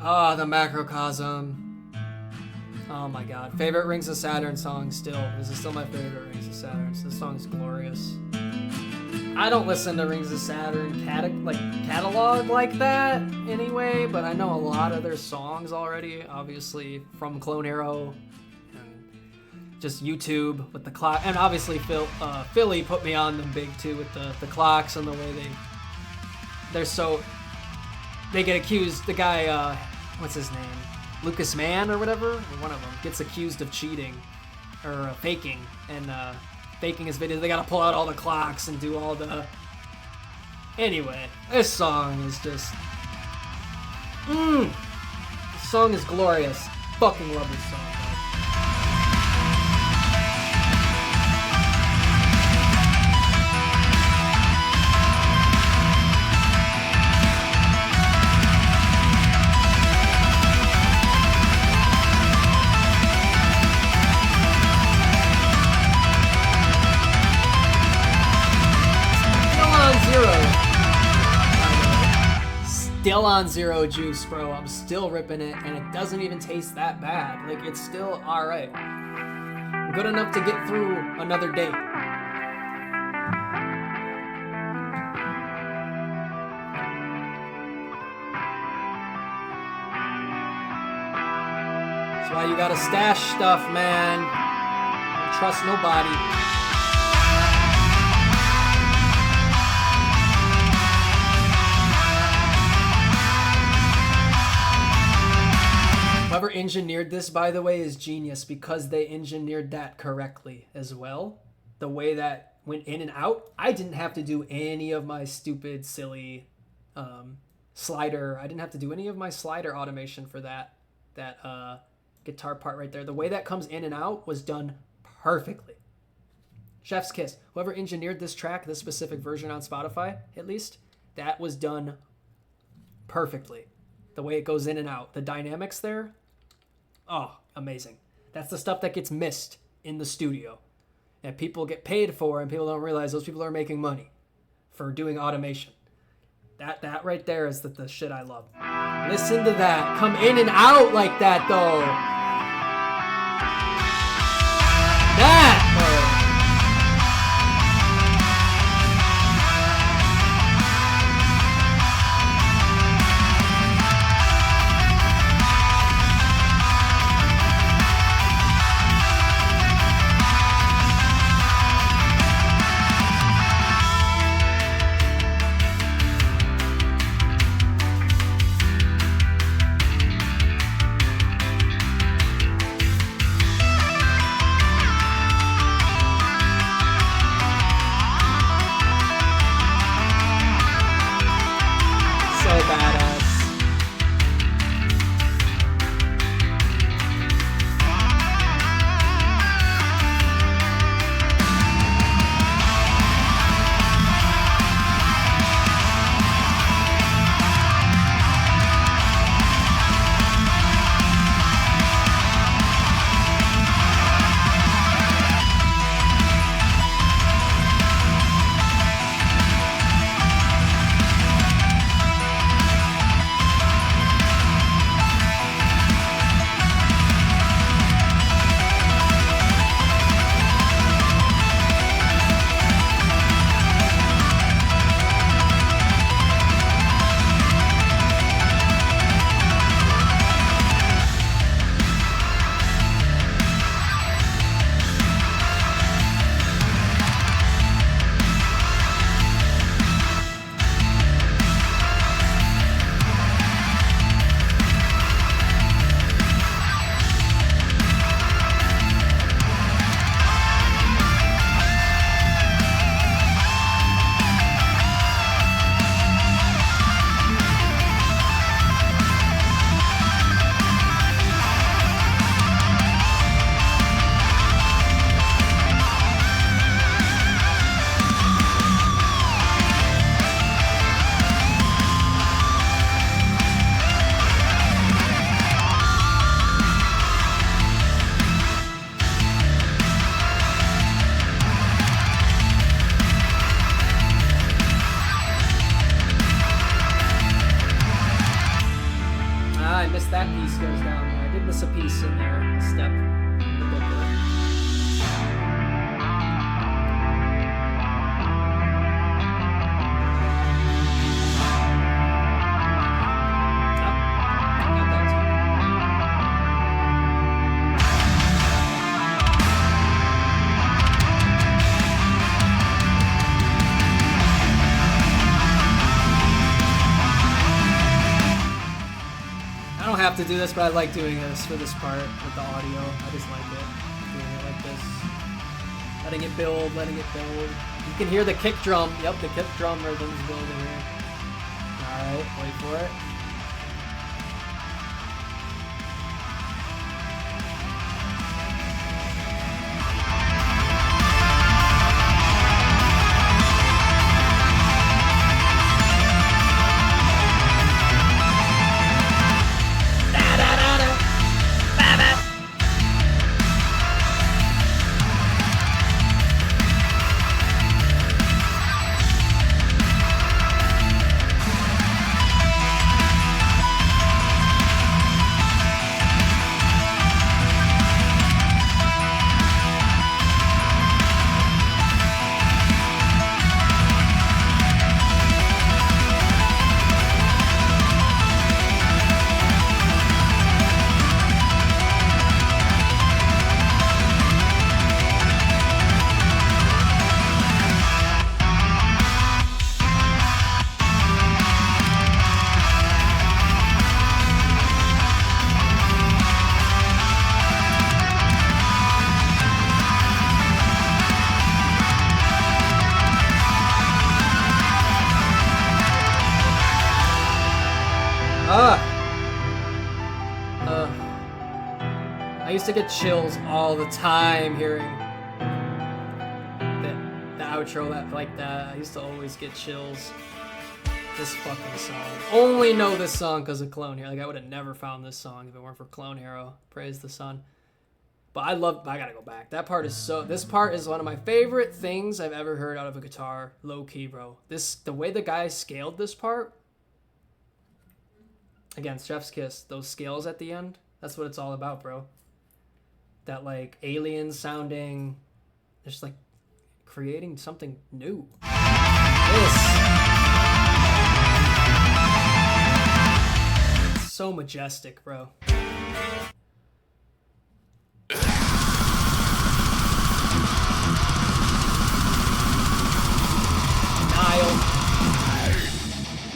Oh, the macrocosm. Oh my god. Favorite Rings of Saturn song still. This is still my favorite Rings of Saturn. This song is glorious. I don't listen to Rings of Saturn catalog like that anyway, but I know a lot of their songs already, obviously from Clone Hero and just YouTube with the clock. And obviously Philly put me on them big too with the clocks and the way they get accused. The guy, what's his name? Lucas Mann or whatever, or one of them, gets accused of cheating or faking, and faking his video. They gotta pull out all the clocks and do all the... Anyway, this song is just... This song is glorious. Fucking love this song. still on zero juice, bro. I'm still ripping it, and it doesn't even taste that bad. Like, it's still alright. Good enough to get through another date. That's why you gotta stash stuff, man. Don't trust nobody. Whoever engineered this, by the way, is genius because they engineered that correctly as well. The way that went in and out, I didn't have to do any of my stupid, silly slider. I didn't have to do any of my slider automation for that guitar part right there. The way that comes in and out was done perfectly. Chef's kiss. Whoever engineered this track, this specific version on Spotify, at least, that was done perfectly. The way it goes in and out. The dynamics there, oh, amazing. That's the stuff that gets missed in the studio. And people get paid for, and people don't realize those people are making money for doing automation. That right there is the shit I love. Listen to that. Come in and out like that, though. That, bro. That piece goes down there. I did miss a piece in there, a step in the booklet. Have to do this, but I like doing this for this part with the audio. I just like it. Doing it like this. Letting it build, letting it build. You can hear the kick drum. Yep, the kick drum rhythm's building here. Alright, wait for it. used to get chills all the time hearing the outro like that. I used to always get chills. This fucking song. Only know this song because of Clone Hero. Like, I would have never found this song if it weren't for Clone Hero. Praise the sun. But I gotta go back. That part is this part is one of my favorite things I've ever heard out of a guitar. Low key, bro. The way the guy scaled this part. Again, Chef's Kiss. Those scales at the end. That's what it's all about, bro. That, like, alien sounding. Just, like, creating something new. It's so majestic, bro. Nile.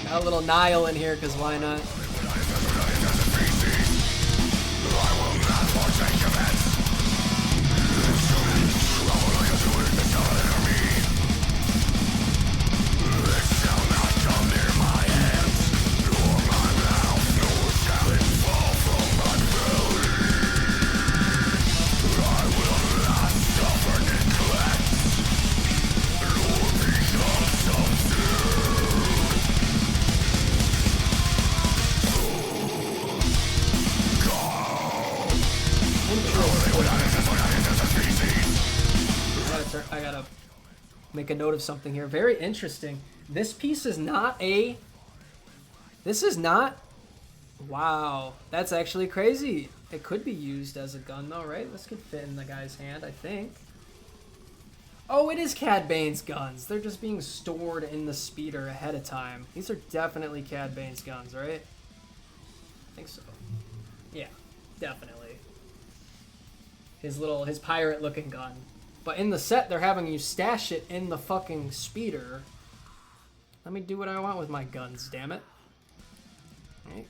Got a little Nile in here, because why not? I gotta make a note of something here. Very interesting. This piece is not a... This is not... Wow. That's actually crazy. It could be used as a gun though, right? This could fit in the guy's hand, I think. Oh, it is Cad Bane's guns. They're just being stored in the speeder ahead of time. These are definitely Cad Bane's guns, right? I think so. Yeah, definitely. His pirate looking gun. But in the set, they're having you stash it in the fucking speeder. Let me do what I want with my guns, damn it. Right.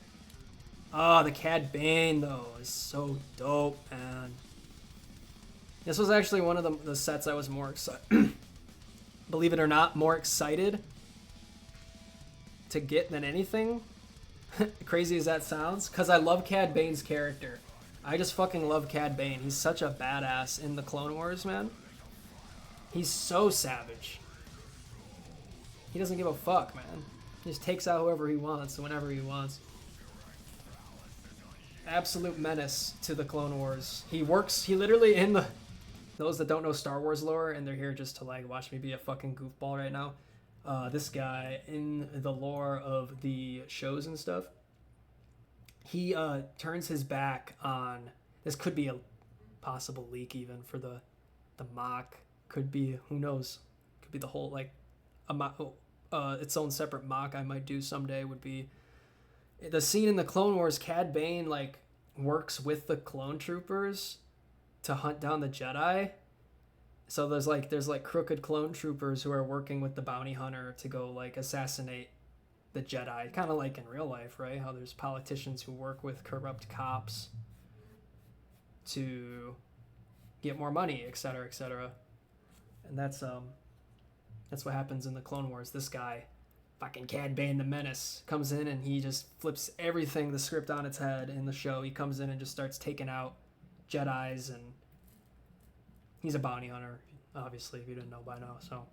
Oh, the Cad Bane, though, is so dope, man. This was actually one of the sets I was more excited... Believe it or not, more excited to get than anything. Crazy as that sounds. Because I love Cad Bane's character. I just fucking love Cad Bane. He's such a badass in the Clone Wars, man. He's so savage. He doesn't give a fuck, man. He just takes out whoever he wants, whenever he wants. Absolute menace to the Clone Wars. He literally in the... Those that don't know Star Wars lore, and they're here just to, like, watch me be a fucking goofball right now. This guy, in the lore of the shows and stuff, he turns his back on... This could be a possible leak even for the mock. Could be, who knows? Could be the whole, like, its own separate mock I might do someday would be the scene in the Clone Wars. Cad Bane, like, works with the clone troopers to hunt down the Jedi. So there's crooked clone troopers who are working with the bounty hunter to go, like, assassinate the Jedi. Kind of like in real life, right? How there's politicians who work with corrupt cops to get more money, etc., etc. And that's what happens in the Clone Wars. This guy, fucking Cad Bane the Menace, comes in and he just flips everything, the script on its head in the show. He comes in and just starts taking out Jedis, and he's a bounty hunter, obviously, if you didn't know by now. So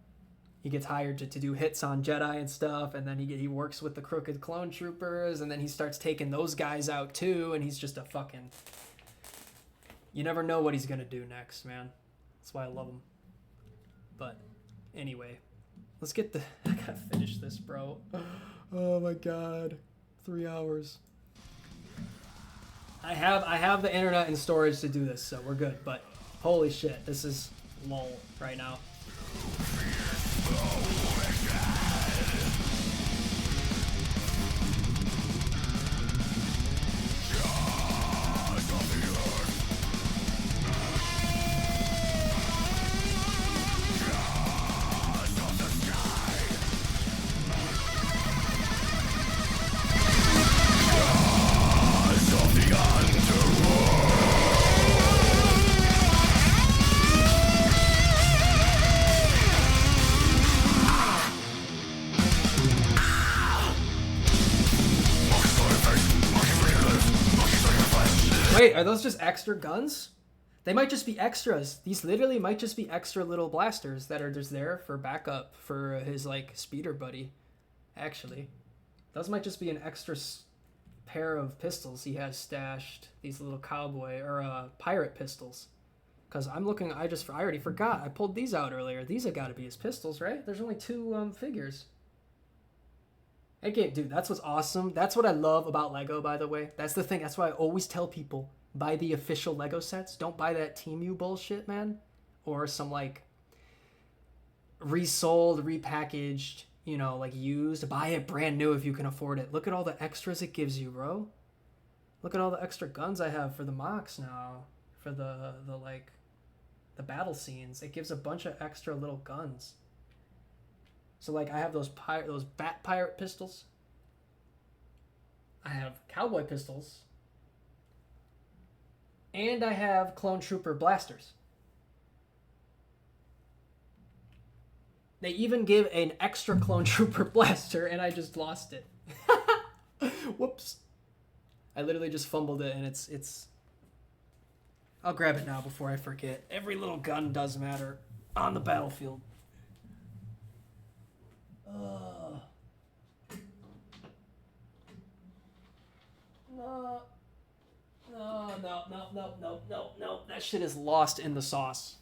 he gets hired to do hits on Jedi and stuff, and then he works with the crooked clone troopers, and then he starts taking those guys out too, and he's just a fucking... You never know what he's gonna do next, man. That's why I love him. But anyway, let's get I gotta finish this, bro. Oh my god, 3 hours. I have the internet and storage to do this, so we're good. But holy shit, this is lull right now. Wait, are those just extra guns? They might just be extras. These literally might just be extra little blasters that are just there for backup for his, like, speeder buddy. Actually. Those might just be an extra pair of pistols he has stashed. These little cowboy, or, pirate pistols. Because I'm looking, I already forgot. I pulled these out earlier. These have got to be his pistols, right? There's only 2, figures. Okay, dude, that's what's awesome. That's what I love about Lego, by the way. That's the thing. That's why I always tell people, buy the official Lego sets. Don't buy that Temu bullshit, man. Or some, like, resold, repackaged, you know, like, used. Buy it brand new if you can afford it. Look at all the extras it gives you, bro. Look at all the extra guns I have for the mocks now. For the like, the battle scenes. It gives a bunch of extra little guns. So, like, I have those bat pirate pistols. I have cowboy pistols. And I have clone trooper blasters. They even give an extra clone trooper blaster, and I just lost it. Whoops. I literally just fumbled it, and it's... I'll grab it now before I forget. Every little gun does matter on the battlefield. No. That shit is lost in the sauce.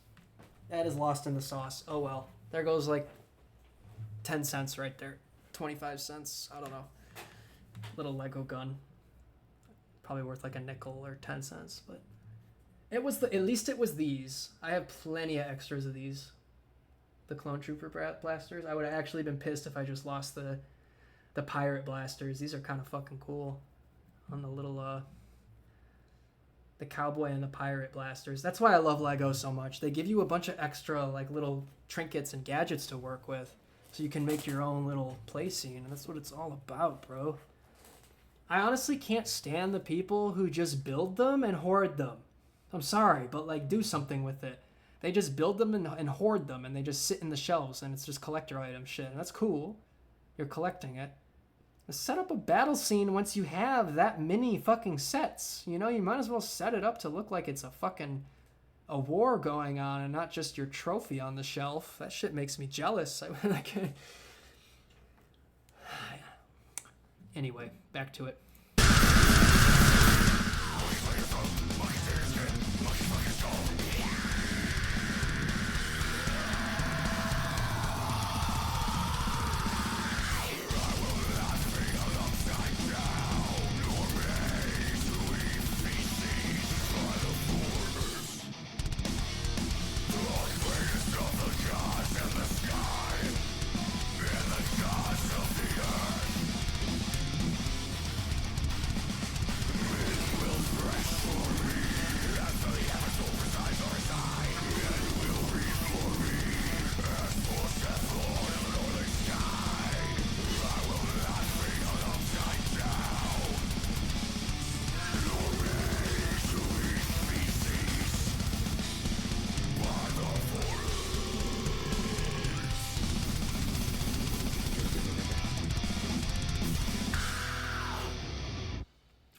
That is lost in the sauce. Oh well. There goes like 10 cents right there. 25 cents. I don't know. Little Lego gun. Probably worth like a nickel or 10 cents, but it was at least it was these. I have plenty of extras of these. The clone trooper blasters. I would have actually been pissed if I just lost the pirate blasters. These are kind of fucking cool. On the little the cowboy and the pirate blasters. That's why I love Lego so much. They give you a bunch of extra like little trinkets and gadgets to work with, so you can make your own little play scene. And that's what it's all about, bro. I honestly can't stand the people who just build them and hoard them. I'm sorry, but like do something with it. They just build them and hoard them, and they just sit in the shelves, and it's just collector item shit. And that's cool. You're collecting it. Set up a battle scene once you have that many fucking sets. You know, you might as well set it up to look like it's a war going on and not just your trophy on the shelf. That shit makes me jealous. Anyway, back to it.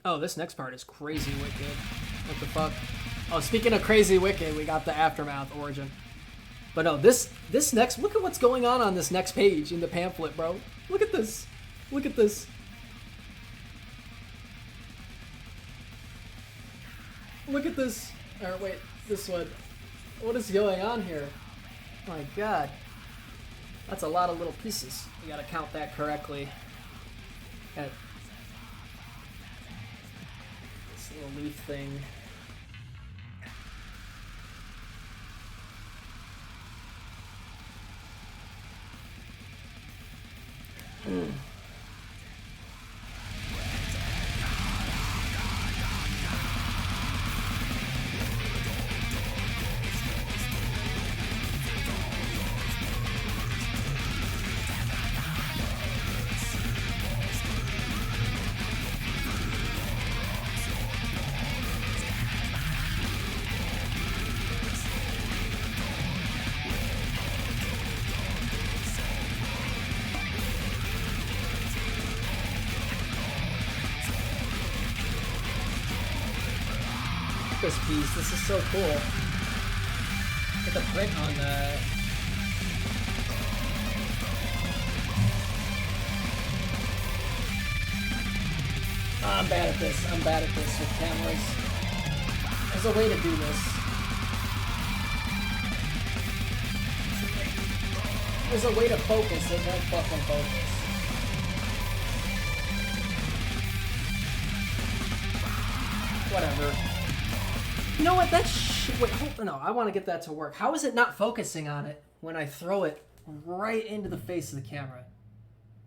Oh, this next part is crazy wicked. What the fuck? Oh, speaking of crazy wicked, we got the Aftermath origin. But no, this next, look at what's going on this next page in the pamphlet, bro. Look at this. Look at this. Look at this. Or wait, this one. What is going on here? Oh my god. That's a lot of little pieces. You gotta count that correctly. Got this little leaf thing. this piece. This is so cool. Get the print on that. I'm bad at this. I'm bad at this with cameras. There's a way to do this. There's a way to focus. It won't fucking focus. Whatever. You know what? Wait, hold on. No, I want to get that to work. How is it not focusing on it when I throw it right into the face of the camera?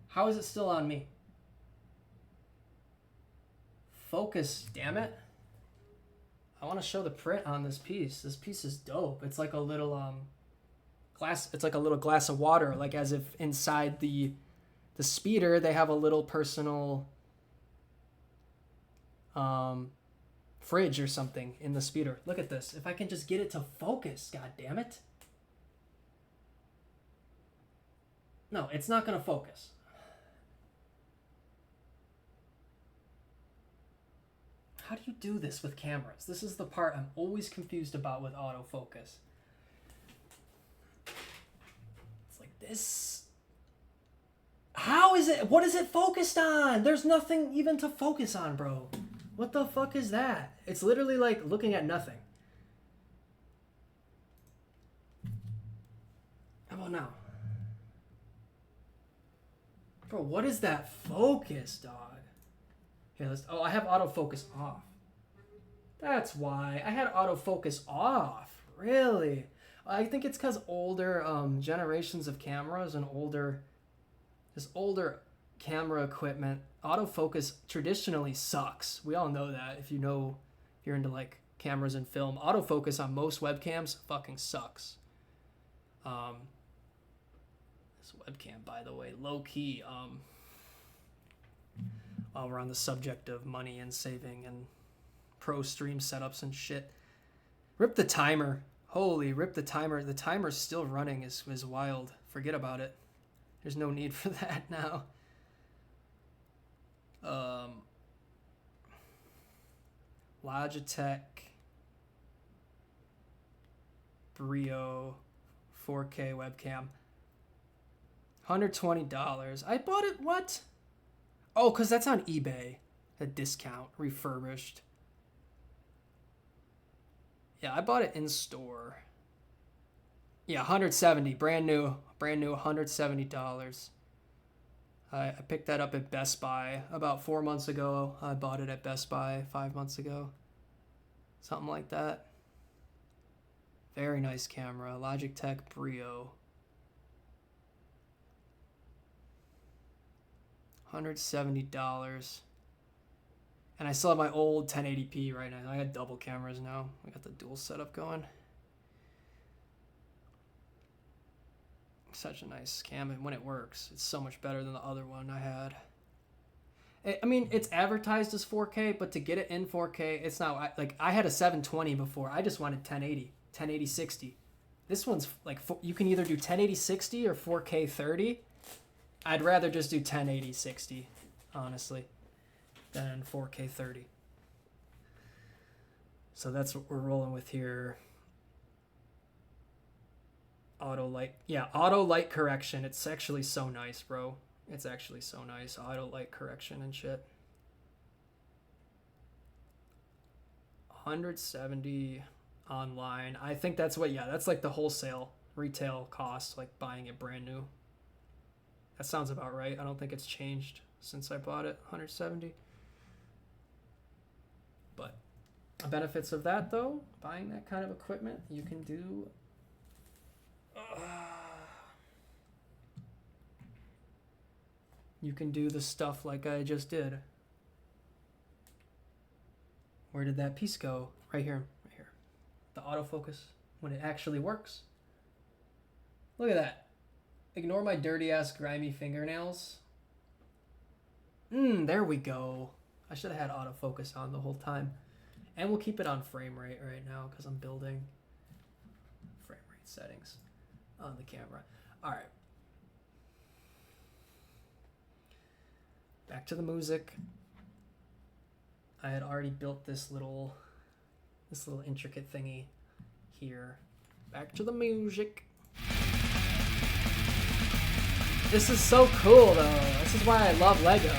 How is it still on me? Focus, damn it. I want to show the print on this piece. This piece is dope. It's like a little glass. It's like a little glass of water, like as if inside the speeder they have a little personal fridge or something in the speeder. Look at this. If I can just get it to focus, god damn it. No, it's not gonna focus. How do you do this with cameras? This is the part I'm always confused about with autofocus. It's like this. How is it? What is it focused on? There's nothing even to focus on, bro. What the fuck is that? It's literally like looking at nothing. How about now? Bro, what is that focus, dog? Here, oh, I have autofocus off. That's why. I had autofocus off. Really? I think it's because older generations of cameras and older camera equipment, autofocus traditionally sucks. We all know that. If you're into like cameras and film, autofocus on most webcams fucking sucks. This webcam, by the way, low key. While we're on the subject of money and saving and pro stream setups and shit, rip the timer. Holy, rip the timer. The timer's still running is wild. Forget about it. There's no need for that now. Logitech Brio 4K webcam. $120. I bought it, what? Oh, because that's on eBay. A discount, refurbished. Yeah, I bought it in store. Yeah, $170, brand new, $170. I picked that up at Best Buy about 4 months ago. I bought it at Best Buy 5 months ago. Something like that. Very nice camera, Logitech Brio. $170. And I still have my old 1080p right now. I got double cameras now. I got the dual setup going. Such a nice cam, and when it works, it's so much better than the other one I had. I mean, it's advertised as 4K, but to get it in 4K, it's not like I had a 720 before. I just wanted 1080 60. This one's like you can either do 1080 60 or 4K 30. I'd rather just do 1080 60, honestly, than 4K 30. So that's what we're rolling with here. Auto light correction. It's actually so nice, bro. It's actually so nice. Auto light correction and shit. 170 online. I think that's that's like the wholesale retail cost, like buying it brand new. That sounds about right. I don't think it's changed since I bought it. 170. But the benefits of that, though, buying that kind of equipment, you can do the stuff like I just did. Where did that piece go? Right here. The autofocus, when it actually works. Look at that. Ignore my dirty ass grimy fingernails. There we go. I should have had autofocus on the whole time. And we'll keep it on frame rate right now because I'm building frame rate settings on the camera. All right. Back to the music. I had already built this this little intricate thingy here. Back to the music. This is so cool though. This is why I love Lego.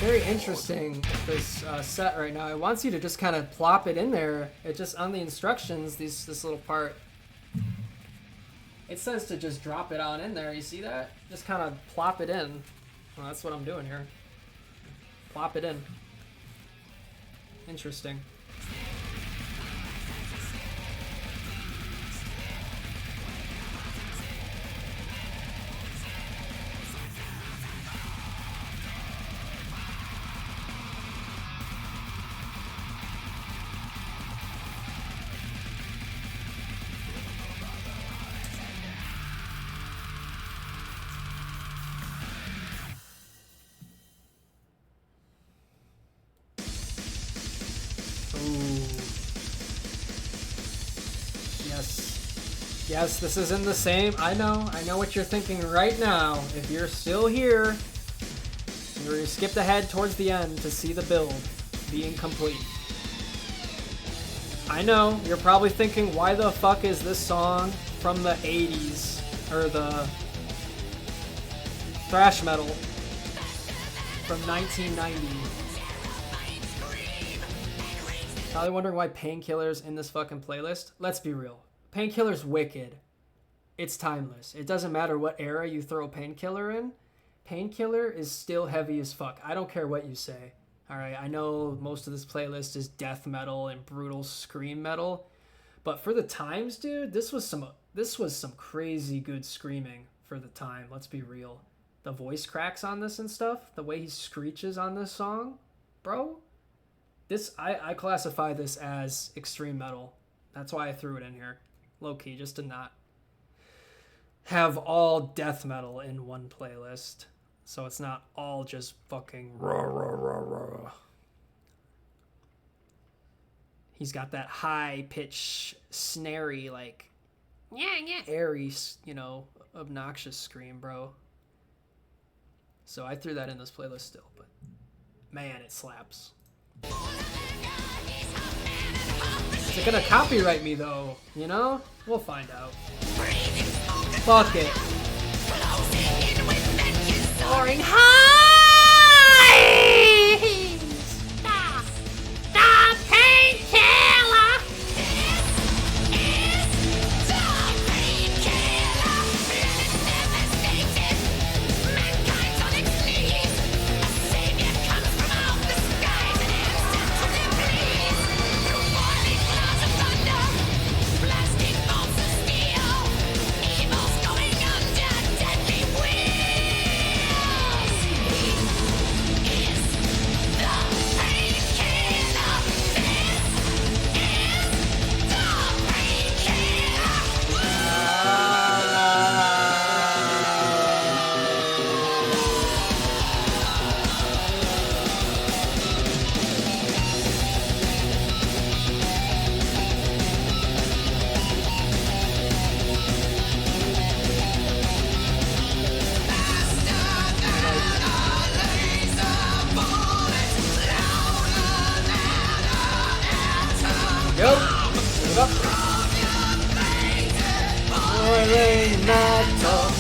Very interesting, this set right now. It wants you to just kind of plop it in there. It just, on the instructions, this little part, it says to just drop it on in there. You see that? Just kind of plop it in. Well, that's what I'm doing here. Plop it in. Interesting. Yes, this is in the same. I know what you're thinking right now. If you're still here, you skipped ahead towards the end to see the build being complete. I know, you're probably thinking, why the fuck is this song from the 80s, or the thrash metal from 1990? Probably wondering why Painkiller's in this fucking playlist. Let's be real. Painkiller's wicked. It's timeless. It doesn't matter what era you throw Painkiller in. Painkiller is still heavy as fuck. I don't care what you say. Alright, I know most of this playlist is death metal and brutal scream metal. But for the times, dude, this was some crazy good screaming for the time. Let's be real. The voice cracks on this and stuff, the way he screeches on this song, bro. I classify this as extreme metal. That's why I threw it in here. Low-key, just to not have all death metal in one playlist. So it's not all just fucking rah, rah, rah, rah. He's got that high-pitch, snarey, like, airy, obnoxious scream, bro. So I threw that in this playlist still, but man, it slaps. Is it gonna copyright me though? You know? We'll find out. Fuck it. Soaring high! The painkiller! Going Yo! Move up! Boiling metal.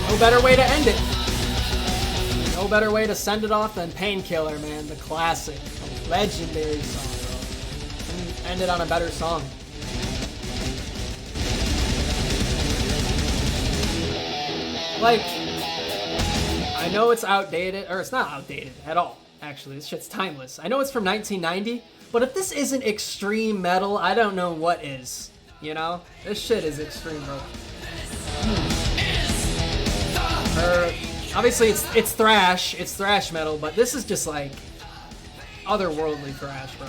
No better way to end it. No better way to send it off than Painkiller, man. The classic, legendary song, bro. Couldn't end it on a better song. Like, I know it's outdated, or it's not outdated at all, actually. This shit's timeless. I know it's from 1990, but if this isn't extreme metal, I don't know what is. You know? This shit is extreme, bro. Obviously it's thrash metal, but this is just like otherworldly thrash, bro.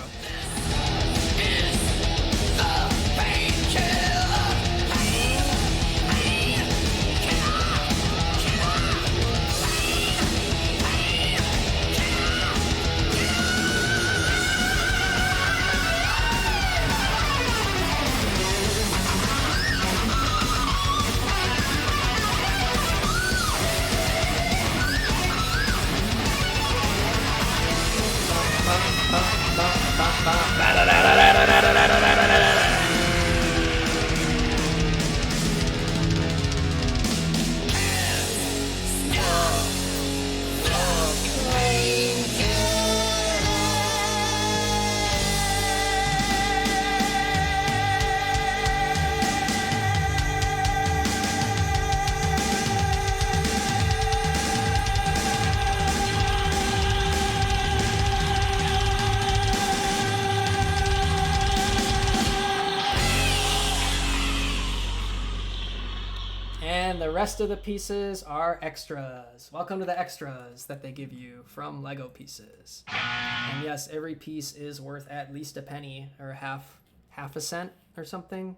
The rest of the pieces are extras. Welcome to the extras that they give you from Lego pieces. And yes, every piece is worth at least a penny or half a cent or something.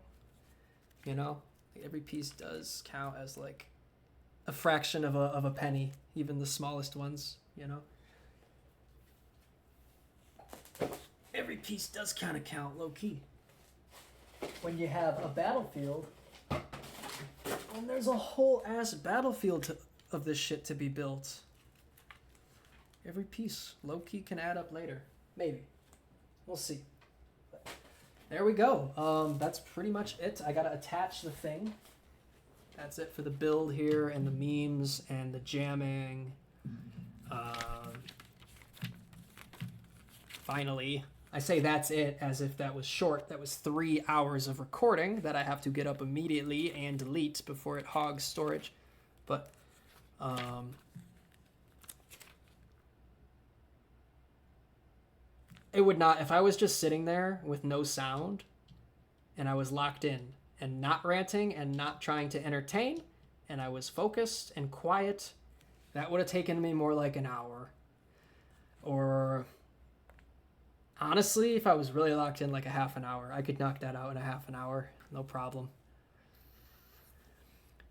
You know, every piece does count as like a fraction of a penny, even the smallest ones, you know. Every piece does kind of count low key. When you have a battlefield, and there's a whole ass battlefield of this shit to be built. Every piece, low-key, can add up later. Maybe. We'll see. But there we go. That's pretty much it. I gotta attach the thing. That's it for the build here and the memes and the jamming. Finally, I say that's it as if that was short. That was 3 hours of recording that I have to get up immediately and delete before it hogs storage. But it would not, if I was just sitting there with no sound and I was locked in and not ranting and not trying to entertain and I was focused and quiet, that would have taken me more like an hour. Or honestly, if I was really locked in, like a half an hour, I could knock that out in a half an hour, no problem.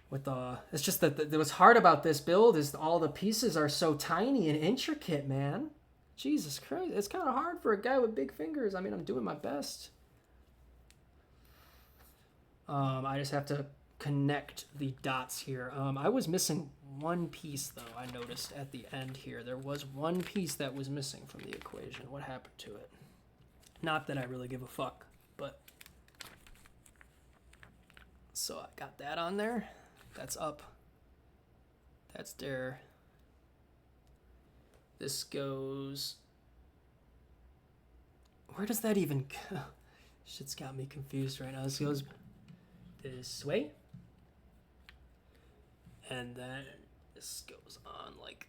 With it's just that what's hard about this build is all the pieces are so tiny and intricate, man. Jesus Christ, it's kind of hard for a guy with big fingers. I mean, I'm doing my best. I just have to connect the dots here. I was missing one piece, though, I noticed at the end here. There was one piece that was missing from the equation. What happened to it? Not that I really give a fuck, but... So I got that on there. That's up. That's there. This goes... Where does that even go? Shit's got me confused right now. This goes this way. And then this goes on like...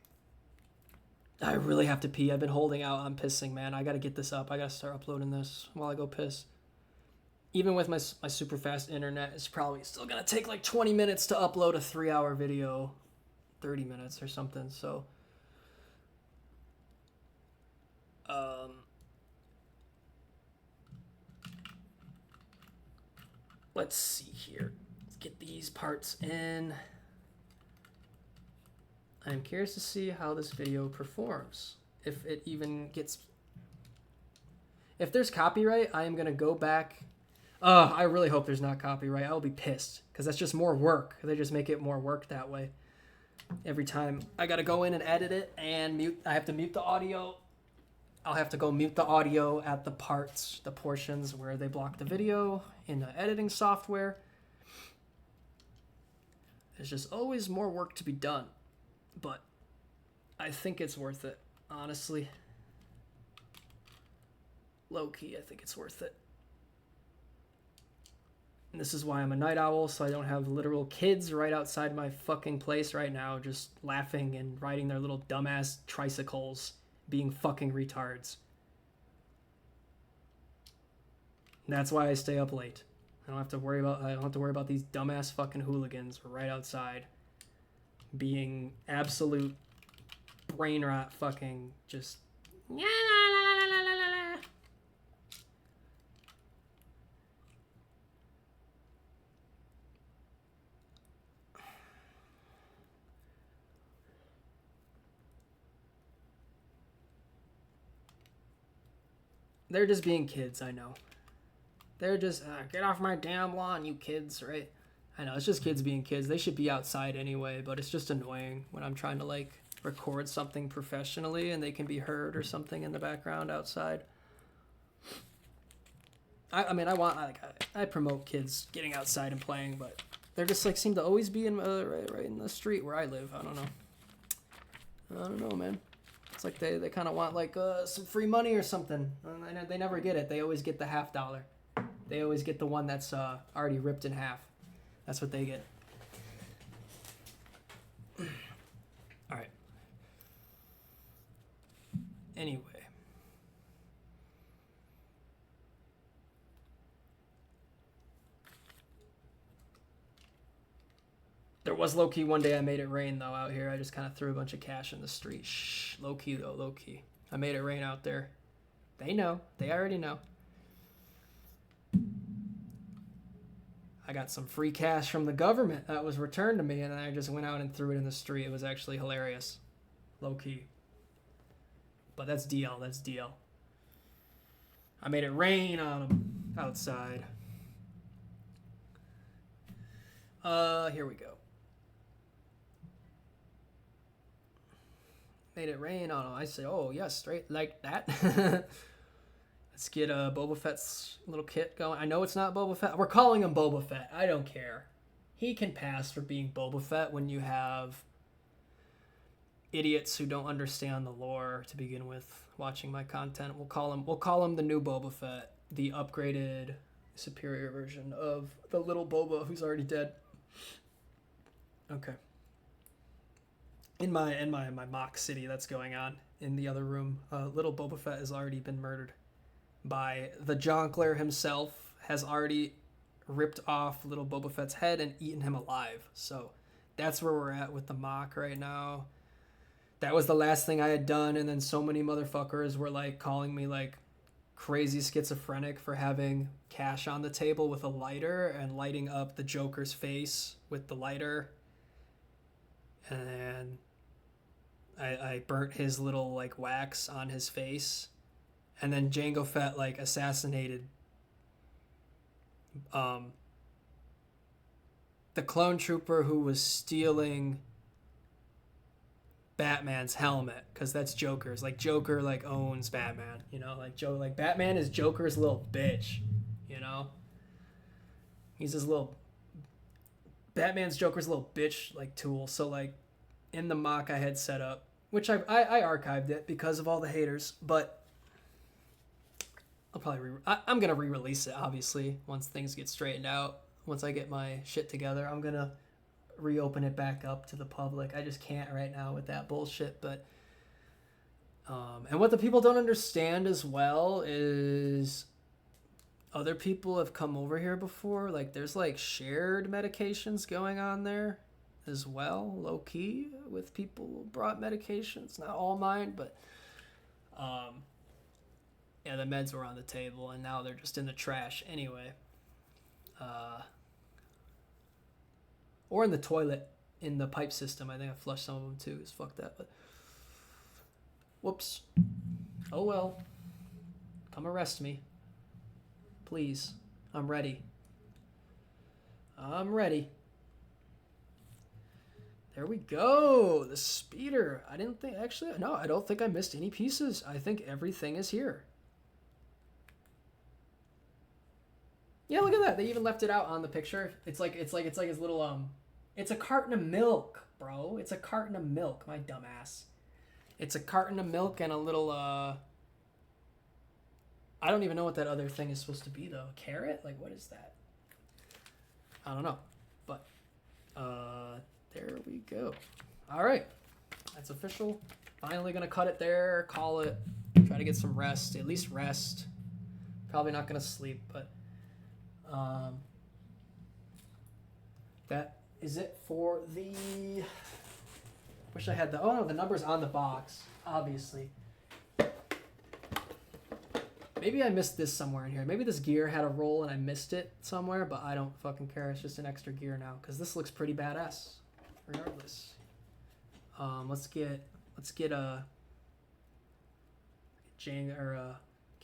I really have to pee. I've been holding out. I'm pissing, man. I gotta get this up. I gotta start uploading this while I go piss. Even with my super fast internet, it's probably still gonna take like 20 minutes to upload a 3-hour video. 30 minutes or something, so... Let's see here. Let's get these parts in. I'm curious to see how this video performs. If it even gets... If there's copyright, I am going to go back... I really hope there's not copyright. I'll be pissed. Because that's just more work. They just make it more work that way. Every time I got to go in and edit it and mute... I have to mute the audio. I'll have to go mute the audio at the parts, the portions where they block the video in the editing software. There's just always more work to be done. But I think it's worth it, honestly. Low-key, I think it's worth it. And this is why I'm a night owl, so I don't have literal kids right outside my fucking place right now just laughing and riding their little dumbass tricycles, being fucking retards. And that's why I stay up late. I don't have to worry about these dumbass fucking hooligans right outside being absolute brain rot fucking just... They're just being kids, I know. They're just, get off my damn lawn, you kids, right? I know, it's just kids being kids. They should be outside anyway, but it's just annoying when I'm trying to, like, record something professionally and they can be heard or something in the background outside. I mean, I promote kids getting outside and playing, but they're just, like, seem to always be in right in the street where I live. I don't know, man. It's like they kind of want, like, some free money or something. And they never get it. They always get the $50. They always get the one that's already ripped in half. That's what they get. All right. Anyway. There was low-key one day I made it rain, though, out here. I just kind of threw a bunch of cash in the street. Shh. Low-key, though. Low-key. I made it rain out there. They know. They already know. I got some free cash from the government that was returned to me, and then I just went out and threw it in the street. It was actually hilarious. Low-key. But that's DL. That's DL. I made it rain on them outside. Here we go. Made it rain on them. I said, oh, yes, straight like that. Let's get Boba Fett's little kit going. I know it's not Boba Fett. We're calling him Boba Fett. I don't care. he can pass for being Boba Fett when you have idiots who don't understand the lore to begin with watching my content. We'll call him the new Boba Fett, the upgraded superior version of the little Boba who's already dead. Okay. In my mock city that's going on in the other room, little Boba Fett has already been murdered by the Jonkler himself, has already ripped off little Boba Fett's head and eaten him alive. So that's where we're at with the mock right now. That was the last thing I had done, and then so many motherfuckers were like calling me like crazy schizophrenic for having Cash on the table with a lighter and lighting up the Joker's face with the lighter. And then I burnt his little like wax on his face. And then Jango Fett like assassinated the clone trooper who was stealing Batman's helmet, because that's Joker's. Like Joker like owns Batman, you know, like Batman is Joker's little bitch, you know. He's his little Batman's Joker's little bitch like tool. So like in the mock I had set up, which I archived it because of all the haters, but I'll probably I'm gonna re-release it obviously once things get straightened out. Once I get my shit together, I'm gonna reopen it back up to the public. I just can't right now with that bullshit. But and what the people don't understand as well is other people have come over here before. Like there's like shared medications going on there as well, low key, with people who brought medications. Not all mine, but yeah, the meds were on the table and now they're just in the trash anyway. Or in the toilet, in the pipe system. I think I flushed some of them too. It's fucked up, but whoops. Oh well. Come arrest me. Please. I'm ready. I'm ready. There we go. The speeder. I don't think I missed any pieces. I think everything is here. Yeah, look at that. They even left it out on the picture. It's like his little it's a carton of milk, bro. It's a carton of milk, my dumbass. It's a carton of milk and a little I don't even know what that other thing is supposed to be though. Carrot? Like what is that? I don't know. But there we go. All right. That's official. Finally going to cut it there, call it, try to get some rest, at least rest. Probably not going to sleep, but that is it for the... Wish I had the... Oh, no, the number's on the box, obviously. Maybe I missed this somewhere in here. Maybe this gear had a roll and I missed it somewhere, but I don't fucking care. It's just an extra gear now, because this looks pretty badass, regardless. Let's get a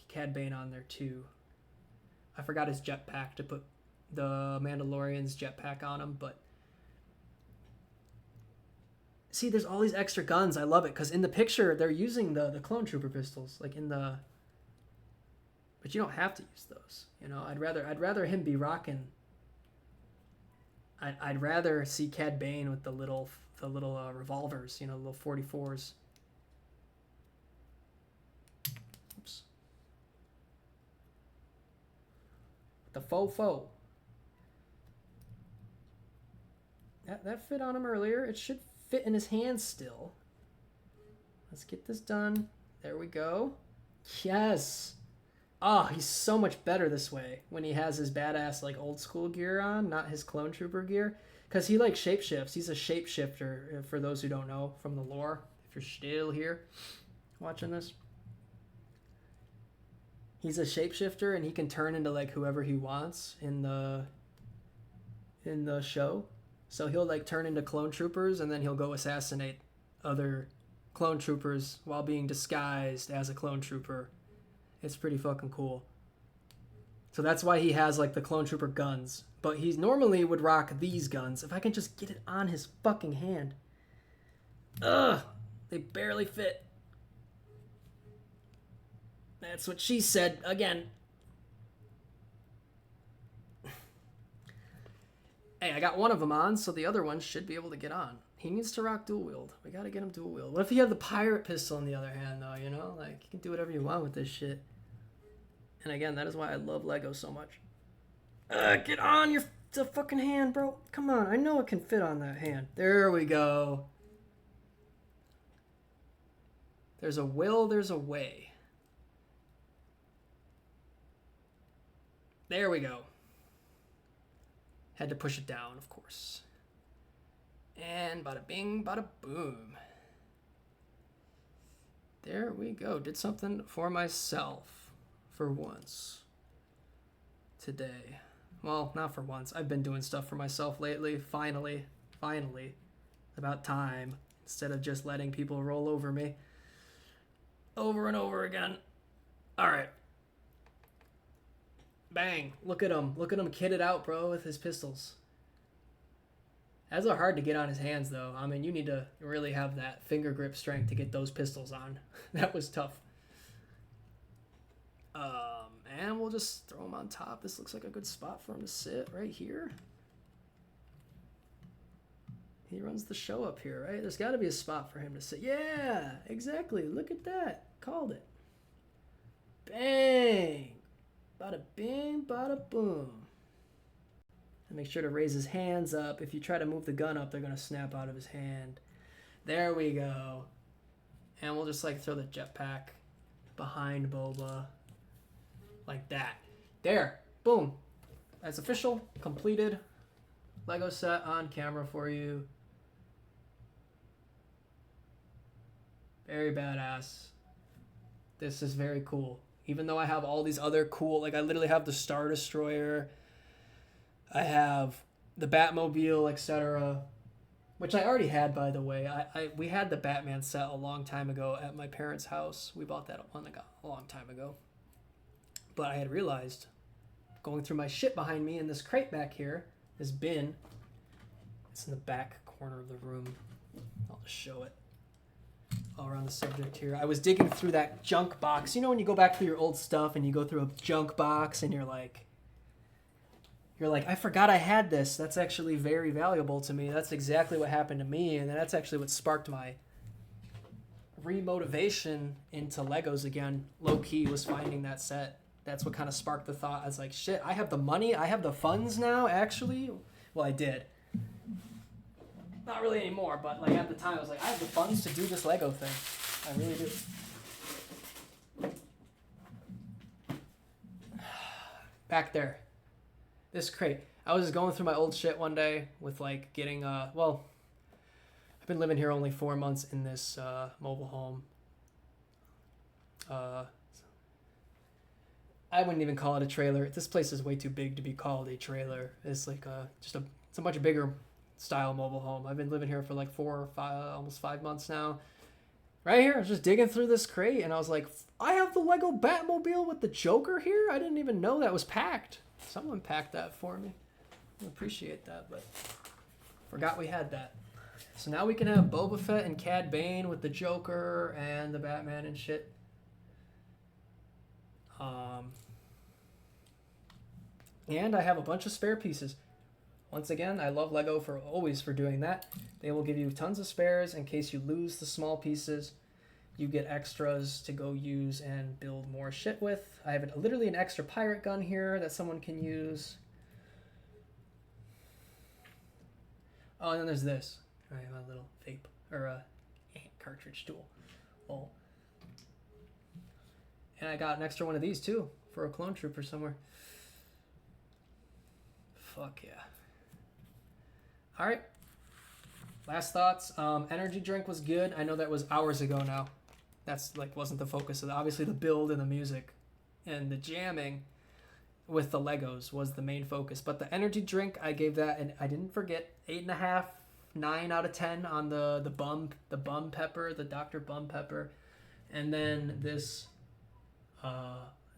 Cad Bane on there, too. I forgot his jetpack to put the Mandalorian's jetpack on him, but see, there's all these extra guns. I love it because in the picture they're using the clone trooper pistols, like in the. But you don't have to use those, you know. I'd rather him be rocking. I'd rather see Cad Bane with the little revolvers, you know, the little 44s. The faux. That fit on him earlier. It should fit in his hands still. Let's get this done. There we go. Yes. Ah, he's so much better this way when he has his badass like old school gear on, not his clone trooper gear. Because he like shapeshifts. He's a shapeshifter, for those who don't know from the lore. If you're still here watching this. He's a shapeshifter and he can turn into like whoever he wants in the show. So he'll like turn into clone troopers and then he'll go assassinate other clone troopers while being disguised as a clone trooper. It's pretty fucking cool. So that's why he has like the clone trooper guns. But he normally would rock these guns. If I can just get it on his fucking hand. Ugh! They barely fit. That's what she said again. Hey, I got one of them on, so the other one should be able to get on. He needs to rock dual wield. We gotta get him dual wield. What if he had the pirate pistol on the other hand, though, you know? Like, you can do whatever you want with this shit. And again, that is why I love Lego so much. Get on your the fucking hand, bro. Come on, I know it can fit on that hand. There we go. There's a will, there's a way. There we go. Had to push it down, of course. And bada bing, bada boom. There we go. Did something for myself for once today. Well, not for once. I've been doing stuff for myself lately. Finally. About time. Instead of just letting people roll over me. Over and over again. Alright. Bang. Look at him. Look at him kitted out, bro, with his pistols. That's hard to get on his hands, though. I mean, you need to really have that finger grip strength to get those pistols on. That was tough. And we'll just throw him on top. This looks like a good spot for him to sit right here. He runs the show up here, right? There's got to be a spot for him to sit. Yeah, exactly. Look at that. Called it. Bang. Bada bing, bada boom. And make sure to raise his hands up. If you try to move the gun up, they're going to snap out of his hand. There we go. And we'll just like throw the jetpack behind Boba. Like that. There. Boom. That's official. Completed. Lego set on camera for you. Very badass. This is very cool. Even though I have all these other cool, like I literally have the Star Destroyer. I have the Batmobile, etc. Which I already had, by the way. We had the Batman set a long time ago at my parents' house. We bought that one a long time ago. But I had realized, going through my shit behind me in this crate back here, this bin, it's in the back corner of the room. I'll just show it. All around the subject here. I was digging through that junk box. You know when you go back through your old stuff and you go through a junk box and you're like, I forgot I had this. That's actually very valuable to me. That's exactly what happened to me, and that's actually what sparked my remotivation into Legos again. Low key was finding that set. That's what kind of sparked the thought. I was like, shit, I have the money, I have the funds now, actually. Well, I did. Not really anymore, but like at the time I was like, I have the funds to do this Lego thing. I really do. Back there. This crate. I was just going through my old shit one day with like getting, well, I've been living here only 4 months in this mobile home. I wouldn't even call it a trailer. This place is way too big to be called a trailer. It's like it's a much bigger style mobile home. I've been living here for like 4 or 5, almost 5 months now. Right here, I was just digging through this crate, and I was like, I have the Lego Batmobile with the Joker here? I didn't even know that was packed. Someone packed that for me. I appreciate that, but forgot we had that. So now we can have Boba Fett and Cad Bane with the Joker and the Batman and shit. And I have a bunch of spare pieces. Once again, I love Lego for doing that. They will give you tons of spares in case you lose the small pieces. You get extras to go use and build more shit with. I have literally an extra pirate gun here that someone can use. Oh, and then there's this. I have a little vape or a cartridge tool. Oh. And I got an extra one of these too for a clone trooper somewhere. Fuck yeah. All right. Last thoughts. Energy drink was good. I know that was hours ago now. That's like wasn't the focus of it. Obviously the build and the music and the jamming with the Legos was the main focus. But the energy drink, I gave that, and I didn't forget, 8.5, 9 out of 10 on the bum pepper, the Dr. Bum Pepper. And then this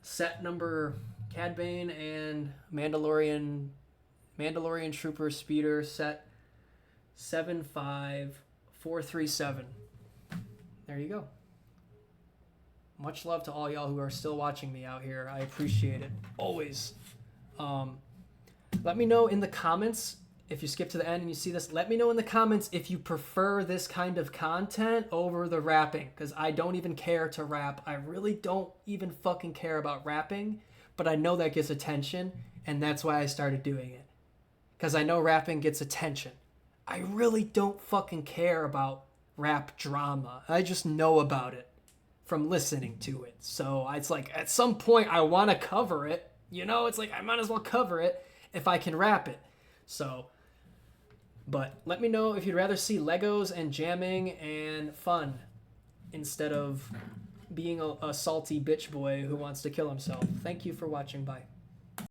set number Cad Bane and Mandalorian Trooper Speeder set 75437. There you go. Much love to all y'all who are still watching me out here. I appreciate it. Always. Let me know in the comments if you skip to the end and you see this, let me know in the comments if you prefer this kind of content over the rapping, because I don't even care to rap. I really don't even fucking care about rapping, but I know that gets attention, and that's why I started doing it. Because I know rapping gets attention. I really don't fucking care about rap drama. I just know about it from listening to it. So it's like, at some point I want to cover it. You know, it's like, I might as well cover it if I can rap it. So, but let me know if you'd rather see Legos and jamming and fun instead of being a salty bitch boy who wants to kill himself. Thank you for watching. Bye.